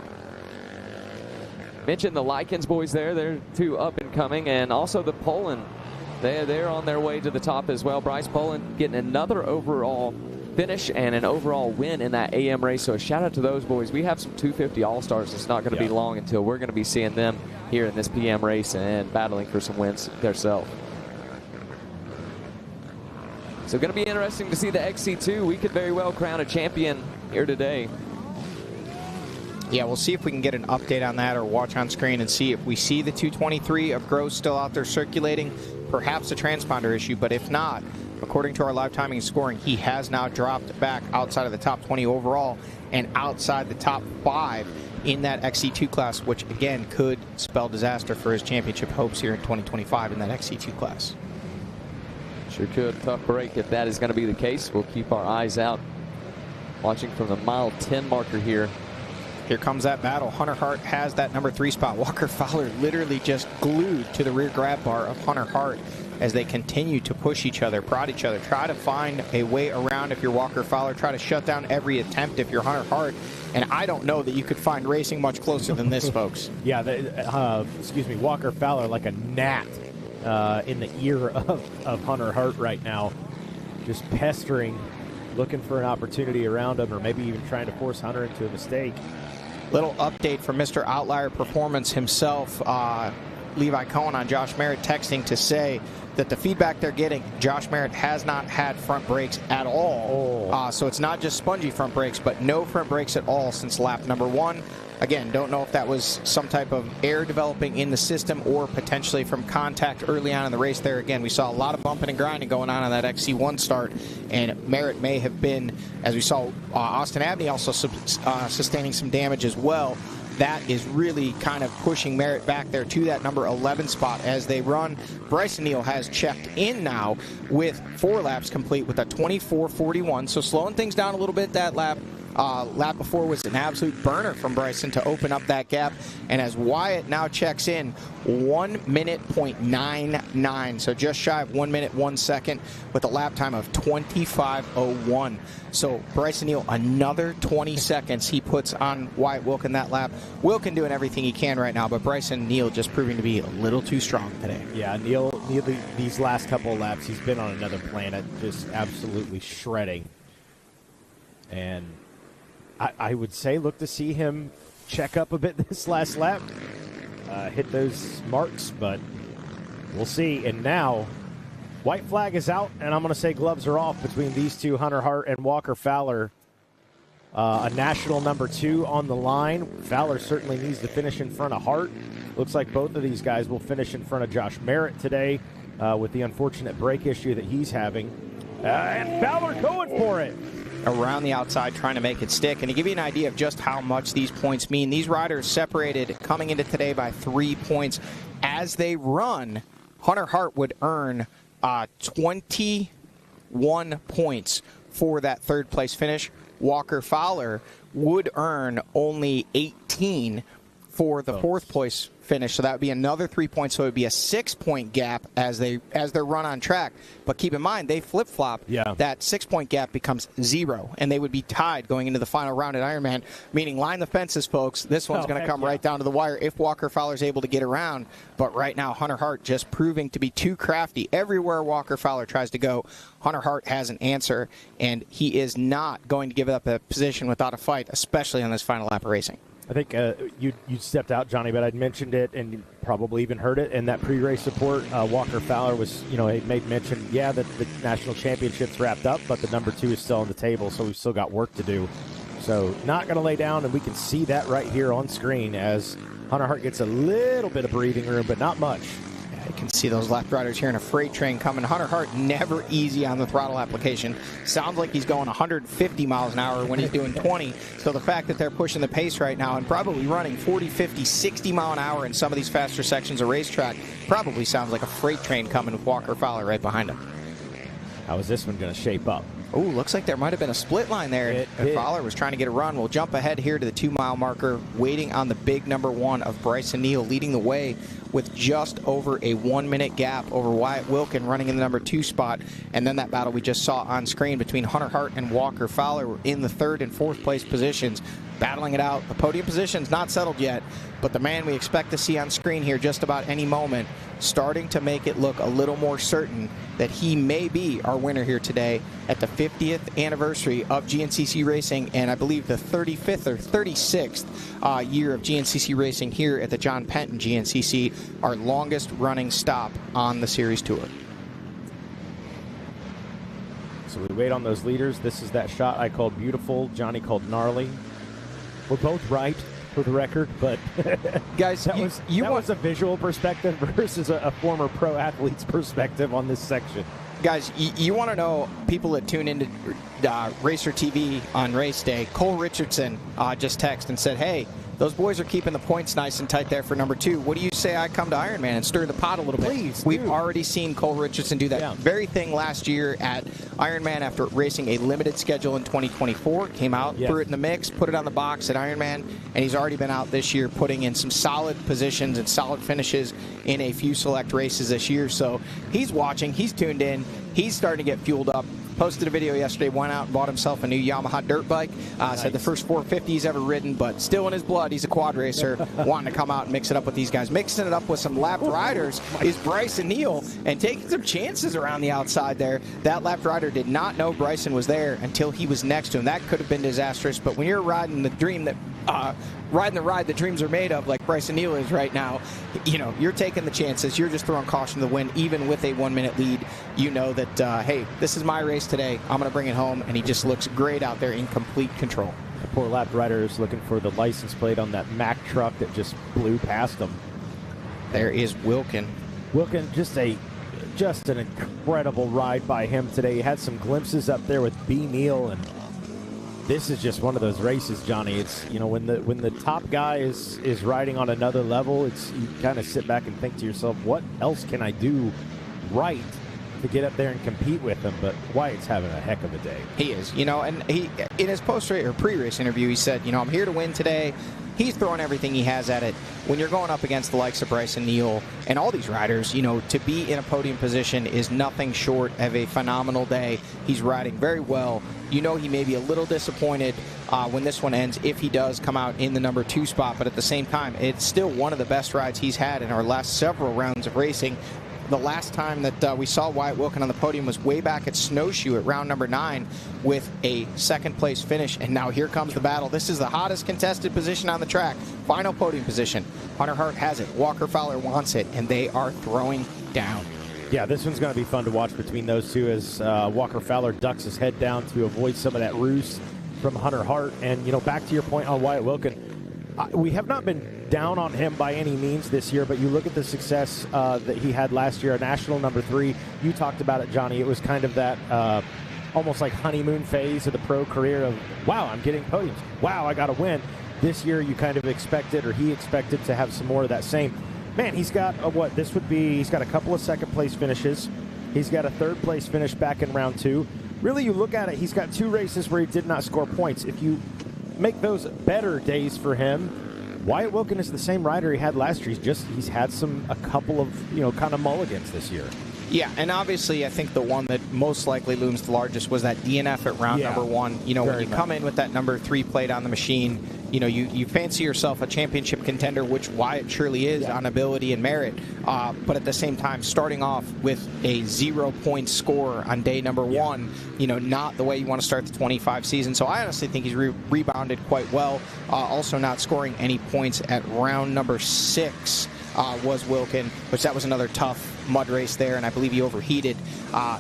Mentioned the Likens boys there. They're 2 up and coming, and also the Poland. They're on their way to the top as well. Bryce Poland getting another overall finish and an overall win in that AM race. So a shout out to those boys. We have some 250 All-Stars. It's not going to be long until we're going to be seeing them here in this PM race and battling for some wins themselves. So going to be interesting to see the XC2. We could very well crown a champion here today. Yeah, we'll see if we can get an update on that or watch on screen and see if we see the 223 of Gross still out there circulating. Perhaps a transponder issue, but if not, according to our live timing and scoring, he has now dropped back outside of the top 20 overall and outside the top 5 in that XC2 class, which again could spell disaster for his championship hopes here in 2025 in that XC2 class. Sure could. Tough break if that is going to be the case. We'll keep our eyes out, watching from the mile 10 marker here. Here comes that battle. Hunter Hart has that number 3 spot. Walker Fowler literally just glued to the rear grab bar of Hunter Hart as they continue to push each other, prod each other, try to find a way around if you're Walker Fowler, try to shut down every attempt if you're Hunter Hart. And I don't know that you could find racing much closer than this, folks. Yeah, Walker Fowler like a gnat in the ear of Hunter Hart right now, just pestering, looking for an opportunity around him, or maybe even trying to force Hunter into a mistake. Little update from Mr. Outlier Performance himself, Levi Cohen, on Josh Merritt texting to say that the feedback they're getting, Josh Merritt has not had front brakes at all. So it's not just spongy front brakes, but no front brakes at all since lap number 1. Again, don't know if that was some type of air developing in the system or potentially from contact early on in the race there. Again, we saw a lot of bumping and grinding going on that XC1 start, and Merritt may have been, as we saw, Austin Abney also sustaining some damage as well. That is really kind of pushing Merritt back there to that number 11 spot as they run. Bryson Neal has checked in now with 4 laps complete with a 24:41, so slowing things down a little bit that lap. Lap before was an absolute burner from Bryson to open up that gap. And as Wyatt now checks in, 1 minute .99, so just shy of 1 minute 1 second with a lap time of 25:01. So Bryson Neal, another 20 seconds he puts on Wyatt Wilkin that lap. Wilkin doing everything he can right now, but Bryson Neal just proving to be a little too strong today. Yeah, Neal these last couple of laps, he's been on another planet, just absolutely shredding. And I would say look to see him check up a bit this last lap, hit those marks, but we'll see. And now, white flag is out, and I'm going to say gloves are off between these two, Hunter Hart and Walker Fowler. A national number 2 on the line. Fowler certainly needs to finish in front of Hart. Looks like both of these guys will finish in front of Josh Merritt today with the unfortunate brake issue that he's having. And Fowler going for it. Around the outside trying to make it stick. And to give you an idea of just how much these points mean, these riders separated coming into today by 3 points. As they run, Hunter Hart would earn 21 points for that third place finish. Walker Fowler would earn only 18 for the fourth place finish, so that would be another 3 points, so it would be a 6-point gap as they run on track. But keep in mind, they flip-flop. Yeah. That 6-point gap becomes 0, and they would be tied going into the final round at Ironman, meaning line the fences, folks. This one's going to come right down to the wire if Walker Fowler's able to get around. But right now, Hunter Hart just proving to be too crafty. Everywhere Walker Fowler tries to go, Hunter Hart has an answer, and he is not going to give up a position without a fight, especially on this final lap of racing. I think you stepped out, Johnny, but I'd mentioned it, and you probably even heard it in that pre-race report. Walker Fowler was, he made mention, that the national championship's wrapped up, but the number 2 is still on the table, so we've still got work to do. So not going to lay down, and we can see that right here on screen as Hunter Hart gets a little bit of breathing room, but not much. You can see those left riders here in a freight train coming. Hunter Hart never easy on the throttle application. Sounds like he's going 150 miles an hour when he's doing 20. So the fact that they're pushing the pace right now and probably running 40, 50, 60 mile an hour in some of these faster sections of racetrack probably sounds like a freight train coming with Walker Fowler right behind him. How is this one going to shape up? Oh, looks like there might have been a split line there. Fowler was trying to get a run. We'll jump ahead here to the 2-mile marker, waiting on the big number 1 of Bryson Neal, leading the way with just over a 1 minute gap over Wyatt Wilkin running in the number 2 spot. And then that battle we just saw on screen between Hunter Hart and Walker Fowler were in the 3rd and 4th place positions, battling it out. The podium position's not settled yet, but the man we expect to see on screen here just about any moment, starting to make it look a little more certain that he may be our winner here today at the 50th anniversary of GNCC racing, and I believe the 35th or 36th year of GNCC racing here at the John Penton GNCC, our longest running stop on the series tour. So we wait on those leaders. This is that shot I called beautiful. Johnny called gnarly. We're both right, for the record, but guys, that was a visual perspective versus a former pro athlete's perspective on this section. Guys, you want to know, people that tune into Racer TV on race day, Cole Richardson just texted and said, hey, those boys are keeping the points nice and tight there for number 2. What do you say I come to Ironman and stir the pot a little bit? Please, We've already seen Cole Richardson do that very thing last year at Ironman after racing a limited schedule in 2024. Came out, threw it in the mix, put it on the box at Ironman, and he's already been out this year putting in some solid positions and solid finishes in a few select races this year. So he's watching, he's tuned in, he's starting to get fueled up. Posted a video yesterday, went out and bought himself a new Yamaha dirt bike. Said the first 450 he's ever ridden, but still in his blood, he's a quad racer, wanting to come out and mix it up with these guys. Mixing it up with some lapped riders is Bryson Neal, and taking some chances around the outside there. That lapped rider did not know Bryson was there until he was next to him. That could have been disastrous, but when you're riding the dream that riding the ride that dreams are made of, like Bryson Neal is right now, you're taking the chances. You're just throwing caution to the wind, even with a 1 minute lead. You know that, hey, this is my race today. I'm going to bring it home, and he just looks great out there in complete control. The poor lap rider is looking for the license plate on that Mack truck that just blew past him. There is Wilkin. Wilkin, just an incredible ride by him today. He had some glimpses up there with B. Neal, and this is just one of those races, Johnny. It's, when the top guy is riding on another level, it's, you kind of sit back and think to yourself, what else can I do right to get up there and compete with him? But Wyatt's having a heck of a day. He is, and he, in his post-race or pre-race interview, he said, I'm here to win today. He's throwing everything he has at it. When you're going up against the likes of Bryson Neal and all these riders, to be in a podium position is nothing short of a phenomenal day. He's riding very well. He may be a little disappointed when this one ends if he does come out in the number 2 spot, but at the same time, it's still one of the best rides he's had in our last several rounds of racing. The last time that we saw Wyatt Wilkin on the podium was way back at Snowshoe at round number 9 with a second-place finish, and now here comes the battle. This is the hottest contested position on the track. Final podium position. Hunter Hart has it. Walker Fowler wants it, and they are throwing down. Yeah, this one's going to be fun to watch between those two as Walker Fowler ducks his head down to avoid some of that roost from Hunter Hart. And, back to your point on Wyatt Wilkin, we have not been down on him by any means this year, but you look at the success that he had last year, a national number 3. You talked about it, Johnny. It was kind of that almost like honeymoon phase of the pro career of, wow, I'm getting podiums. Wow, I got to win. This year you kind of expected, or he expected, to have some more of that same. Man, he's got he's got a couple of second-place finishes. He's got a third-place finish back in round 2. Really, you look at it, he's got 2 races where he did not score points. If you make those better days for him, Wyatt Wilkin is the same rider he had last year. He's had a couple of, kind of mulligans this year. Yeah, and obviously I think the one that most likely looms the largest was that DNF at round number 1. When you come in with that number 3 plate on the machine, you fancy yourself a championship contender, which Wyatt surely is on ability and merit. But at the same time, starting off with a 0-point score on day number 1, not the way you want to start the 25 season. So I honestly think he's rebounded quite well. Also not scoring any points at round number 6 was Wilkin, which that was another tough mud race there, and I believe he overheated.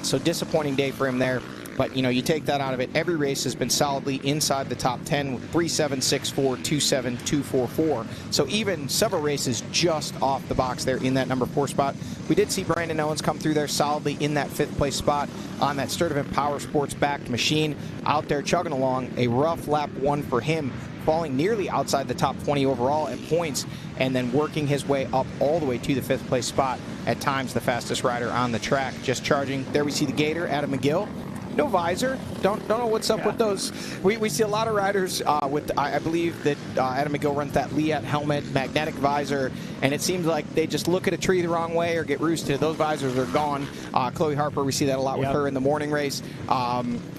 So disappointing day for him there. But, you take that out of it. Every race has been solidly inside the top 10, 3.7, 6.4, 2.7, 2.44. So even several races just off the box there in that number 4 spot. We did see Brandon Owens come through there solidly in that 5th place spot on that Sturdivant Power Sports backed machine. Out there chugging along. A rough lap 1 for him, falling nearly outside the top 20 overall at points, and then working his way up all the way to the 5th place spot. At times the fastest rider on the track, just charging. There we see the Gator, Adam McGill. No visor. Don't know what's up with those. We see a lot of riders with, I believe that Adam McGill runs that Liat helmet, magnetic visor, and it seems like they just look at a tree the wrong way or get roosted. Those visors are gone. Chloe Harper, we see that a lot with her in the morning race.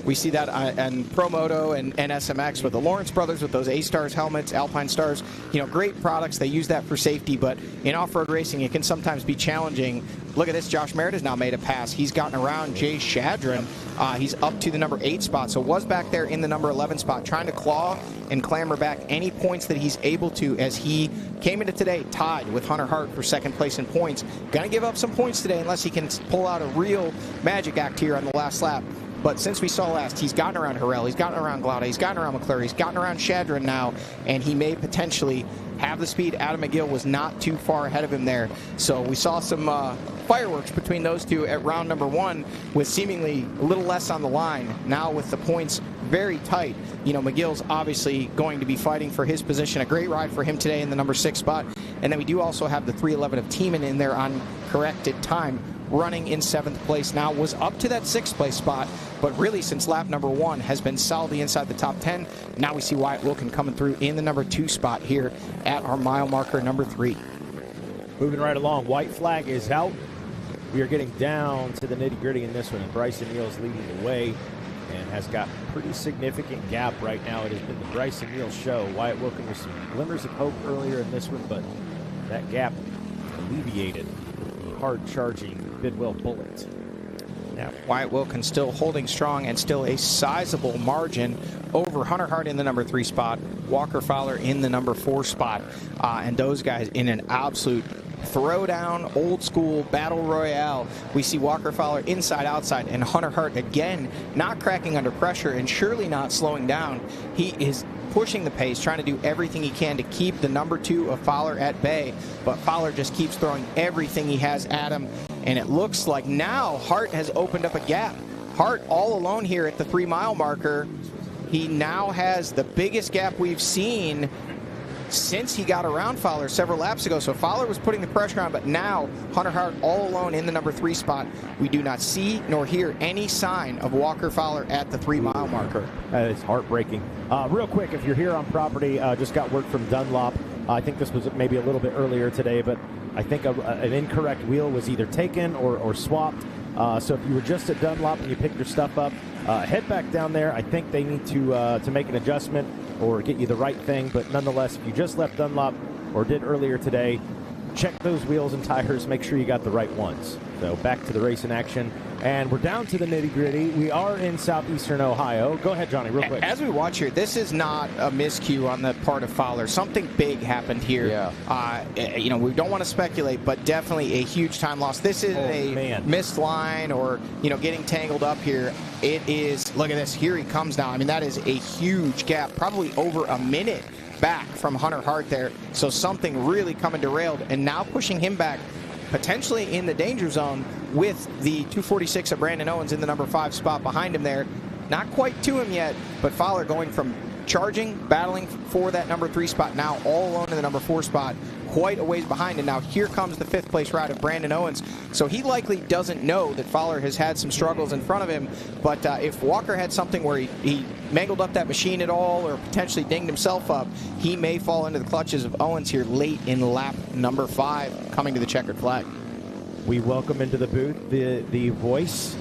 We see that in Promoto and SMX with the Lawrence brothers with those A-Stars helmets, Alpine Stars. Great products. They use that for safety, but in off-road racing, it can sometimes be challenging. Look at this. Josh Merritt has now made a pass. He's gotten around Jay Shadron. He's up to the number 8 spot, so was back there in the number 11 spot, trying to claw and clamber back any points that he's able to, as he came into today tied with Hunter Hart for 2nd place in points. Gonna give up some points today unless he can pull out a real magic act here on the last lap. But since we saw last, he's gotten around Harrell, he's gotten around Glaude, he's gotten around McClure, he's gotten around Shadron now, and he may potentially have the speed. Adam McGill was not too far ahead of him there. So we saw some fireworks between those two at round number 1 with seemingly a little less on the line. Now with the points very tight, McGill's obviously going to be fighting for his position. A great ride for him today in the number 6 spot. And then we do also have the 3:11 of Tiemann in there on corrected time, running in 7th place now, was up to that 6th place spot, but really since lap number 1 has been solidly inside the top 10. Now we see Wyatt Wilkin coming through in the number 2 spot here at our mile marker number 3. Moving right along, white flag is out. We are getting down to the nitty-gritty in this one, and Bryson Neal's leading the way and has got pretty significant gap right now. It has been the Bryson Neal show. Wyatt Wilkin with some glimmers of hope earlier in this one, but that gap alleviated. Hard-charging Bidwell Bullet. Now, Wyatt Wilkin still holding strong and still a sizable margin over Hunter Hart in the number 3 spot, Walker Fowler in the number 4 spot, and those guys in an absolute throwdown, old school battle royale. We see Walker Fowler inside, outside, and Hunter Hart again not cracking under pressure and surely not slowing down. He is pushing the pace, trying to do everything he can to keep the number 2 of Fowler at bay, but Fowler just keeps throwing everything he has at him, and it looks like now Hart has opened up a gap. Hart all alone here at the 3-mile marker. He now has the biggest gap we've seen since he got around Fowler several laps ago. So Fowler was putting the pressure on, but now Hunter Hart all alone in the number 3 spot. We do not see nor hear any sign of Walker Fowler at the 3-mile marker. It's heartbreaking. Real quick, if you're here on property, just got word from Dunlop. I think this was maybe a little bit earlier today, but I think an incorrect wheel was either taken or swapped. So if you were just at Dunlop and you picked your stuff up, head back down there. I think they need to make an adjustment or get you the right thing. But nonetheless, if you just left Dunlop or did earlier today, check those wheels and tires. Make sure you got the right ones. So back to the race in action. And we're down to the nitty-gritty. We are in southeastern Ohio. Go ahead, Johnny, real quick. As we watch here, this is not a miscue on the part of Fowler. Something big happened here. Yeah. We don't want to speculate, but definitely a huge time loss. This is missed line or, getting tangled up here. It is, look at this. Here he comes now. I mean, that is a huge gap, probably over a minute back from Hunter Hart there. So something really coming derailed and now pushing him back potentially in the danger zone with the 246 of Brandon Owens in the number 5 spot behind him there. Not quite to him yet, but Fowler going from charging, battling for that number 3 spot, now all alone in the number 4 spot, quite a ways behind. And now here comes the 5th place ride of Brandon Owens. So he likely doesn't know that Fowler has had some struggles in front of him. But if Walker had something where he mangled up that machine at all or potentially dinged himself up, he may fall into the clutches of Owens here late in lap number 5, coming to the checkered flag. We welcome into the booth the voice,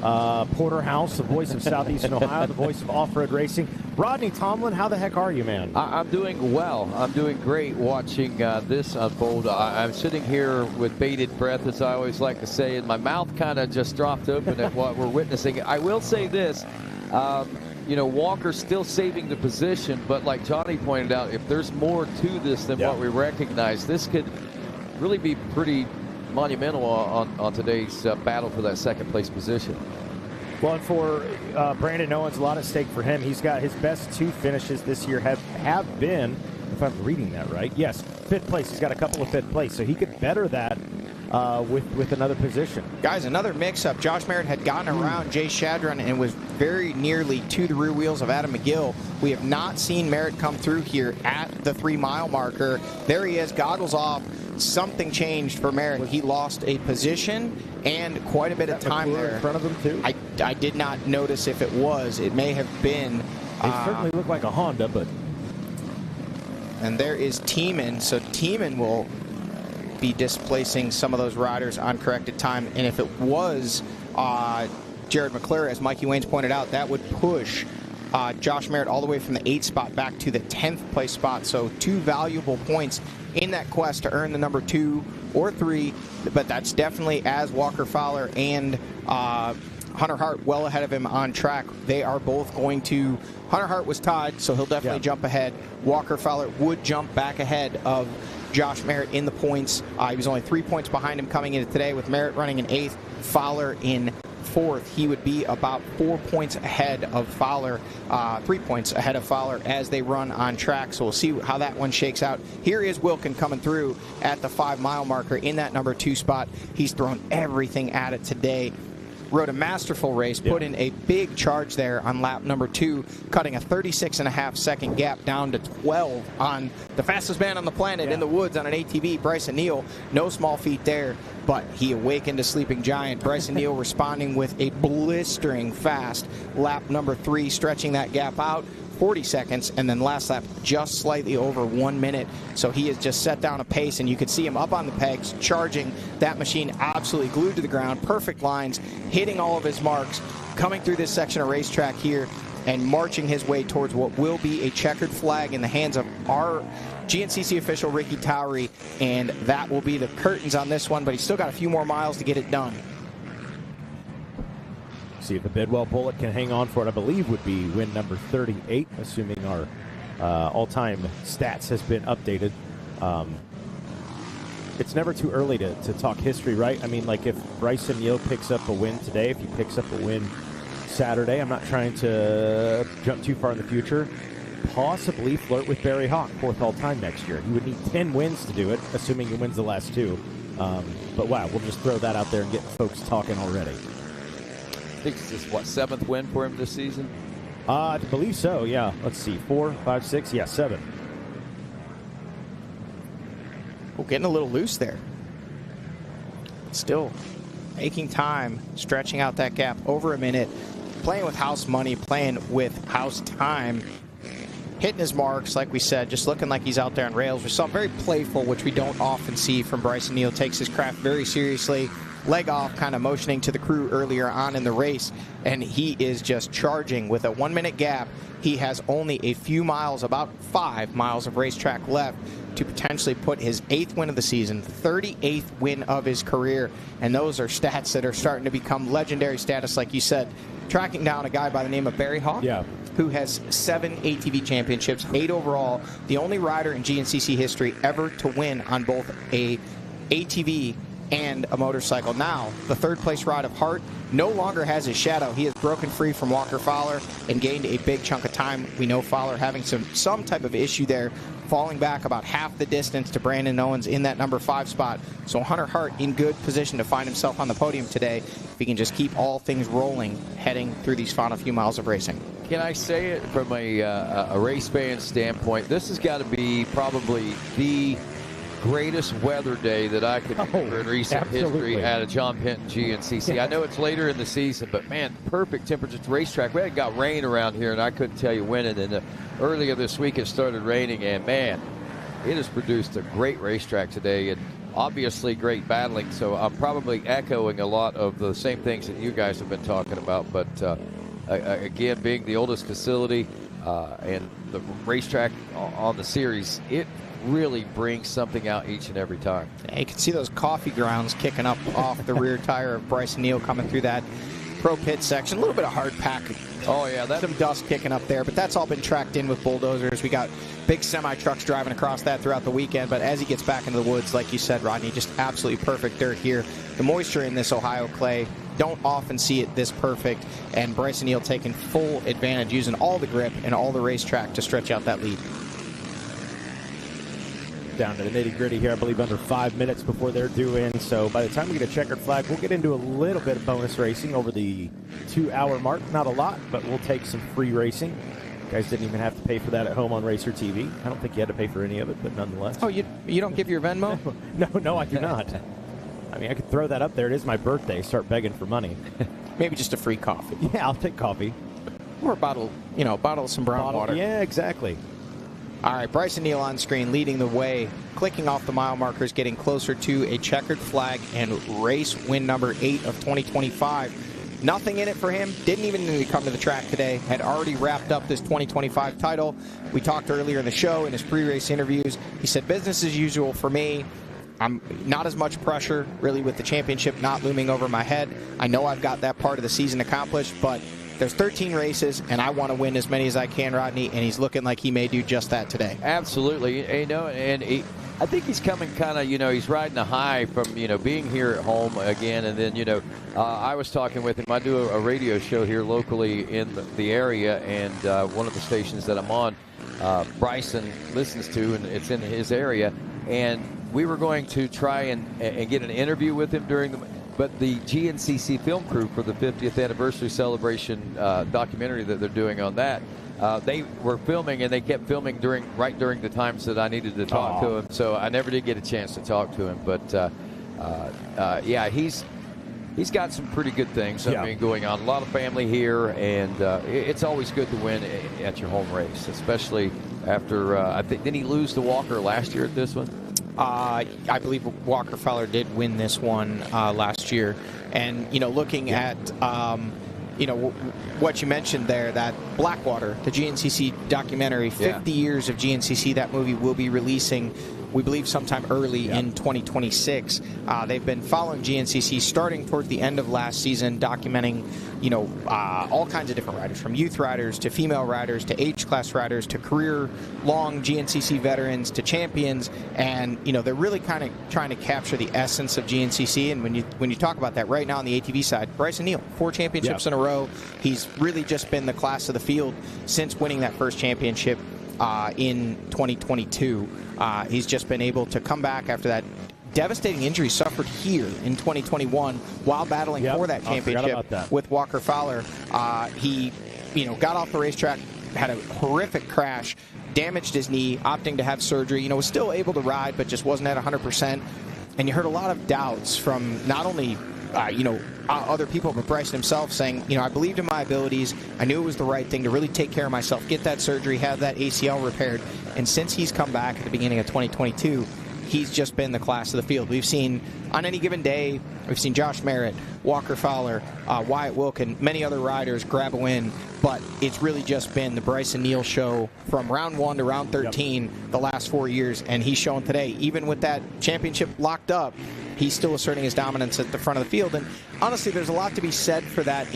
Porterhouse, the voice of Southeastern Ohio, the voice of off-road racing. Rodney Tomlin, how the heck are you, man? I'm doing well. I'm doing great watching this unfold. I'm sitting here with bated breath, as I always like to say, and my mouth kind of just dropped open at what we're witnessing. I will say this. Walker's still saving the position, but like Johnny pointed out, if there's more to this than what we recognize, this could really be pretty monumental on today's battle for that 2nd place position. Well, and for Brandon Owens, a lot at stake for him. He's got his best 2 finishes this year have been, if I'm reading that right, yes, 5th place. He's got a couple of 5th place, so he could better that with another position. Guys, another mix-up. Josh Merritt had gotten around Jay Shadron and was very nearly to the rear wheels of Adam McGill. We have not seen Merritt come through here at the 3-mile marker. There he is, goggles off. Something changed for Merritt. He lost a position and quite a bit of time there. In front of him too? I did not notice if it was. It may have been. It certainly looked like a Honda, but. And there is Tiemann. So Tiemann will be displacing some of those riders on corrected time. And if it was Jared McClure, as Mikey Waynes pointed out, that would push Josh Merritt all the way from the 8th spot back to the 10th place spot. So 2 valuable points in that quest to earn the number 2 or 3, but that's definitely as Walker Fowler and Hunter Hart well ahead of him on track. They are both going to, Hunter Hart was tied, so he'll definitely jump ahead. Walker Fowler would jump back ahead of Josh Merritt in the points. He was only 3 points behind him coming into today, with Merritt running in 8th, Fowler in 4th. He would be about 4 points ahead of Fowler, 3 points ahead of Fowler as they run on track. So we'll see how that one shakes out. Here is Wilkin coming through at the 5-mile marker in that number 2 spot. He's thrown everything at it today. Rode a masterful race, put in a big charge there on lap number 2, cutting a 36.5-second gap down to 12 on the fastest man on the planet in the woods on an ATV, Bryson Neal. No small feat there, but he awakened a sleeping giant. Bryson Neal responding with a blistering fast lap number 3, stretching that gap out 40 seconds, and then last lap just slightly over 1 minute. So he has just set down a pace, and you could see him up on the pegs, charging that machine, absolutely glued to the ground, perfect lines, hitting all of his marks, coming through this section of racetrack here, and marching his way towards what will be a checkered flag in the hands of our GNCC official, Ricky Towery, and that will be the curtains on this one, but he's still got a few more miles to get it done. See if the Bidwell Bullet can hang on for it. I believe would be win number 38, assuming our all-time stats has been updated. it's never too early to talk history, right? I mean, like if Bryson Neal picks up a win today, if he picks up a win Saturday, I'm not trying to jump too far in the future, possibly flirt with Barry Hawk, 4th all-time next year. He would need 10 wins to do it, assuming he wins the last 2. But wow, we'll just throw that out there and get folks talking already. I think it's his, 7th win for him this season? I believe so, yeah. Let's see, 4, 5, 6, yeah, 7. Oh, getting a little loose there. Still making time, stretching out that gap over a minute, playing with house money, playing with house time, hitting his marks, like we said, just looking like he's out there on rails. We saw very playful, which we don't often see from Bryson Neal. Takes his craft very seriously. Leg off, kind of motioning to the crew earlier on in the race, and he is just charging with a 1-minute gap. He has only a few miles, about 5 miles of racetrack left to potentially put his 8th win of the season, 38th win of his career, and those are stats that are starting to become legendary status, like you said. Tracking down a guy by the name of Barry Hawk, who has 7 ATV championships, 8 overall, the only rider in GNCC history ever to win on both a ATV and a motorcycle. Now, the 3rd place ride of Hart no longer has his shadow. He has broken free from Walker Fowler and gained a big chunk of time. We know Fowler having some type of issue there, falling back about half the distance to Brandon Owens in that number 5 spot. So Hunter Hart in good position to find himself on the podium today if he can just keep all things rolling heading through these final few miles of racing. Can I say it from a race fan standpoint? This has got to be probably the greatest weather day that I can remember in recent history at a John Penton GNCC. I know it's later in the season, but man, perfect temperature to racetrack. We had got rain around here, and I couldn't tell you when. And then earlier this week it started raining, and man, it has produced a great racetrack today, and obviously great battling. So I'm probably echoing a lot of the same things that you guys have been talking about. But again, being the oldest facility and the racetrack on the series, it really brings something out each and every time. Yeah, you can see those coffee grounds kicking up off the rear tire of Bryson Neal coming through that pro pit section. A little bit of hard pack. Oh, yeah. Some dust kicking up there, but that's all been tracked in with bulldozers. We got big semi-trucks driving across that throughout the weekend, but as he gets back into the woods, like you said, Rodney, just absolutely perfect dirt here. The moisture in this Ohio clay, don't often see it this perfect, and Bryson Neal taking full advantage, using all the grip and all the racetrack to stretch out that lead. Down to the nitty-gritty here, I believe under 5 minutes before they're due in. So by the time we get a checkered flag, we'll get into a little bit of bonus racing over the 2-hour mark. Not a lot, but we'll take some free racing. You guys didn't even have to pay for that at home on Racer TV. I don't think you had to pay for any of it, but nonetheless. Oh, you don't give your Venmo? No, I do not. I mean, I could throw that up there. It is my birthday. Start begging for money. Maybe just a free coffee. Yeah, I'll take coffee. Or a bottle of some brown water. Yeah, exactly. All right, Bryson Neal on screen leading the way, clicking off the mile markers, getting closer to a checkered flag and race win number 8 of 2025. Nothing in it for him. Didn't even need to come to the track today. Had already wrapped up this 2025 title. We talked earlier in the show in his pre-race interviews. He said, business as usual for me. I'm not as much pressure, really, with the championship not looming over my head. I know I've got that part of the season accomplished, but there's 13 races, and I want to win as many as I can, Rodney, and he's looking like he may do just that today. Absolutely. I think he's coming kind of, he's riding a high from, being here at home again. And then, I was talking with him. I do a radio show here locally in the area, and one of the stations that I'm on, Bryson listens to, and it's in his area. And we were going to try and get an interview with him but the GNCC film crew for the 50th anniversary celebration documentary that they're doing on that, they were filming, and they kept filming right during the times that I needed to talk to him. So I never did get a chance to talk to him. But yeah, he's got some pretty good things going on. A lot of family here, and it's always good to win at your home race, especially after I think, didn't he lose to Walker last year at this one? I believe Walker Fowler did win this one last year. And, looking at, what you mentioned there, that Blackwater, the GNCC documentary, 50 years of GNCC, that movie will be releasing we believe sometime early in 2026. They've been following GNCC starting towards the end of last season, documenting, all kinds of different riders, from youth riders to female riders to age-class riders to career-long GNCC veterans to champions, and they're really kind of trying to capture the essence of GNCC. And when you talk about that right now on the ATV side, Bryson Neal, 4 championships in a row. He's really just been the class of the field since winning that first championship in 2022. He's just been able to come back after that devastating injury suffered here in 2021 while battling for that championship with Walker Fowler. He, got off the racetrack, had a horrific crash, damaged his knee, opting to have surgery. Was still able to ride, but just wasn't at 100%. And you heard a lot of doubts from not only other people, but Bryson himself saying, I believed in my abilities. I knew it was the right thing to really take care of myself, get that surgery, have that ACL repaired. And since he's come back at the beginning of 2022, he's just been the class of the field. We've seen, on any given day, we've seen Josh Merritt, Walker Fowler, Wyatt Wilkin, many other riders grab a win, but it's really just been the Bryson Neal show from round 1 to round 13 the last 4 years, and he's shown today, even with that championship locked up, he's still asserting his dominance at the front of the field. And honestly, there's a lot to be said for that.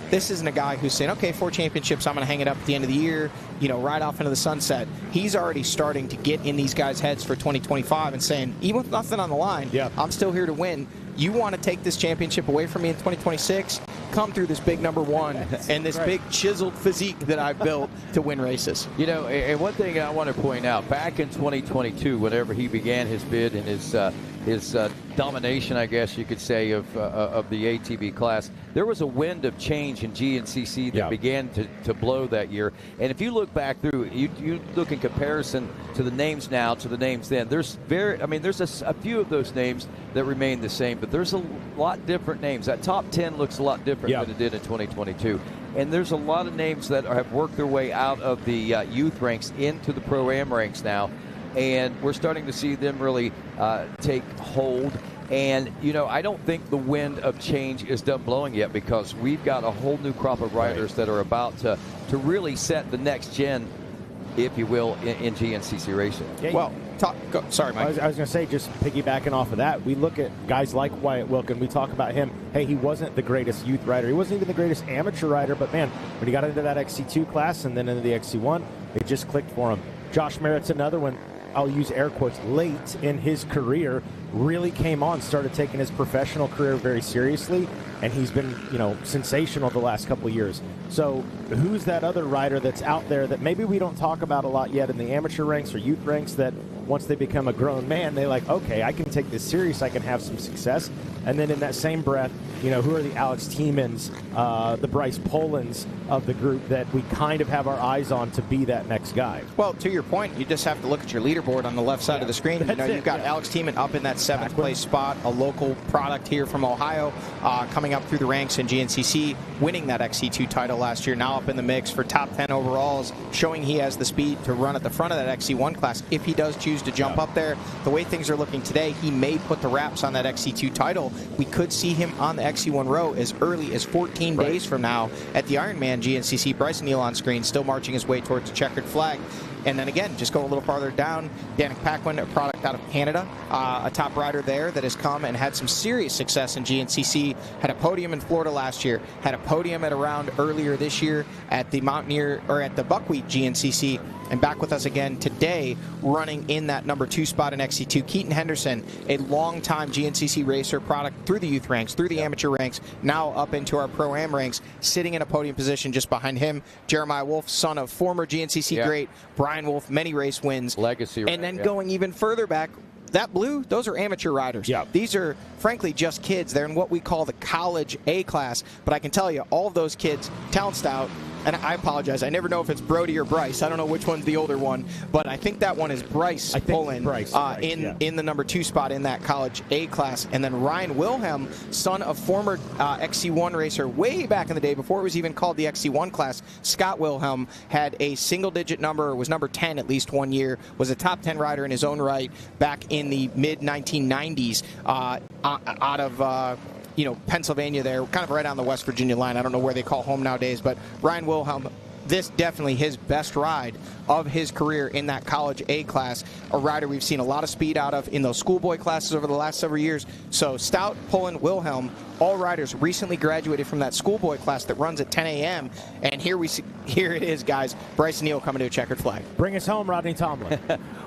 This isn't a guy who's saying, okay, 4 championships, I'm going to hang it up at the end of the year, ride off into the sunset. He's already starting to get in these guys' heads for 2025 and saying, even with nothing on the line, I'm still here to win. You want to take this championship away from me in 2026? Come through this big number 1 and this big chiseled physique that I've built to win races. And one thing I want to point out, back in 2022, whenever he began his bid and his domination, I guess you could say, of the ATV class, there was a wind of change in GNCC that began to blow that year. And if you look back through, you look in comparison to the names now to the names then, there's a few of those names that remain the same, but there's a lot different names. That top 10 looks a lot different than it did in 2022. And there's a lot of names that have worked their way out of the youth ranks into the Pro-Am ranks now. And we're starting to see them really take hold. And, I don't think the wind of change is done blowing yet, because we've got a whole new crop of riders that are about to really set the next gen, if you will, in GNCC racing. Sorry, Mike. I was going to say, just piggybacking off of that, we look at guys like Wyatt Wilkin. We talk about him. Hey, he wasn't the greatest youth rider. He wasn't even the greatest amateur rider. But, man, when he got into that XC2 class and then into the XC1, it just clicked for him. Josh Merritt's another one. I'll use air quotes, late in his career, really came on, started taking his professional career very seriously, and he's been, sensational the last couple of years. So who's that other rider that's out there that maybe we don't talk about a lot yet in the amateur ranks or youth ranks, that once they become a grown man, they like, okay, I can take this serious, I can have some success. And then in that same breath, who are the Alex Tiemans, the Bryce Polans of the group that we kind of have our eyes on to be that next guy? Well, to your point, you just have to look at your leaderboard on the left side of the screen. You've got Alex Tieman up in that 7th place spot, a local product here from Ohio, coming up through the ranks in GNCC, winning that XC2 title last year, now up in the mix for top 10 overalls, showing he has the speed to run at the front of that XC1 class if he does choose to jump up there. The way things are looking today, he may put the wraps on that XC2 title. We could see him on the XC1 row as early as 14 days from now at the Ironman GNCC. Bryson Neal on screen, still marching his way towards the checkered flag. And then again, just go a little farther down, Danik Paquin, a product out of Canada, a top rider there that has come and had some serious success in GNCC, had a podium in Florida last year, had a podium at a round earlier this year at the Buckwheat GNCC, and back with us again today, running in that number 2 spot in XC2. Keaton Henderson, a longtime GNCC racer, product through the youth ranks, through the amateur ranks, now up into our Pro-Am ranks, sitting in a podium position just behind him. Jeremiah Wolf, son of former GNCC great Brian Wolf, many race wins. Legacy. And then going even further back, that blue, those are amateur riders. These are, frankly, just kids. They're in what we call the college A class. But I can tell you, all of those kids, talent stout, and I apologize, I never know if it's Brody or Bryce. I don't know which one's the older one, but I think that one is Bryce Pullen in the number 2 spot in that college A class. And then Ryan Wilhelm, son of former XC1 racer way back in the day, before it was even called the XC1 class. Scott Wilhelm had a single-digit number, was number 10 at least one year, was a top 10 rider in his own right back in the mid-1990s out of Pennsylvania there, kind of right on the West Virginia line. I don't know where they call home nowadays, but Ryan Wilhelm, this definitely his best ride of his career in that college A class, a rider we've seen a lot of speed out of in those schoolboy classes over the last several years. So Stout, Pullen, Wilhelm, all riders recently graduated from that schoolboy class that runs at 10 a.m. And here it is, guys. Bryson Neal coming to a checkered flag. Bring us home, Rodney Tomlin.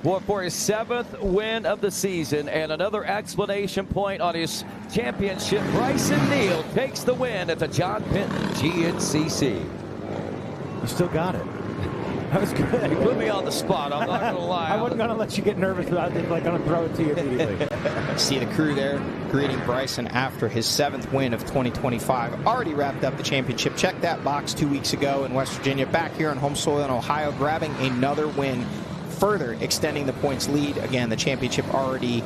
Well, for his 7th win of the season and another exclamation point on his championship, Bryson Neal takes the win at the John Penton GNCC. You still got it. That was good. You put me on the spot. I'm not going to lie. I wasn't going to let you get nervous without going to throw it to you immediately. See the crew there greeting Bryson after his 7th win of 2025. Already wrapped up the championship. Checked that box 2 weeks ago in West Virginia. Back here on home soil in Ohio, grabbing another win, further extending the points lead. Again, the championship already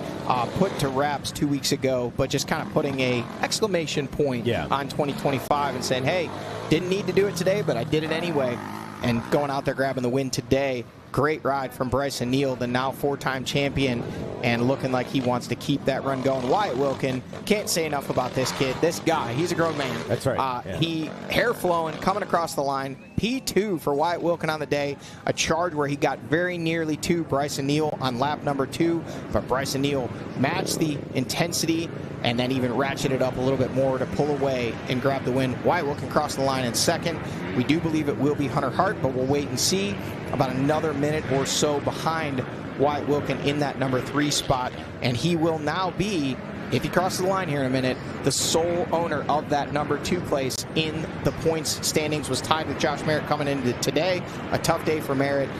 put to wraps 2 weeks ago, but just kind of putting a exclamation point on 2025 and saying, hey, didn't need to do it today, but I did it anyway. And going out there grabbing the win today. Great ride from Bryson Neal, the now 4-time champion, and looking like he wants to keep that run going. Wyatt Wilkin, can't say enough about this kid. This guy, he's a grown man. That's right. He, hair flowing, coming across the line. P2 for Wyatt Wilkin on the day. A charge where he got very nearly to Bryson Neal on lap number 2, but Bryson Neal matched the intensity and then even ratcheted up a little bit more to pull away and grab the win. Wyatt Wilkin crossed the line in second. We do believe it will be Hunter Hart, but we'll wait and see. About another minute or so behind Wyatt Wilkin in that number 3 spot, and he will now be, if he crosses the line here in a minute, the sole owner of that number 2 place in the points standings. Was tied with Josh Merritt coming into today. A tough day for Merritt,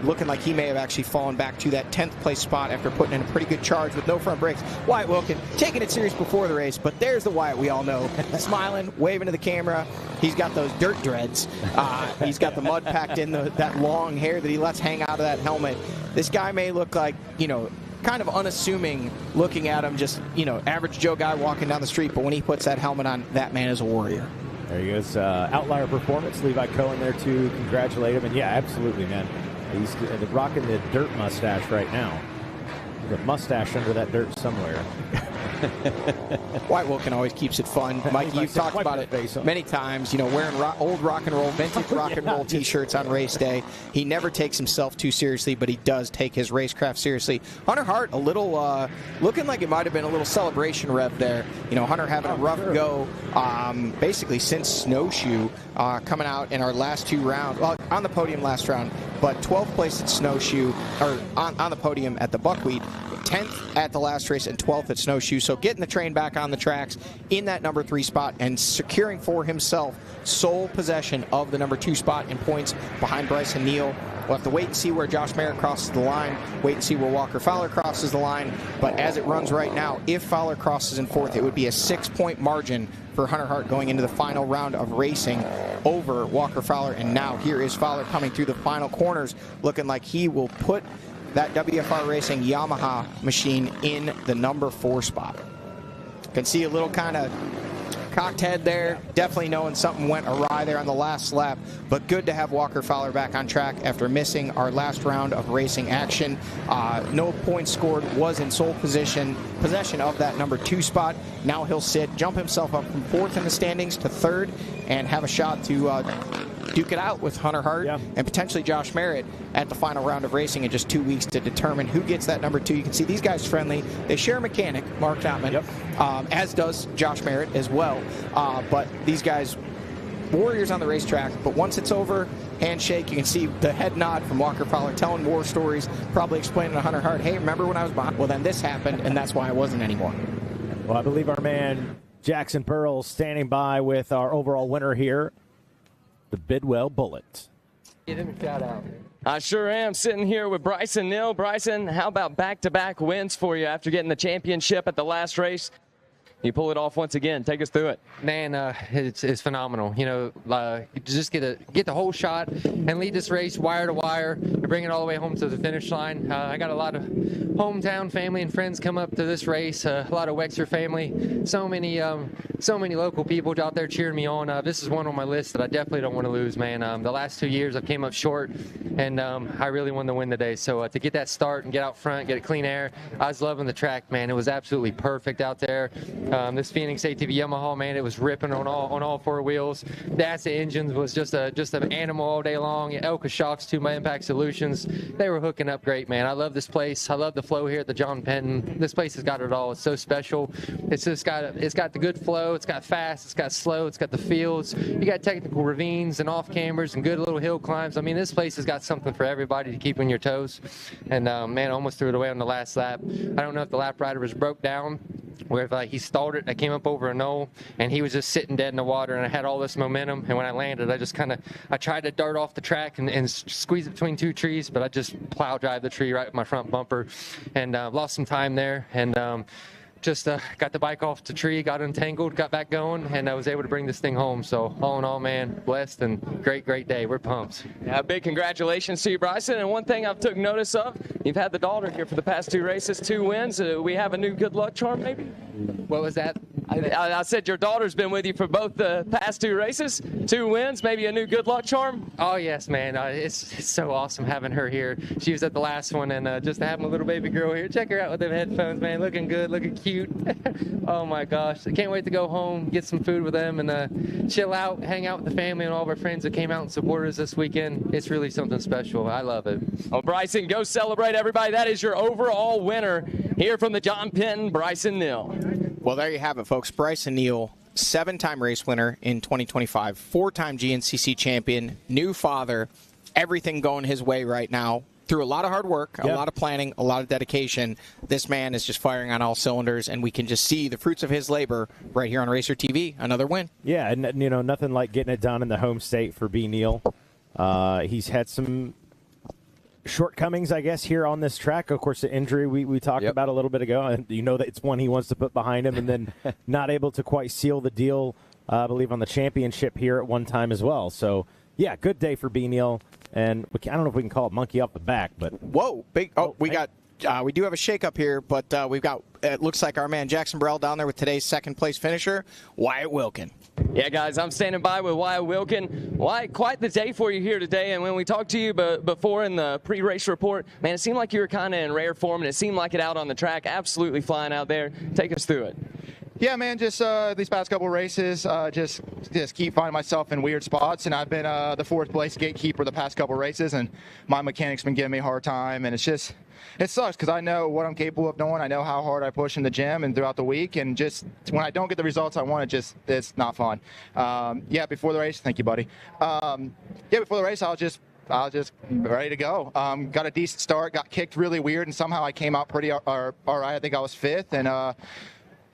looking like he may have actually fallen back to that 10th place spot after putting in a pretty good charge with no front brakes. Wyatt Wilkin taking it serious before the race, but there's the Wyatt we all know, smiling, waving to the camera. He's got those dirt dreads. He's got the mud packed in that long hair that he lets hang out of that helmet. This guy may look like, kind of unassuming looking at him, just, average Joe guy walking down the street, but when he puts that helmet on, that man is a warrior. There he goes. Outlier performance. Levi Cohen there to congratulate him. And yeah, absolutely, man. He's rocking the dirt mustache right now. The mustache under that dirt somewhere. Wyatt Wilkin always keeps it fun. Mike, you've talked about it many times, wearing old rock and roll, vintage rock and roll t-shirts on race day. He never takes himself too seriously, but he does take his racecraft seriously. Hunter Hart, a little, looking like it might have been a little celebration rev there. Hunter having a rough go, basically since Snowshoe, coming out in our last 2 rounds, well, on the podium last round, but 12th place at Snowshoe, or on the podium at the Buckwheat, 10th at the last race and 12th at Snowshoe. So getting the train back on the tracks in that number 3 spot and securing for himself sole possession of the number 2 spot in points behind Bryson Neal. We'll have to wait and see where Josh Merritt crosses the line, wait and see where Walker Fowler crosses the line. But as it runs right now, if Fowler crosses in 4th, it would be a 6-point margin for Hunter Hart going into the final round of racing over Walker Fowler. And now here is Fowler coming through the final corners, looking like he will put that WFR Racing Yamaha machine in the number 4 spot. Can see a little kind of cocked head there, definitely knowing something went awry there on the last lap, but good to have Walker Fowler back on track after missing our last round of racing action. No points scored, was in sole possession of that number 2 spot. Now he'll jump himself up from 4th in the standings to 3rd and have a shot to duke it out with Hunter Hart and potentially Josh Merritt at the final round of racing in just 2 weeks to determine who gets that number 2. You can see these guys friendly. They share a mechanic, Mark Chapman, as does Josh Merritt as well. But these guys, warriors on the racetrack, but once it's over, handshake, you can see the head nod from Walker Fowler, telling war stories, probably explaining to Hunter Hart, hey, remember when I was behind? Well, then this happened, and that's why I wasn't anymore. Well, I believe our man Jackson Pearl standing by with our overall winner here, the Bidwell Bullet. Give him a shout out. I sure am, sitting here with Bryson Neal. Bryson, how about back-to-back wins for you after getting the championship at the last race? You pull it off once again. Take us through it. Man, it's phenomenal. Just get the whole shot and lead this race wire to wire and bring it all the way home to the finish line. I got a lot of hometown family and friends come up to this race. A lot of Wexer family. So many local people out there cheering me on. This is one on my list that I definitely don't want to lose, man. The last 2 years I came up short, and I really wanted to win today. So to get that start and get out front, get a clean air, I was loving the track, man. It was absolutely perfect out there. This Phoenix ATV Yamaha, man, it was ripping on all four wheels. DASA engines was just an animal all day long. Elka shocks to my Impact Solutions. They were hooking up great, man. I love this place. I love the flow here at the John Penton. This place has got it all. It's so special. It's got the good flow. It's got fast. It's got slow. It's got the fields. You got technical ravines and off cameras and good little hill climbs. I mean, this place has got something for everybody to keep on your toes. And man, I almost threw it away on the last lap. I don't know if the lap rider was broke down, where if he stalled it, I came up over a knoll, and he was just sitting dead in the water, and I had all this momentum, and when I landed, I tried to dart off the track and squeeze it between two trees, but I just plow drive the tree right with my front bumper, and lost some time there, and just got the bike off the tree, got entangled, got back going, and I was able to bring this thing home. So all in all, man, blessed and great day. We're pumped. Yeah, big congratulations to you, Bryson. And one thing I've took notice of, you've had the daughter here for the past 2 races, 2 wins. We have a new good luck charm, maybe? What was that? I said your daughter's been with you for both the past 2 races, 2 wins, maybe a new good luck charm? Oh, yes, man. It's so awesome having her here. She was at the last one, and just to have my little baby girl here, check her out with them headphones, man, looking good, looking cute. Oh, my gosh. I can't wait to go home, get some food with them, and chill out, hang out with the family and all of our friends that came out and supported us this weekend. It's really something special. I love it. Well, Bryson, go celebrate, everybody. That is your overall winner here from the John Penton, Bryson Neal. Well, there you have it, folks. Bryson Neal, 7-time race winner in 2025, 4-time GNCC champion, new father, everything going his way right now. Through a lot of hard work, a lot of planning, a lot of dedication, this man is just firing on all cylinders, and we can just see the fruits of his labor right here on Racer TV. Another win. Yeah, and nothing like getting it done in the home state for B. Neal. He's had some shortcomings, I guess, here on this track. Of course, the injury we talked about a little bit ago, and that it's one he wants to put behind him, and then not able to quite seal the deal, I believe, on the championship here at one time as well. So, yeah, good day for B. Neal, and I don't know if we can call it monkey off the back, but whoa, big! We do have a shakeup here, but we've got, it looks like our man Jackson Burrell down there with today's second place finisher, Wyatt Wilkin. Yeah, guys, I'm standing by with Wyatt Wilkin. Wyatt, quite the day for you here today. And when we talked to you before in the pre-race report, man, it seemed like you were kind of in rare form, and it seemed like it out on the track. Absolutely flying out there. Take us through it. Yeah, man, just these past couple races, just keep finding myself in weird spots, and I've been the 4th place gatekeeper the past couple races, and my mechanic's been giving me a hard time, and it sucks because I know what I'm capable of doing. I know how hard I push in the gym and throughout the week, and just when I don't get the results I want, it's not fun. Before the race, thank you, buddy. Before the race, I was just ready to go. Got a decent start, got kicked really weird, and somehow I came out pretty all right. I think I was 5th, and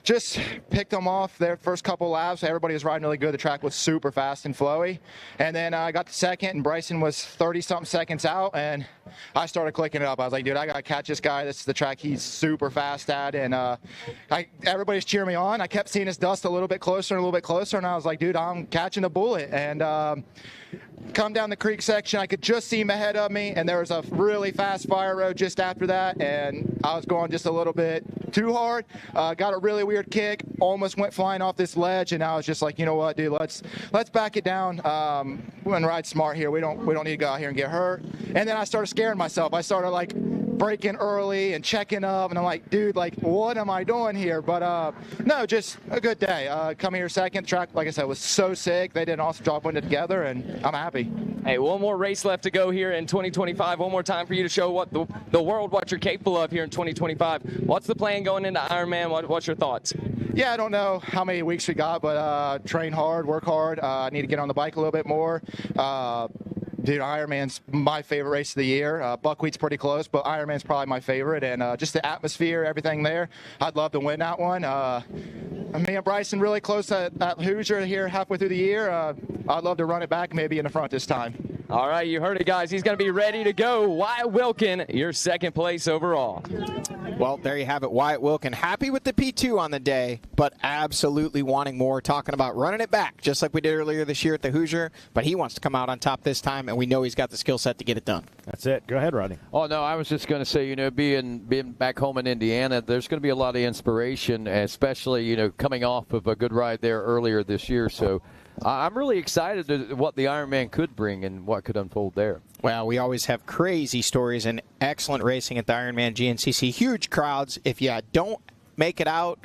just picked them off their first couple laps. Everybody was riding really good. The track was super fast and flowy. And then I got to 2nd, and Bryson was 30-something seconds out, and I started clicking it up. I was like, dude, I got to catch this guy. This is the track he's super fast at. And everybody's cheering me on. I kept seeing his dust a little bit closer and a little bit closer, and I was like, dude, I'm catching a bullet. And come down the creek section, I could just see him ahead of me, and there was a really fast fire road just after that, and I was going just a little bit too hard. Got a really weird kick, almost went flying off this ledge, and I was just like, you know what, dude, let's back it down. We're gonna ride smart here. We don't need to go out here and get hurt. And then I started scaring myself. I started like braking early and checking up, and I'm like, dude, like, what am I doing here? But no, just a good day. Coming here 2nd, track, like I said, was so sick. They did an awesome job putting it together, and I'm happy. Hey, one more race left to go here in 2025. One more time for you to show what the world what you're capable of here in 2025. What's the plan going into Ironman? What's your thoughts? Yeah, I don't know how many weeks we got, but train hard, work hard. I need to get on the bike a little bit more. Dude, Ironman's my favorite race of the year. Buckwheat's pretty close, but Ironman's probably my favorite. And just the atmosphere, everything there, I'd love to win that one. Me and Bryson really close at Hoosier here halfway through the year. I'd love to run it back, maybe in the front this time. All right, you heard it, guys. He's going to be ready to go. Wyatt Wilkin, your 2nd place overall. Well, there you have it. Wyatt Wilkin, happy with the P2 on the day, but absolutely wanting more, talking about running it back, just like we did earlier this year at the Hoosier, but he wants to come out on top this time, and we know he's got the skill set to get it done. That's it. Go ahead, Rodney. Oh, no, I was just going to say, being back home in Indiana, there's going to be a lot of inspiration, especially, coming off of a good ride there earlier this year. So I'm really excited to what the Ironman could bring and what could unfold there. Well, we always have crazy stories and excellent racing at the Ironman GNCC. Huge crowds. If you don't make it out,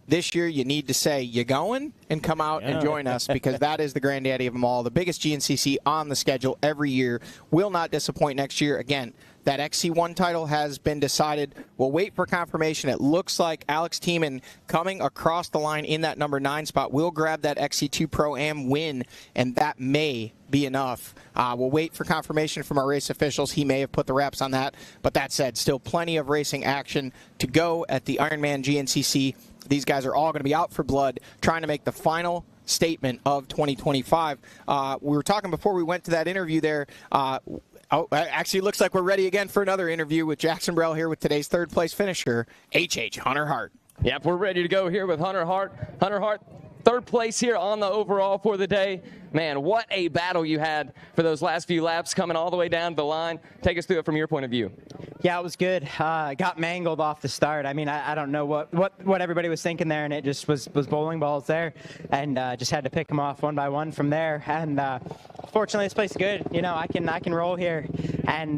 This year, you need to say, you going? And come out and join us, because that is the granddaddy of them all. The biggest GNCC on the schedule every year. Will not disappoint next year. Again, that XC1 title has been decided. We'll wait for confirmation. It looks like Alex Tiemann coming across the line in that number 9 spot will grab that XC2 Pro-Am win, and that may be enough. We'll wait for confirmation from our race officials. He may have put the wraps on that. But that said, still plenty of racing action to go at the Ironman GNCC. These guys are all going to be out for blood, trying to make the final statement of 2025. We were talking before we went to that interview there. Actually, looks like we're ready again for another interview with Jackson Burrell here with today's third-place finisher, Hunter Hart. Yep, we're ready to go here with Hunter Hart. Hunter Hart, third place here on the overall for the day. Man, what a battle you had for those last few laps coming all the way down the line. Take us through it from your point of view. Yeah, it was good. Got mangled off the start. I mean, I don't know what everybody was thinking there, and it just was bowling balls there, and just had to pick them off one by one from there. And fortunately, this place is good. You know, I can roll here, and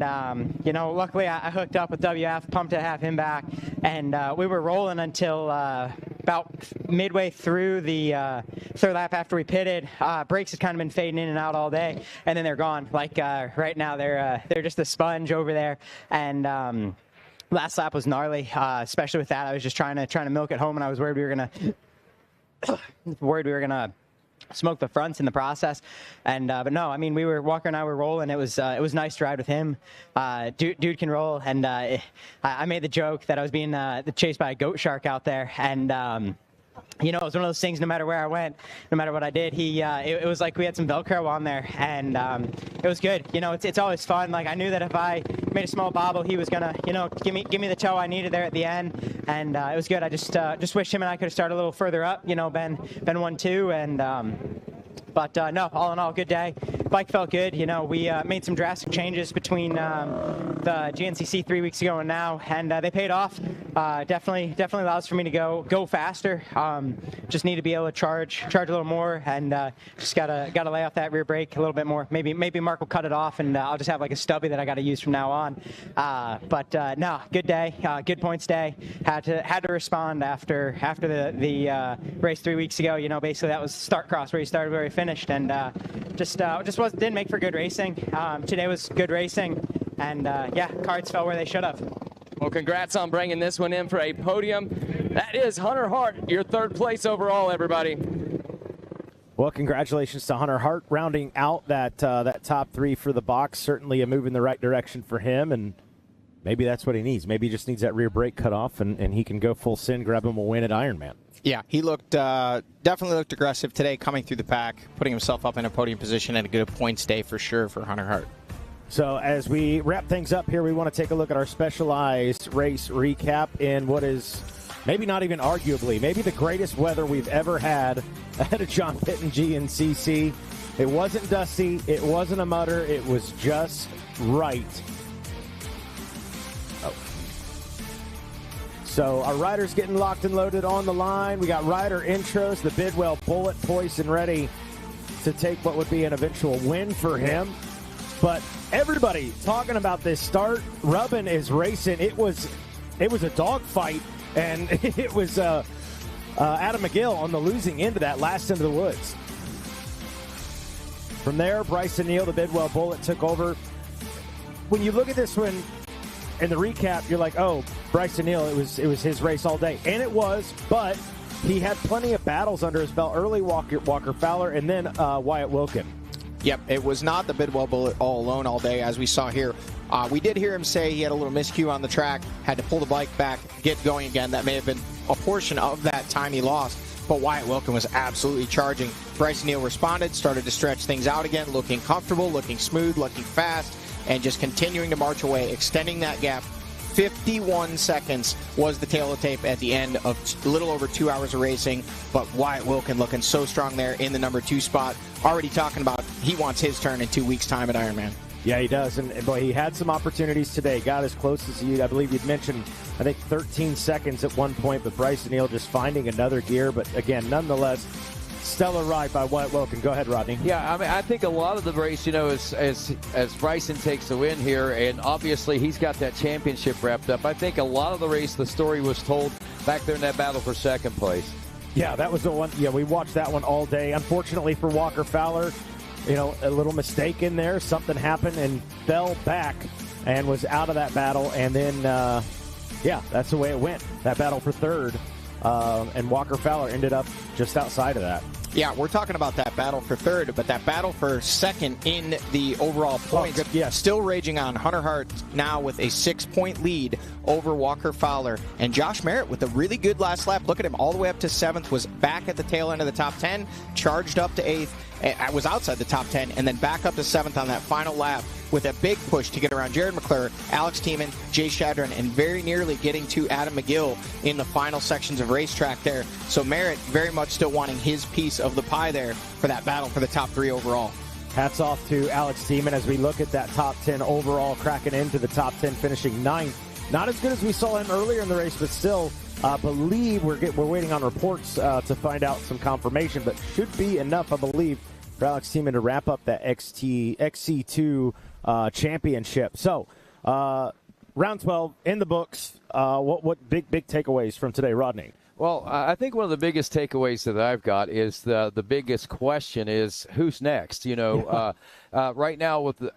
you know, luckily I hooked up with WF, pumped to have him back, and we were rolling until about midway through the third lap after we pitted. Brakes had kind of been fading in and out all day, and then they're gone. Like right now, they're just a sponge over there, and last lap was gnarly, especially with that. I was just trying to milk it home, and I was worried we were gonna smoke the fronts in the process. And but no, I mean, Walker and I were rolling. It was nice to ride with him. Dude can roll, and I made the joke that I was being chased by a goat shark out there, and you know, it was one of those things, no matter where I went, no matter what I did, it was like we had some Velcro on there, and it was good. You know, it's always fun. Like, I knew that if I made a small bobble, he was going to, you know, give me the toe I needed there at the end, and it was good. I just wish him and I could have started a little further up, you know, been 1-2, and but no, all in all, good day. Bike felt good. You know, we made some drastic changes between the GNCC 3 weeks ago and now, and they paid off. Definitely allows for me to go faster. Just need to be able to charge a little more, and just gotta lay off that rear brake a little bit more. Maybe Mark will cut it off, and I'll just have like a stubby that I got to use from now on. But no, good day, good points day. Had to respond after the race 3 weeks ago. You know, basically that was start cross where you started where you finished, and didn't make for good racing. Today was good racing, and yeah, cards fell where they should have. Well, congrats on bringing this one in for a podium. That is Hunter Hart, your third place overall, everybody. Well, congratulations to Hunter Hart, rounding out that top three for the box. Certainly a move in the right direction for him, and maybe that's what he needs. Maybe he just needs that rear brake cut off, and he can go full send, grab him a win at Ironman. Yeah, he definitely looked aggressive today, coming through the pack, putting himself up in a podium position, and a good points day for sure for Hunter Hart. So as we wrap things up here, we want to take a look at our specialized race recap in what is maybe not even arguably, maybe the greatest weather we've ever had at a John Penton GNCC. It wasn't dusty. It wasn't a mutter. It was just right. Oh. So our riders getting locked and loaded on the line. We got rider intros. The Bidwell Bullet poised and ready to take what would be an eventual win for him. But everybody talking about this start. Rubbin is racing. It was a dogfight, and it was Adam McGill on the losing end of that last end of the woods. From there, Bryson Neal, the Bidwell Bullet, took over. When you look at this one in the recap, you're like, oh, Bryson Neal, it was his race all day. And it was, but he had plenty of battles under his belt. Early Walker Fowler, and then Wyatt Wilkin. Yep, it was not the Bidwell Bullet all alone all day, as we saw here. We did hear him say he had a little miscue on the track, had to pull the bike back, get going again. That may have been a portion of that time he lost, but Wyatt Wilkin was absolutely charging. Bryson Neal responded, started to stretch things out again, looking comfortable, looking smooth, looking fast, and just continuing to march away, extending that gap. 51 seconds was the tail of tape at the end of a little over 2 hours of racing, but Wyatt Wilkin looking so strong there in the number 2 spot, already talking about he wants his turn in 2 weeks' time at Ironman. Yeah, he does, and boy, he had some opportunities today. Got as close as I believe you'd mentioned, I think 13 seconds at one point, but Bryson Neal just finding another gear, but again, nonetheless, stellar ride by Wyatt Wilkin. Go ahead, Rodney. Yeah, I mean, I think a lot of the race, you know, as Bryson takes the win here, and obviously he's got that championship wrapped up. I think a lot of the race, the story was told back there in that battle for second place. Yeah, that was the one. Yeah, we watched that one all day. Unfortunately for Walker Fowler, a little mistake in there. Something happened and fell back and was out of that battle. And then, that's the way it went. That battle for third. And Walker Fowler ended up just outside of that. Yeah, we're talking about that battle for third, but that battle for second in the overall points still raging on. Hunter Hart now with a 6-point lead over Walker Fowler. And Josh Merritt with a really good last lap. Look at him, all the way up to 7th, was back at the tail end of the top 10, charged up to 8th, was outside the top 10, and then back up to 7th on that final lap with a big push to get around Jared McClure, Alex Tiemann, Jay Shadron, and very nearly getting to Adam McGill in the final sections of racetrack there. So Merritt very much still wanting his piece of the pie there for that battle for the top 3 overall. Hats off to Alex Tiemann as we look at that top 10 overall, cracking into the top 10, finishing 9th. Not as good as we saw him earlier in the race, but still believe we're waiting on reports to find out some confirmation, but should be enough, I believe, for Alex Tiemann to wrap up that XC2 championship. So, round 12 in the books. What big takeaways from today, Rodney? Well, I think one of the biggest takeaways that I've got is the biggest question is who's next? Right now with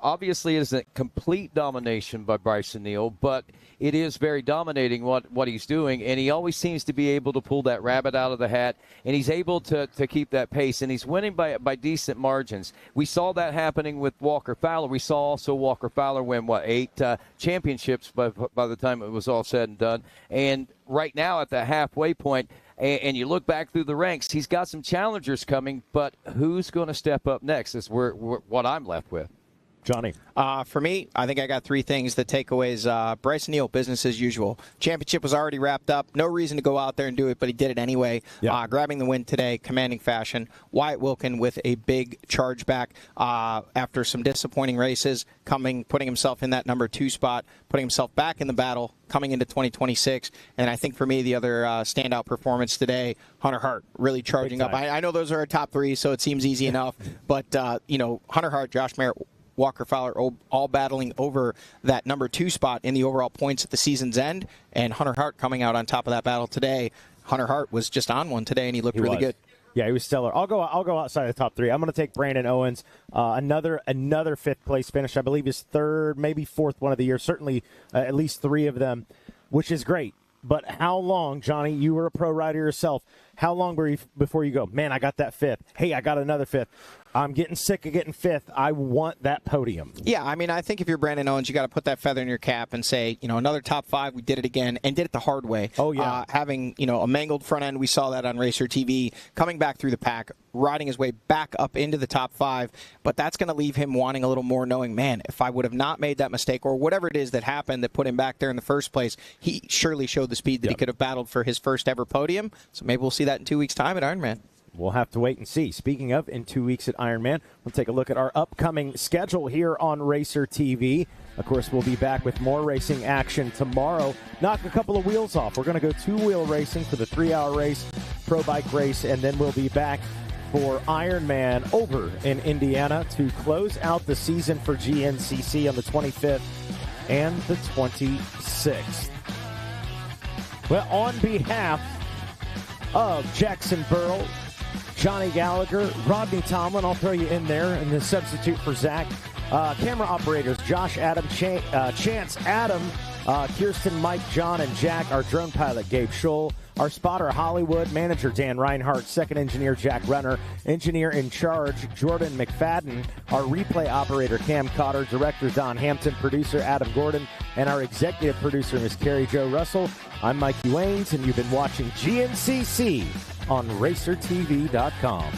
obviously it isn't complete domination by Bryson Neal, but it is very dominating what he's doing, and he always seems to be able to pull that rabbit out of the hat, and he's able to keep that pace, and he's winning by decent margins. We saw that happening with Walker Fowler. We saw also Walker Fowler win, 8 championships by the time it was all said and done, and right now at the halfway point, and you look back through the ranks, he's got some challengers coming, but who's going to step up next is what I'm left with. Johnny? For me, I think I got 3 things. The takeaways, Bryson Neal, business as usual. Championship was already wrapped up. No reason to go out there and do it, but he did it anyway. Yeah. Grabbing the win today, commanding fashion. Wyatt Wilkin with a big charge back after some disappointing races, putting himself in that number 2 spot, putting himself back in the battle, coming into 2026. And I think for me, the other standout performance today, Hunter Hart really charging up. I know those are our top 3, so it seems easy enough. But, Hunter Hart, Josh Merritt, Walker Fowler all battling over that number 2 spot in the overall points at the season's end, and Hunter Hart coming out on top of that battle today. Hunter Hart was just on one today, and he looked really good. Yeah, he was stellar. I'll go outside the top 3. I'm going to take Brandon Owens, another 5th place finish. I believe his 3rd, maybe 4th one of the year. Certainly at least 3 of them, which is great. But how long, Johnny? You were a pro rider yourself. How long before you go, man, I got that 5th. Hey, I got another 5th. I'm getting sick of getting 5th. I want that podium. Yeah, I think if you're Brandon Owens, you got to put that feather in your cap and say, another top 5. We did it again and did it the hard way. Oh, yeah. Having, a mangled front end. We saw that on Racer TV. Coming back through the pack, riding his way back up into the top 5. But that's going to leave him wanting a little more, knowing, man, if I would have not made that mistake or whatever it is that happened that put him back there in the first place, he surely showed the speed that he could have battled for his first ever podium. So maybe we'll see that in 2 weeks' time at Ironman. We'll have to wait and see. Speaking of, in 2 weeks at Ironman, we'll take a look at our upcoming schedule here on Racer TV. Of course, we'll be back with more racing action tomorrow. Knock a couple of wheels off. We're going to go 2-wheel racing for the 3-hour race, pro bike race, and then we'll be back for Ironman over in Indiana to close out the season for GNCC on the 25th and the 26th. Well, on behalf of Jackson Burrell, Johnny Gallagher, Rodney Tomlin, I'll throw you in there, and the substitute for Zach. Camera operators, Josh Adam, Chance Adam, Kirsten, Mike, John, and Jack. Our drone pilot, Gabe Scholl. Our spotter, Hollywood. Manager, Dan Reinhardt. Second engineer, Jack Runner. Engineer in charge, Jordan McFadden. Our replay operator, Cam Cotter. Director, Don Hampton. Producer, Adam Gordon. And our executive producer, Ms. Carrie Jo Russell. I'm Mikey Waynes, and you've been watching GNCC on RacerTV.com.